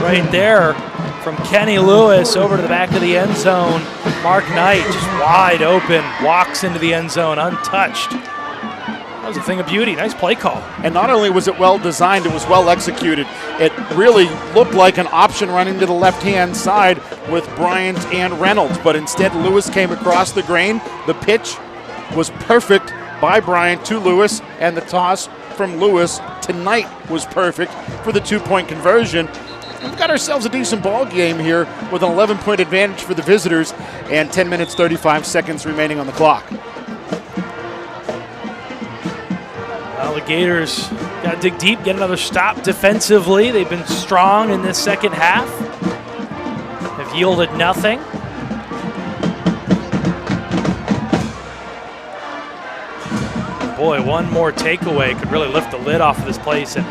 Speaker 2: right there from Kenny Lewis over to the back of the end zone. Mark Knight just wide open, walks into the end zone untouched. That was a thing of beauty. Nice play call.
Speaker 1: And not only was it well designed, it was well executed. It really looked like an option running to the left-hand side with Bryant and Reynolds, but instead Lewis came across the grain. The pitch was perfect by Bryant to Lewis, and the toss from Lewis to Knight was perfect for the two-point conversion. We've got ourselves a decent ball game here with an 11-point advantage for the visitors and 10 minutes, 35 seconds remaining on the clock.
Speaker 2: Well, the Gators got to dig deep, get another stop defensively. They've been strong in this second half. Have yielded nothing. Boy, one more takeaway could really lift the lid off of this place. And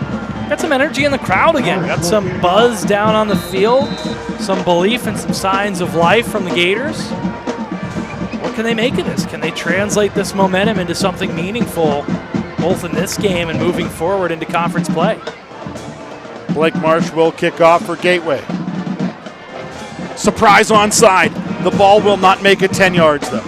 Speaker 2: got some energy in the crowd again. Got some buzz down on the field, some belief and some signs of life from the Gators. What can they make of this? Can they translate this momentum into something meaningful, both in this game and moving forward into conference play?
Speaker 1: Blake Marsh will kick off for Gateway. Surprise onside. The ball will not make it 10 yards, though.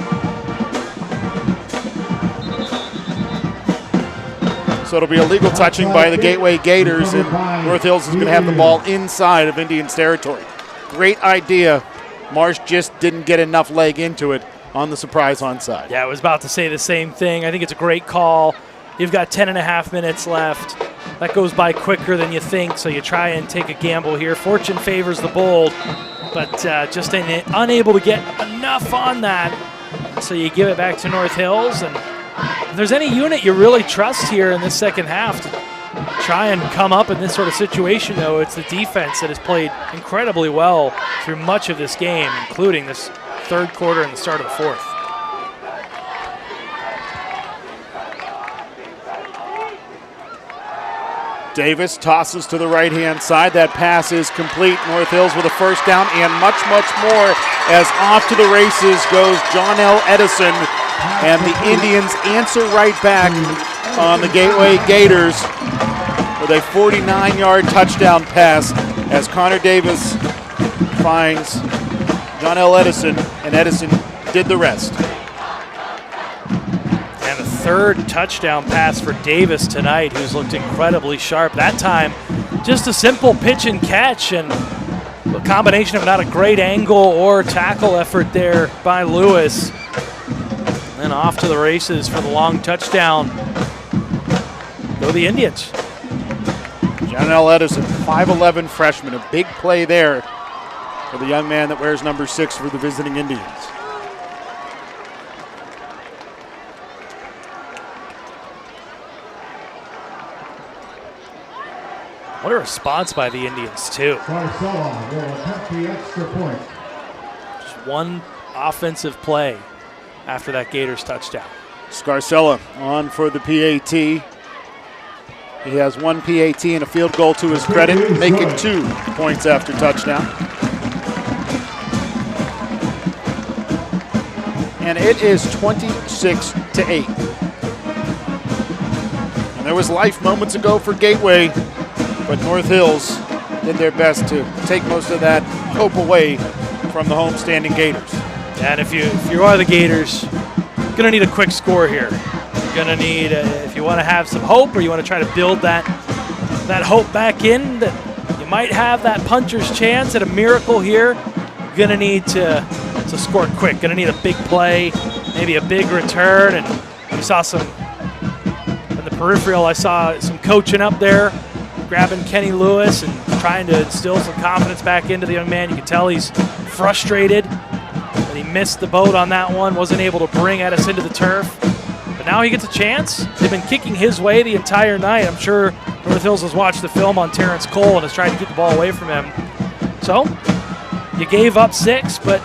Speaker 1: So it'll be a legal touching by the Gateway Gators, and North Hills is going to have the ball inside of Indians territory. Great idea. Marsh just didn't get enough leg into it on the surprise onside.
Speaker 2: Yeah, I was about to say the same thing. I think it's a great call. You've got 10 and a half minutes left. That goes by quicker than you think, so you try and take a gamble here. Fortune favors the bold, but just unable to get enough on that. So you give it back to North Hills, and if there's any unit you really trust here in this second half to try and come up in this sort of situation, though, it's the defense that has played incredibly well through much of this game, including this third quarter and the start of the fourth.
Speaker 1: Davis tosses to the right-hand side. That pass is complete. North Hills with a first down and much, much more, as off to the races goes John L. Edison, and the Indians answer right back on the Gateway Gators with a 49-yard touchdown pass as Connor Davis finds John L. Edison, and Edison did the rest.
Speaker 2: And a third touchdown pass for Davis tonight, who's looked incredibly sharp. That time, just a simple pitch and catch, and a combination of not a great angle or tackle effort there by Lewis. And off to the races for the long touchdown. Go the Indians.
Speaker 1: John L. Edison, 5'11" freshman, a big play there for the young man that wears number 6 for the visiting Indians.
Speaker 2: What a response by the Indians, too.
Speaker 3: Scarcella will attempt the extra point.
Speaker 2: Just one offensive play after that Gators touchdown.
Speaker 1: Scarcella on for the PAT. He has one PAT and a field goal to his credit, making 2 points after touchdown. And it is 26-8. And there was life moments ago for Gateway, but North Hills did their best to take most of that hope away from the homestanding Gators.
Speaker 2: And if you are the Gators, you're going to need a quick score here. You're going to need, if you want to have some hope or you want to try to build that hope back in, that you might have that puncher's chance at a miracle here, you're going to need to score quick. Going to need a big play, maybe a big return. And we saw some, in the peripheral, I saw some coaching up there, grabbing Kenny Lewis and trying to instill some confidence back into the young man. You can tell he's frustrated that he missed the boat on that one, wasn't able to bring Edison to the turf. But But now he gets a chance. They've been kicking his way the entire night. I'm sure North Hills has watched the film on Terrence Cole and has tried to keep the ball away from him. So you gave up 6, but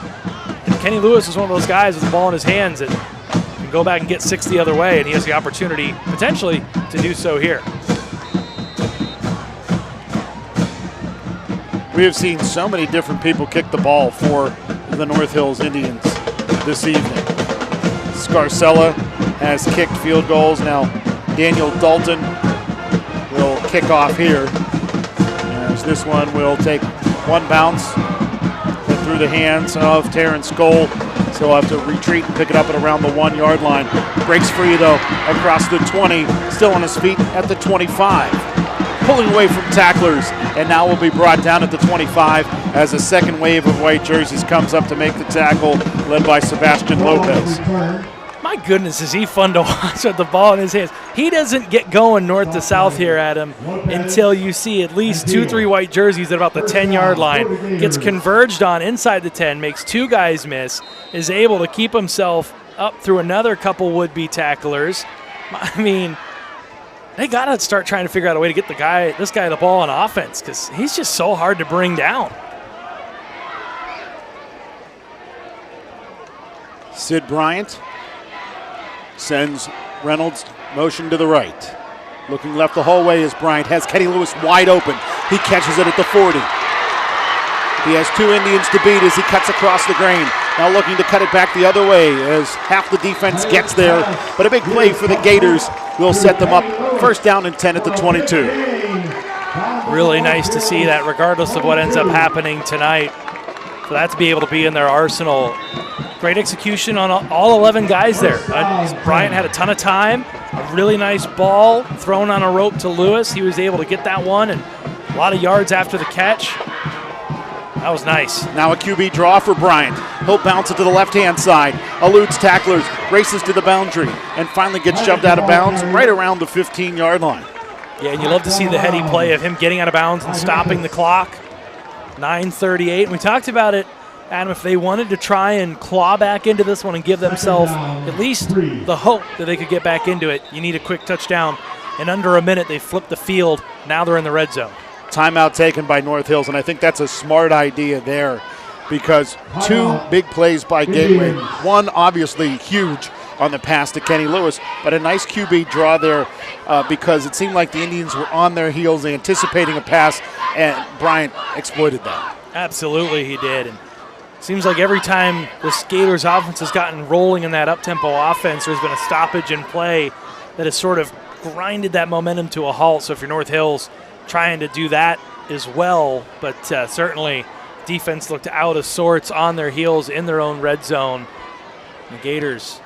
Speaker 2: Kenny Lewis is one of those guys with the ball in his hands that can go back and get 6 the other way, and he has the opportunity potentially to do so here.
Speaker 1: We have seen so many different people kick the ball for the North Hills Indians this evening. Scarcella has kicked field goals. Now Daniel Dalton will kick off here, as this one will take one bounce through the hands of Terrence Cole. So he'll have to retreat and pick it up at around the 1 yard line. Breaks free though across the 20, still on his feet at the 25. Pulling away from tacklers, and now will be brought down at the 25 as a second wave of white jerseys comes up to make the tackle, led by Sebastian Lopez.
Speaker 2: My goodness, is he fun to watch with the ball in his hands. He doesn't get going north to south here, Adam, until you see at least 2-3 white jerseys at about the 10-yard line. Gets converged on inside the 10, makes 2 guys miss, is able to keep himself up through another couple would-be tacklers. I mean, they got to start trying to figure out a way to get this guy the ball on offense, because he's just so hard to bring down.
Speaker 1: Sid Bryant sends Reynolds motion to the right. Looking left the whole way as Bryant has Kenny Lewis wide open. He catches it at the 40. He has 2 Indians to beat as he cuts across the grain. Now looking to cut it back the other way as half the defense gets there. But a big play for the Gators will set them up. First down and 10 at the 22.
Speaker 2: Really nice to see that regardless of what ends up happening tonight. For that to be able to be in their arsenal. Great execution on all 11 guys there. Bryant had a ton of time. A really nice ball thrown on a rope to Lewis. He was able to get that one and a lot of yards after the catch. That was nice.
Speaker 1: Now a QB draw for Bryant. He'll bounce it to the left-hand side. Eludes tacklers, races to the boundary, and finally gets shoved out of bounds right around the 15-yard line.
Speaker 2: Yeah, and you love to see the heady play of him getting out of bounds and stopping the clock. 9:38. And we talked about it, Adam, if they wanted to try and claw back into this one and give themselves at least the hope that they could get back into it, you need a quick touchdown. In under a minute, they flipped the field. Now they're in the red zone.
Speaker 1: Timeout taken by North Hills, and I think that's a smart idea there because 2 big plays by Gateway. One obviously huge on the pass to Kenny Lewis, but a nice QB draw there because it seemed like the Indians were on their heels anticipating a pass, and Bryant exploited that.
Speaker 2: Absolutely he did. And seems like every time the Gators offense has gotten rolling in that up-tempo offense, there's been a stoppage in play that has sort of grinded that momentum to a halt. So if you're North Hills, trying to do that as well, but certainly defense looked out of sorts on their heels in their own red zone. The Gators,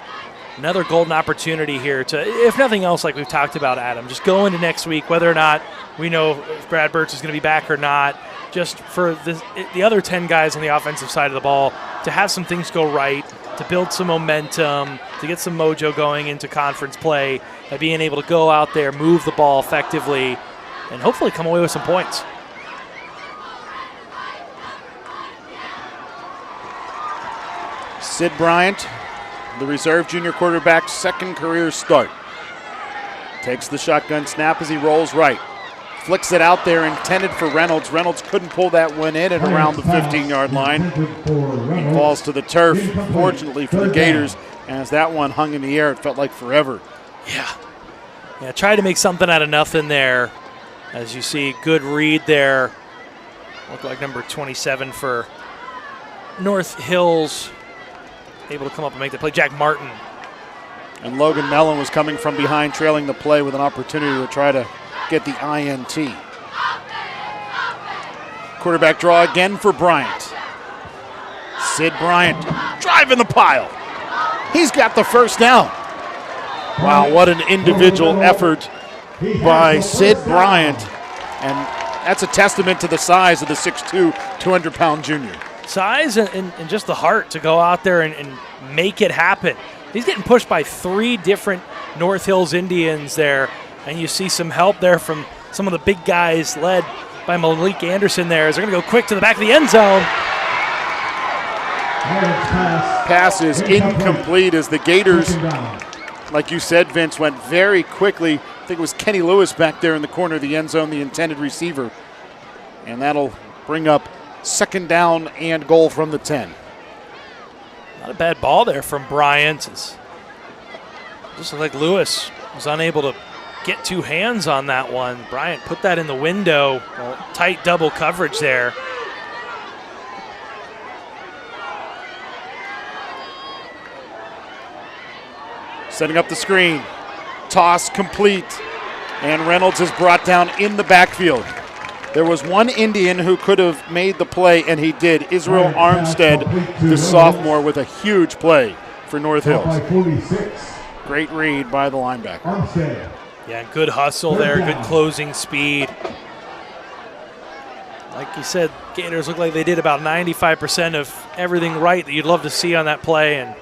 Speaker 2: another golden opportunity here to, if nothing else, like we've talked about, Adam, just go into next week, whether or not we know if Brad Birch is going to be back or not, just for the other 10 guys on the offensive side of the ball to have some things go right, to build some momentum, to get some mojo going into conference play, by being able to go out there, move the ball effectively, and hopefully come away with some points.
Speaker 1: Sid Bryant, the reserve junior quarterback's second career start. Takes the shotgun snap as he rolls right. Flicks it out there, intended for Reynolds. Reynolds couldn't pull that one in and around the 15-yard line. Falls to the turf, fortunately for the Gators. As that one hung in the air, it felt like forever.
Speaker 2: Yeah, try to make something out of nothing there. As you see, good read there. Looked like number 27 for North Hills. Able to come up and make the play. Jack Martin.
Speaker 1: And Logan Mellon was coming from behind, trailing the play with an opportunity to try to get the INT. Quarterback draw again for Bryant. Sid Bryant driving the pile. He's got the first down. Wow, what an individual effort by Sid Bryant. And that's a testament to the size of the 6'2", 200-pound junior.
Speaker 2: Size and just the heart to go out there and make it happen. He's getting pushed by 3 different North Hills Indians there, and you see some help there from some of the big guys led by Malik Anderson there as they're going to go quick to the back of the end zone.
Speaker 1: Pass is incomplete as the Gators like you said, Vince, went very quickly. I think it was Kenny Lewis back there in the corner of the end zone, the intended receiver. And that'll bring up 2nd down and goal from the 10.
Speaker 2: Not a bad ball there from Bryant. Just looked like Lewis was unable to get 2 hands on that one. Bryant put that in the window. Well, tight double coverage there.
Speaker 1: Setting up the screen. Toss complete. And Reynolds is brought down in the backfield. There was one Indian who could have made the play, and he did. Israel Armstead, the sophomore, with a huge play for North Hills. Great read by the linebacker.
Speaker 2: Yeah, good hustle there, good closing speed. Like you said, Gators look like they did about 95% of everything right that you'd love to see on that play, and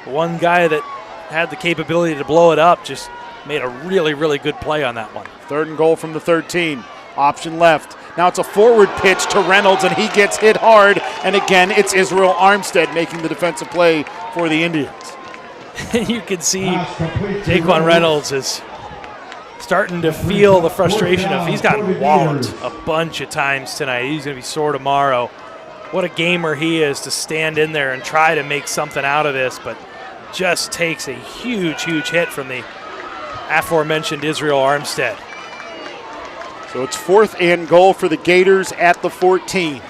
Speaker 2: one guy that had the capability to blow it up just made a really, really good play on that one.
Speaker 1: 3rd and goal from the 13. Option left. Now it's a forward pitch to Reynolds, and he gets hit hard. And again, it's Israel Armstead making the defensive play for the Indians.
Speaker 2: You can see Jaquan Reynolds is starting to feel the frustration of he's gotten walloped a bunch of times tonight. He's going to be sore tomorrow. What a gamer he is to stand in there and try to make something out of this, but just takes a huge, huge hit from the aforementioned Israel Armstead.
Speaker 1: So it's 4th and goal for the Gators at the 14.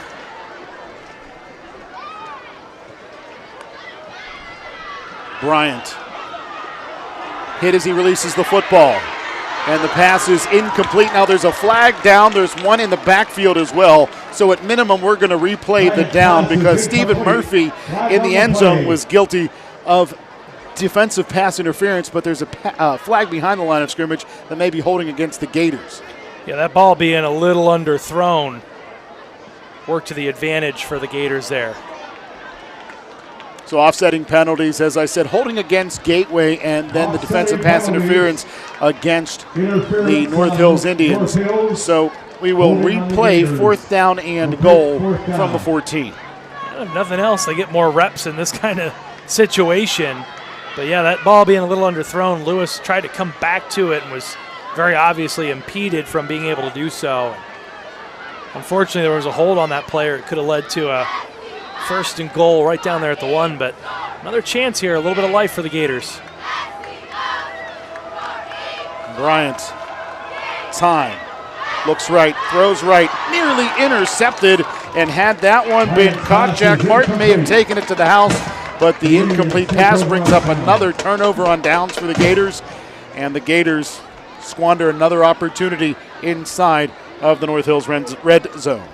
Speaker 1: Bryant hit as he releases the football. And the pass is incomplete. Now there's a flag down. There's one in the backfield as well. So at minimum, we're going to replay the down because Stephen Murphy in the end zone was guilty of defensive pass interference, but there's a flag behind the line of scrimmage that may be holding against the Gators.
Speaker 2: Yeah, that ball being a little underthrown worked to the advantage for the Gators there.
Speaker 1: So offsetting penalties, as I said, holding against Gateway and then the defensive pass interference against the North Hills Indians. So we will replay 4th down and goal from the 14.
Speaker 2: If nothing else, they get more reps in this kind of situation. But yeah, that ball being a little underthrown, Lewis tried to come back to it and was very obviously impeded from being able to do so. Unfortunately, there was a hold on that player. It could have led to a 1st and goal right down there at the 1, but another chance here, a little bit of life for the Gators.
Speaker 1: Bryant, time, looks right, throws right, nearly intercepted, and had that one been caught, Jack Martin may have taken it to the house, but the incomplete pass brings up another turnover on downs for the Gators, and the Gators squander another opportunity inside of the North Hills red zone.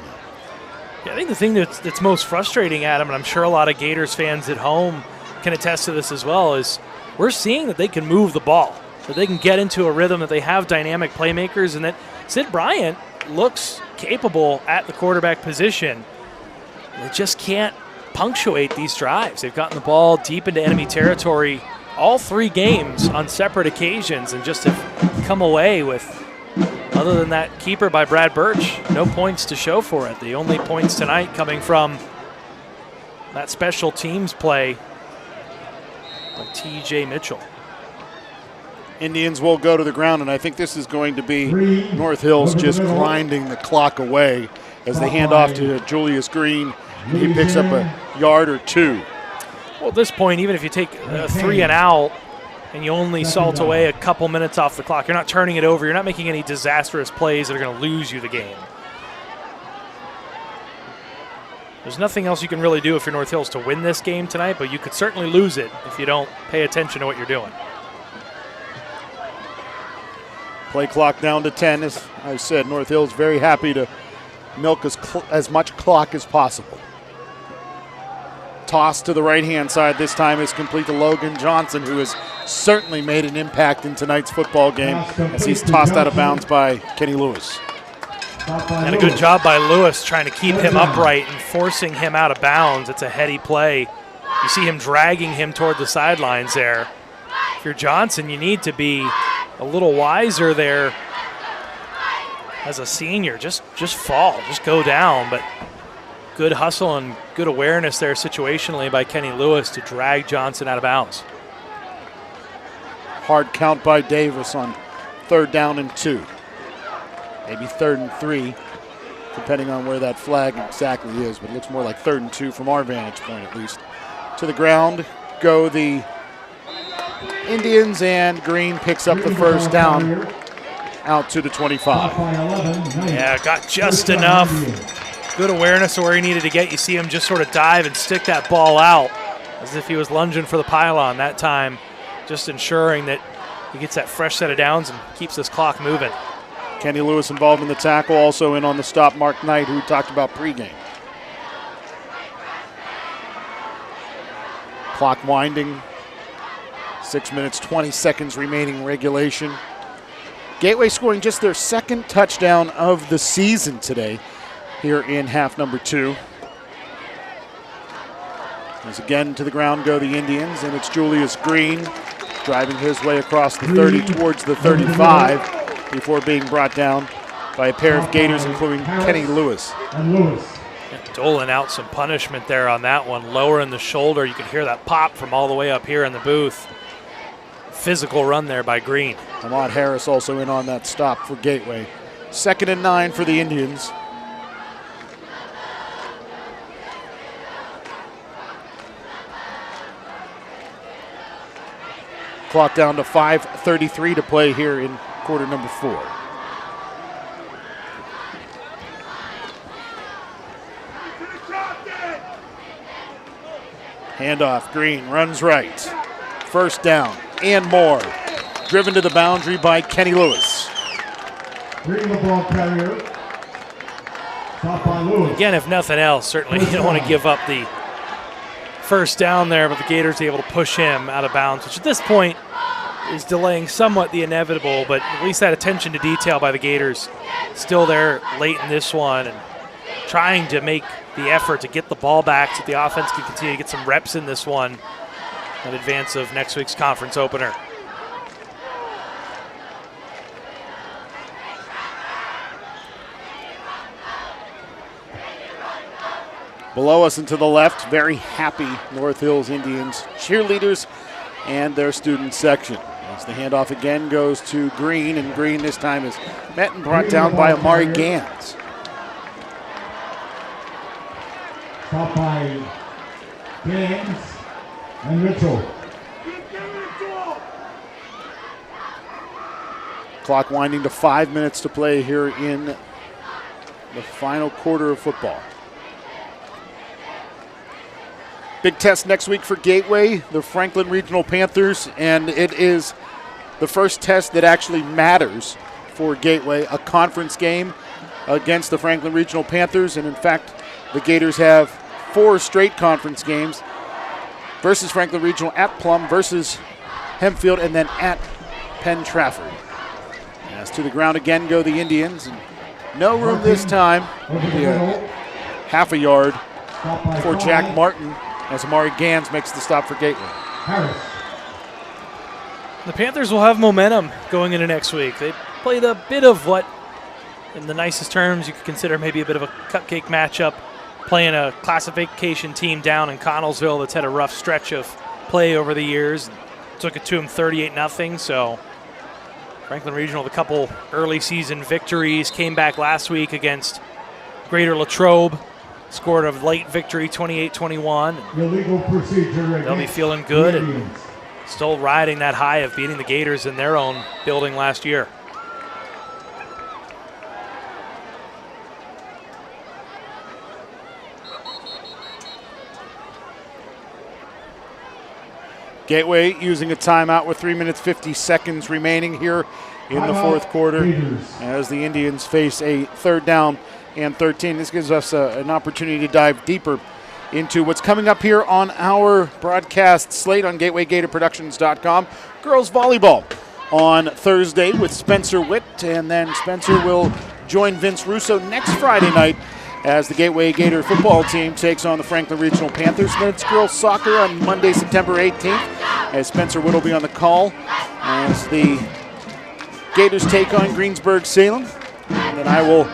Speaker 2: Yeah, I think the thing that's most frustrating, Adam, and I'm sure a lot of Gators fans at home can attest to this as well, is we're seeing that they can move the ball, that they can get into a rhythm, that they have dynamic playmakers, and that Sid Bryant looks capable at the quarterback position. They just can't punctuate these drives. They've gotten the ball deep into enemy territory all 3 games on separate occasions and just have come away with, other than that keeper by Brad Birch, no points to show for it. The only points tonight coming from that special teams play by T.J. Mitchell.
Speaker 1: Indians will go to the ground, and I think this is going to be North Hills just grinding the clock away as they hand off to Julius Green, and he picks up a yard or 2.
Speaker 2: Well, at this point, even if you take 3 and out and you only salt away a couple minutes off the clock, you're not turning it over. You're not making any disastrous plays that are going to lose you the game. There's nothing else you can really do if you're North Hills to win this game tonight, but you could certainly lose it if you don't pay attention to what you're doing.
Speaker 1: Play clock down to 10. As I said, North Hills very happy to milk as much clock as possible. Toss to the right-hand side this time is complete to Logan Johnson, who has certainly made an impact in tonight's football game as he's tossed out of bounds by Kenny Lewis.
Speaker 2: And a good job by Lewis trying to keep him upright and forcing him out of bounds. It's a heady play. You see him dragging him toward the sidelines there. If you're Johnson, you need to be a little wiser there as a senior. Just fall, just go down. But good hustle and good awareness there situationally by Kenny Lewis to drag Johnson out of bounds.
Speaker 1: Hard count by Davis on 3rd down and 2. Maybe 3rd and 3, depending on where that flag exactly is, but it looks more like 3rd and 2 from our vantage point at least. To the ground go the Indians, and Green picks up the first down out to the 25.
Speaker 2: Yeah, got just enough. Good awareness of where he needed to get. You see him just sort of dive and stick that ball out as if he was lunging for the pylon that time, just ensuring that he gets that fresh set of downs and keeps this clock moving.
Speaker 1: Kenny Lewis involved in the tackle, also in on the stop, Mark Knight, who we talked about pregame. Clock winding, 6 minutes, 20 seconds remaining regulation. Gateway scoring just their 2nd touchdown of the season today here in half number 2. As again to the ground go the Indians, and it's Julius Green driving his way across the 30 towards the 35 before being brought down by a pair of Gators, including Kenny Lewis.
Speaker 2: Doling out some punishment there on that one, lowering the shoulder. You could hear that pop from all the way up here in the booth. Physical run there by Green.
Speaker 1: Ahmad Harris also in on that stop for Gateway. 2nd and 9 for the Indians. Clock down to 5:33 to play here in quarter number 4. Handoff, Green runs right. First down and more. Driven to the boundary by Kenny Lewis.
Speaker 3: Green, the ball carrier. Stop by Lewis.
Speaker 2: Again, if nothing else, certainly you don't want to give up the first down there, but the Gators able to push him out of bounds, which at this point is delaying somewhat the inevitable, but at least that attention to detail by the Gators still there late in this one and trying to make the effort to get the ball back so the offense can continue to get some reps in this one in advance of next week's conference opener.
Speaker 1: Below us and to the left, very happy North Hills Indians cheerleaders and their student section. As the handoff again goes to Green, and Green this time is met and brought down by Amari Gans.
Speaker 3: Stop by Gans and Mitchell.
Speaker 1: Clock winding to 5 minutes to play here in the final quarter of football. Big test next week for Gateway, the Franklin Regional Panthers, and it is the first test that actually matters for Gateway, a conference game against the Franklin Regional Panthers, and in fact, the Gators have 4 straight conference games versus Franklin Regional, at Plum, versus Hempfield, and then at Penn Trafford. As to the ground again go the Indians, and no room this time, half a yard for Jack Martin, as Amari Gans makes the stop for Gateway.
Speaker 3: Harris.
Speaker 2: The Panthers will have momentum going into next week. They played a bit of what, in the nicest terms, you could consider maybe a bit of a cupcake matchup, playing a classification team down in Connellsville that's had a rough stretch of play over the years. Took it to them 38-0, so Franklin Regional with a couple early season victories, came back last week against Greater Latrobe, scored a late victory, 28-21.
Speaker 3: Illegal procedure.
Speaker 2: They'll be feeling good and still riding that high of beating the Gators in their own building last year.
Speaker 1: Gateway using a timeout with 3 minutes 50 seconds remaining here in the fourth quarter as the Indians face a 3rd down and 13. This gives us an opportunity to dive deeper into what's coming up here on our broadcast slate on GatewayGatorProductions.com. Girls volleyball on Thursday with Spencer Witt, and then Spencer will join Vince Russo next Friday night as the Gateway Gator football team takes on the Franklin Regional Panthers. Then it's girls soccer on Monday, September 18th, as Spencer Witt will be on the call as the Gators take on Greensburg-Salem. And then I will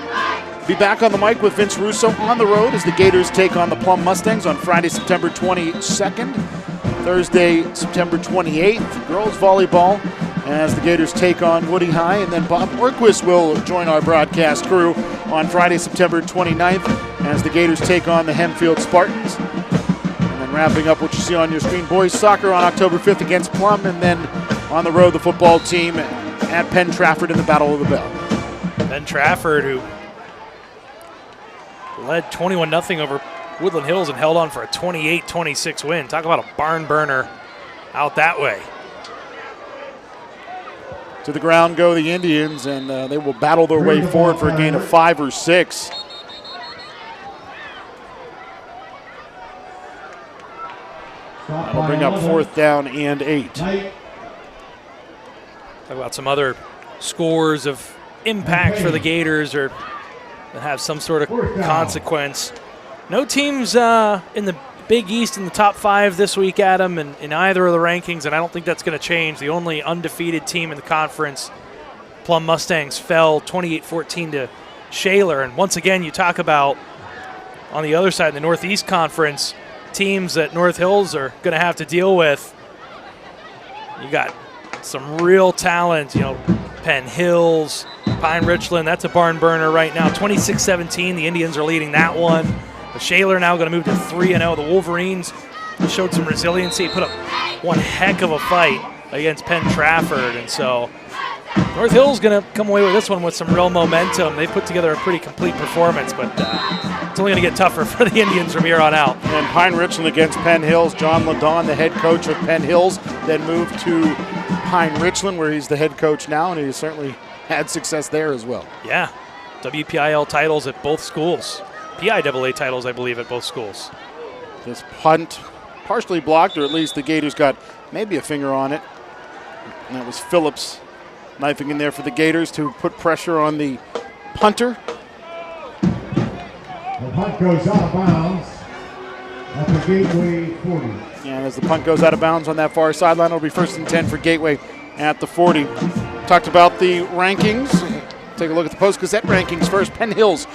Speaker 1: be back on the mic with Vince Russo on the road as the Gators take on the Plum Mustangs on Friday, September 22nd. Thursday, September 28th, girls volleyball, as the Gators take on Woody High. And then Bob Orquist will join our broadcast crew on Friday, September 29th, as the Gators take on the Hempfield Spartans. And then wrapping up what you see on your screen, boys soccer on October 5th against Plum, and then on the road, the football team at Penn Trafford in the Battle of the Bell.
Speaker 2: Penn Trafford, who led 21-0 over Woodland Hills and held on for a 28-26 win. Talk about a barn burner out that way.
Speaker 1: To the ground go the Indians, and they will battle their way forward for a gain of 5 or 6. That'll bring up 4th down and 8.
Speaker 2: Talk about some other scores of impact for the Gators or that have some sort of consequence. No teams in the Big East in the top 5 this week, Adam, in either of the rankings, and I don't think that's going to change. The only undefeated team in the conference, Plum Mustangs, fell 28-14 to Shaler. And once again, you talk about on the other side in the Northeast Conference, teams that North Hills are going to have to deal with. You got some real talent, Penn Hills, Pine Richland. That's a barn burner right now. 26-17, the Indians are leading that one. The Shaler now going to move to 3-0. The Wolverines showed some resiliency, put up one heck of a fight against Penn Trafford. And so North Hill's going to come away with this one with some real momentum. They put together a pretty complete performance, but it's only going to get tougher for the Indians from here on out.
Speaker 1: And Pine Richland against Penn Hills. John Ladon, the head coach of Penn Hills, then moved to Pine Richland, where he's the head coach now, and he certainly had success there as well.
Speaker 2: Yeah, WPIAL titles at both schools. PIAA titles, I believe, at both schools.
Speaker 1: This punt partially blocked, or at least the Gators got maybe a finger on it. And that was Phillips knifing in there for the Gators to put pressure on the punter.
Speaker 3: The punt goes out of bounds at the Gateway 40.
Speaker 1: And as the punt goes out of bounds on that far sideline, it'll be 1st and 10 for Gateway at the 40. Talked about the rankings. Take a look at the Post-Gazette rankings first. Penn Hills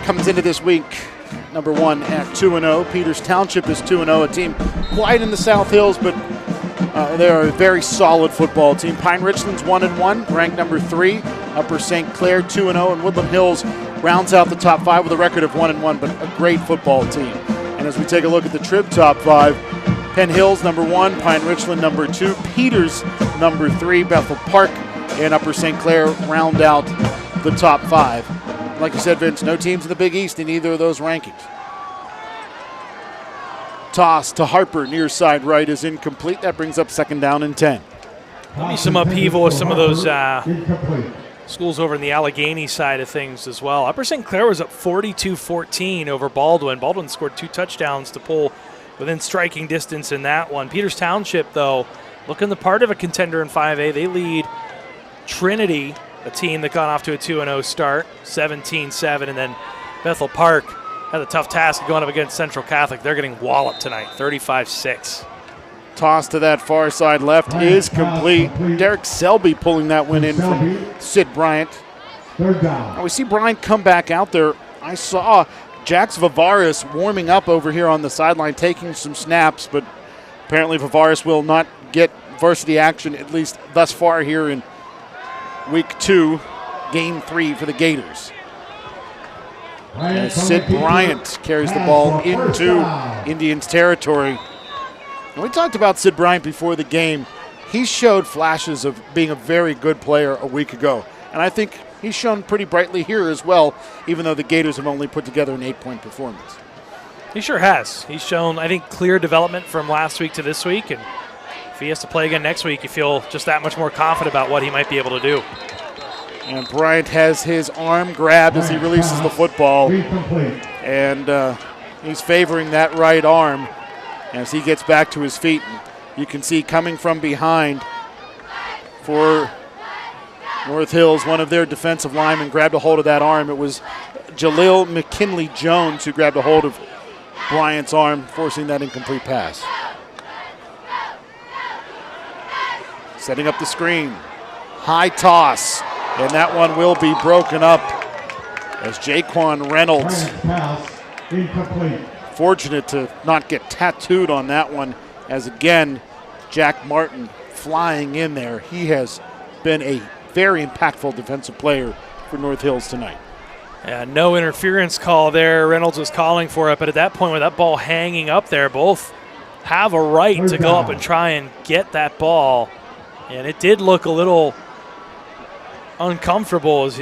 Speaker 1: comes into this week number 1 at 2-0. Peters Township is 2-0, a team quite in the South Hills, but they're a very solid football team. Pine Richland's 1-1, ranked number 3. Upper St. Clair 2-0, and Woodland Hills rounds out the top 5 with a record of 1-1, but a great football team. And as we take a look at the Trib top 5, Penn Hills number 1, Pine Richland number 2, Peters number 3, Bethel Park and Upper St. Clair round out the top 5. Like you said, Vince, no teams in the Big East in either of those rankings. Toss to Harper, near side right, is incomplete. That brings up 2nd down and 10.
Speaker 2: There'll be some upheaval with some of those schools over in the Allegheny side of things as well. Upper St. Clair was up 42-14 over Baldwin. Baldwin scored 2 touchdowns to pull within striking distance in that one. Peters Township, though, looking the part of a contender in 5A. They lead Trinity, a team that got off to a 2-0 start, 17-7, and then Bethel Park had a tough task going up against Central Catholic. They're getting walloped tonight, 35-6.
Speaker 1: Toss to that far side left is complete. Derek Selby pulling that one in from Sid Bryant.
Speaker 3: 3rd down.
Speaker 1: Now we see Bryant come back out there. I saw Jax Vivaris warming up over here on the sideline, taking some snaps, but apparently Vivaris will not get varsity action, at least thus far here in week 2, game 3 for the Gators. As Sid Bryant carries the ball into Indians territory. And we talked about Sid Bryant before the game. He showed flashes of being a very good player a week ago. And I think he's shown pretty brightly here as well, even though the Gators have only put together an 8-point performance.
Speaker 2: He sure has. He's shown, I think, clear development from last week to this week. And if he has to play again next week, you feel just that much more confident about what he might be able to do.
Speaker 1: And Bryant has his arm grabbed as he releases the football. And he's favoring that right arm as he gets back to his feet. You can see coming from behind for North Hills, one of their defensive linemen grabbed a hold of that arm. It was Jaleel McKinley-Jones who grabbed a hold of Bryant's arm, forcing that incomplete pass. Setting up the screen. High toss. And that one will be broken up as Jaquan Reynolds, fortunate to not get tattooed on that one, as again, Jack Martin flying in there. He has been a very impactful defensive player for North Hills tonight.
Speaker 2: Yeah, no interference call there. Reynolds was calling for it, but at that point with that ball hanging up there, both have a right to go up and try and get that ball. And it did look a little uncomfortable as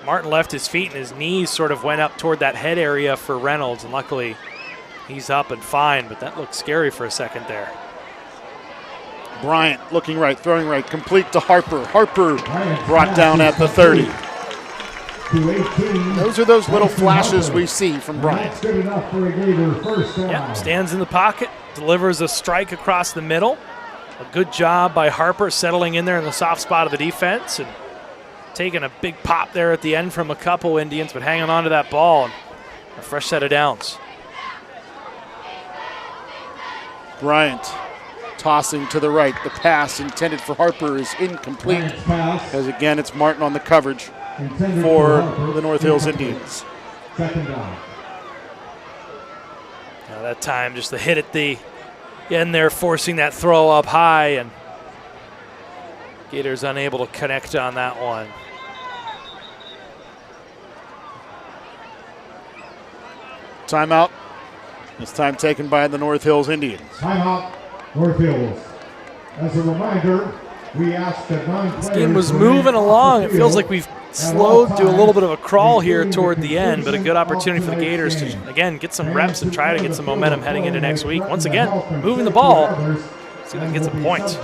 Speaker 2: Martin left his feet and his knees sort of went up toward that head area for Reynolds, and luckily he's up and fine, but that looked scary for a second there.
Speaker 1: Bryant looking right, throwing right, complete to Harper. Harper brought down at the 30. Those are those little flashes we see from Bryant.
Speaker 2: Yep, stands in the pocket, delivers a strike across the middle. A good job by Harper settling in there in the soft spot of the defense and taking a big pop there at the end from a couple Indians, but hanging on to that ball and a fresh set of downs.
Speaker 1: Bryant tossing to the right. The pass intended for Harper is incomplete, as again it's Martin on the coverage for the North Hills Indians.
Speaker 3: Second down.
Speaker 2: Now that time just the hit at the end there, forcing that throw up high, and Gators unable to connect on that one.
Speaker 1: Timeout. This time taken by the North Hills Indians.
Speaker 3: Timeout, North Hills. As a reminder, we ask that
Speaker 2: this game was moving along. It feels like we've slowed to a little bit of a crawl here toward the end, but a good opportunity for the Gators to, again, get some reps and try to get some momentum heading into next week. Once again, moving the ball. See if they can get some points.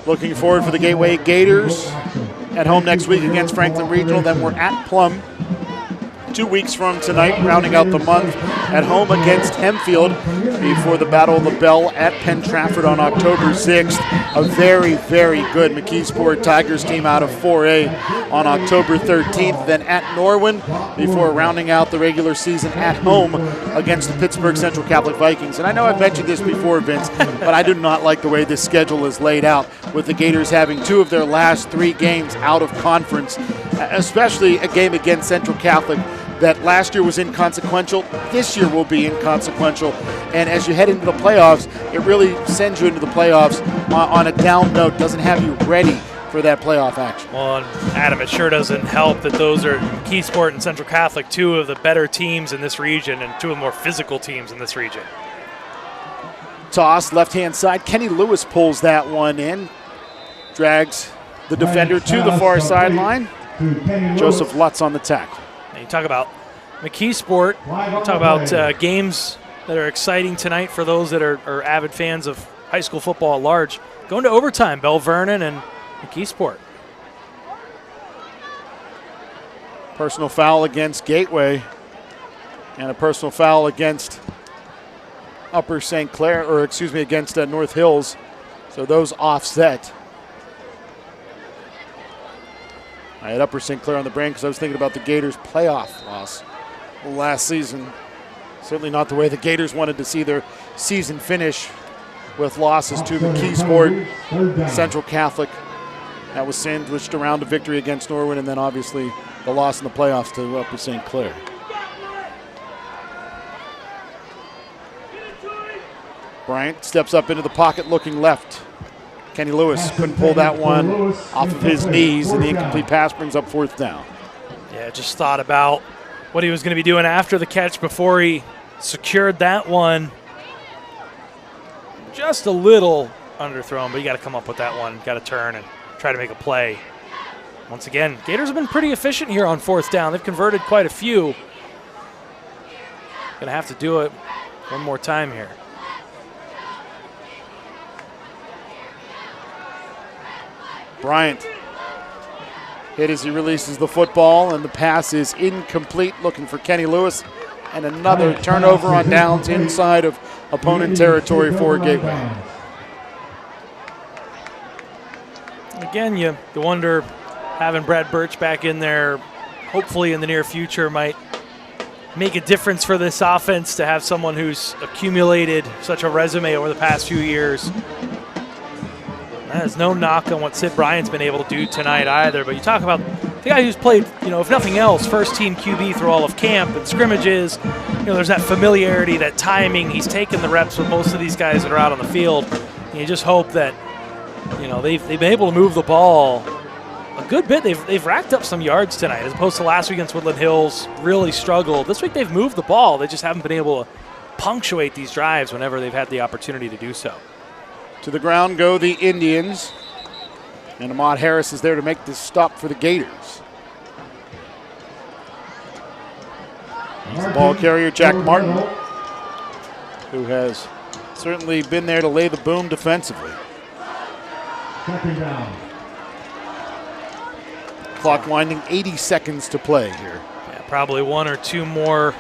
Speaker 1: Looking forward for the Gateway Gators at home next week against Franklin Regional. Then we're at Plum 2 weeks from tonight, rounding out the month at home against Hempfield before the Battle of the Bell at Penn Trafford on October 6th. A very, very good McKeesport Tigers team out of 4A on October 13th. Then at Norwin before rounding out the regular season at home against the Pittsburgh Central Catholic Vikings. And I know I've mentioned this before, Vince, but I do not like the way this schedule is laid out, with the Gators having 2 of their last 3 games out of conference, especially a game against Central Catholic that last year was inconsequential. This year will be inconsequential. And as you head into the playoffs, it really sends you into the playoffs on a down note, doesn't have you ready for that playoff action.
Speaker 2: Well, and Adam, it sure doesn't help that those are Keysport and Central Catholic, 2 of the better teams in this region and 2 of the more physical teams in this region.
Speaker 1: Toss, left-hand side. Kenny Lewis pulls that one in. Drags the defender to the far sideline. Joseph Lutz on the tackle.
Speaker 2: And you talk about McKeesport, you talk about games that are exciting tonight for those that are avid fans of high school football at large. Going to overtime, Bell Vernon and McKeesport.
Speaker 1: Personal foul against Gateway and a personal foul against Upper St. Clair, or excuse me, against North Hills. So those offset. I had Upper St. Clair on the brain because I was thinking about the Gators' playoff loss last season. Certainly not the way the Gators wanted to see their season finish, with losses to McKeesport, Central Catholic. That was sandwiched around a victory against Norwin, and then obviously the loss in the playoffs to Upper St. Clair. Bryant steps up into the pocket looking left. Kenny Lewis couldn't pull that one off of his knees, and the incomplete pass brings up 4th down.
Speaker 2: Yeah, just thought about what he was going to be doing after the catch before he secured that one. Just a little underthrown, but you got to come up with that one. Got to turn and try to make a play. Once again, Gators have been pretty efficient here on 4th down. They've converted quite a few. Going to have to do it one more time here.
Speaker 1: Bryant hit as he releases the football, and the pass is incomplete, looking for Kenny Lewis. And another turnover on downs inside of opponent territory for Gateway.
Speaker 2: Again, you wonder, having Brad Birch back in there, hopefully in the near future, might make a difference for this offense to have someone who's accumulated such a resume over the past few years. There's no knock on what Sid Bryant's been able to do tonight either, but you talk about the guy who's played, if nothing else, first-team QB through all of camp and scrimmages. There's that familiarity, that timing. He's taken the reps with most of these guys that are out on the field. And you just hope that, they've been able to move the ball a good bit. They've racked up some yards tonight, as opposed to last week against Woodland Hills. Really struggled. This week they've moved the ball. They just haven't been able to punctuate these drives whenever they've had the opportunity to do so.
Speaker 1: To the ground go the Indians. And Ahmad Harris is there to make this stop for the Gators. He's the ball carrier, Jack Martin, who has certainly been there to lay the boom defensively.
Speaker 3: Second down.
Speaker 1: Clock winding, 80 seconds to play here.
Speaker 2: Yeah, probably one or two more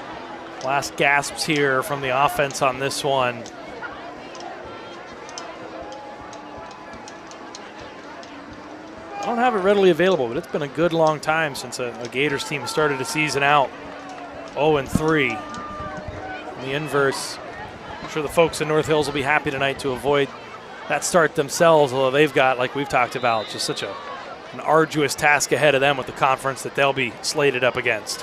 Speaker 2: last gasps here from the offense on this one. I don't have it readily available, but it's been a good long time since a Gators team started a season out 0-3. In the inverse, I'm sure the folks in North Hills will be happy tonight to avoid that start themselves, although they've got, like we've talked about, just such an arduous task ahead of them with the conference that they'll be slated up against.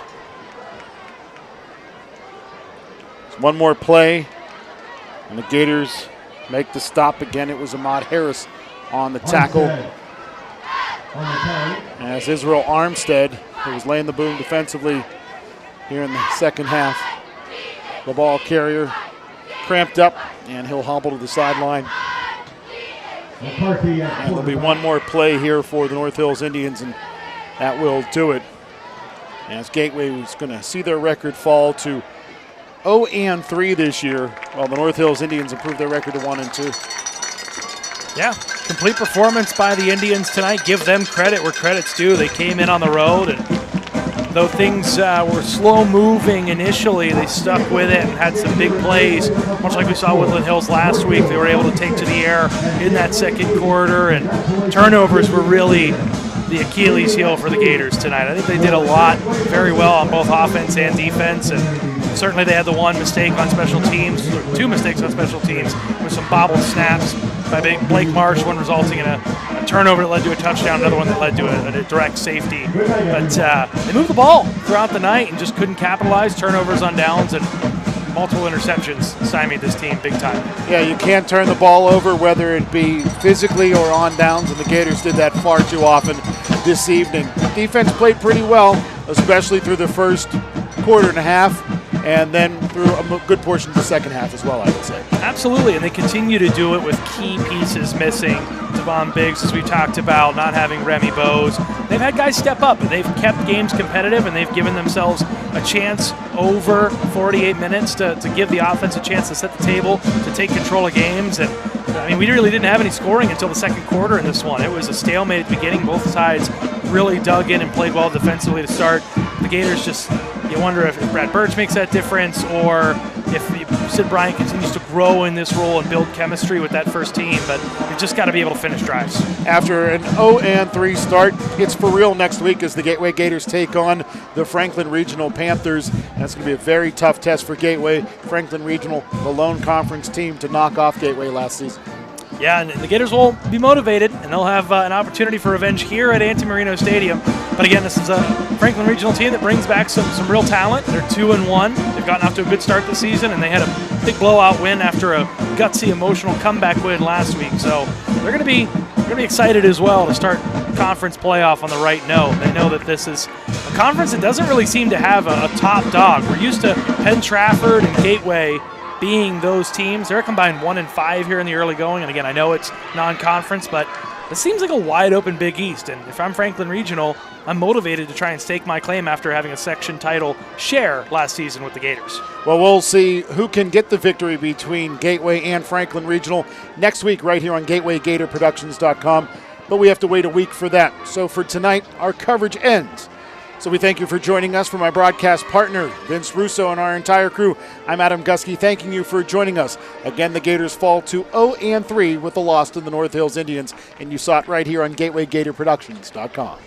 Speaker 1: One more play, and the Gators make the stop again. It was Ahmad Harris on the tackle. As Israel Armstead, who was laying the boom defensively here in the second half. The ball carrier cramped up, and he'll hobble to the sideline. And there'll be one more play here for the North Hills Indians, and that will do it. As Gateway is going to see their record fall to 0-3 this year, while the North Hills Indians improve their record to 1-2.
Speaker 2: Yeah, complete performance by the Indians tonight. Give them credit where credit's due. They came in on the road, and though things were slow-moving initially, they stuck with it and had some big plays. Much like we saw Woodland Hills last week, they were able to take to the air in that second quarter, and turnovers were really the Achilles heel for the Gators tonight. I think they did a lot very well on both offense and defense, and certainly they had the one mistake on special teams, or two mistakes on special teams, with some bobbled snaps by Blake Marsh, one resulting in a turnover that led to a touchdown, another one that led to a direct safety. But they moved the ball throughout the night and just couldn't capitalize. Turnovers on downs and multiple interceptions stymied this team big time.
Speaker 1: Yeah, you can't turn the ball over, whether it be physically or on downs, and the Gators did that far too often this evening. Defense played pretty well, especially through the first quarter and a half, and then through a good portion of the second half as well, I would say.
Speaker 2: Absolutely, and they continue to do it with key pieces missing. Devon Biggs, as we talked about, not having Remy Bowes. They've had guys step up, and they've kept games competitive, and they've given themselves a chance over 48 minutes to give the offense a chance to set the table, to take control of games. And I mean, we really didn't have any scoring until the second quarter in this one. It was a stalemate at the beginning. Both sides really dug in and played well defensively to start. The Gators just, you wonder if Brad Birch makes that difference, or if Sid Bryant continues to grow in this role and build chemistry with that first team. But you've just got to be able to finish drives.
Speaker 1: After an 0-3 start, it's for real next week as the Gateway Gators take on the Franklin Regional Panthers. That's going to be a very tough test for Gateway. Franklin Regional, the lone conference team to knock off Gateway last season.
Speaker 2: Yeah, and the Gators will be motivated, and they'll have an opportunity for revenge here at Anti-Marino Stadium. But again, this is a Franklin Regional team that brings back some real talent. They're 2-1. They've gotten off to a good start this season, and they had a big blowout win after a gutsy, emotional comeback win last week. So they're going to be excited as well to start conference playoff on the right note. They know that this is a conference that doesn't really seem to have a top dog. We're used to Penn Trafford and Gateway being those teams. They're a combined 1-5 here in the early going, and again, I know it's non-conference, but it seems like a wide-open Big East, and if I'm Franklin Regional, I'm motivated to try and stake my claim after having a section title share last season with the Gators.
Speaker 1: Well, we'll see who can get the victory between Gateway and Franklin Regional next week right here on GatewayGatorProductions.com, but we have to wait a week for that. So for tonight, our coverage ends. So we thank you for joining us. For my broadcast partner, Vince Russo, and our entire crew, I'm Adam Gusky, thanking you for joining us. Again, the Gators fall to 0-3 with the loss to the North Hills Indians, and you saw it right here on GatewayGatorProductions.com.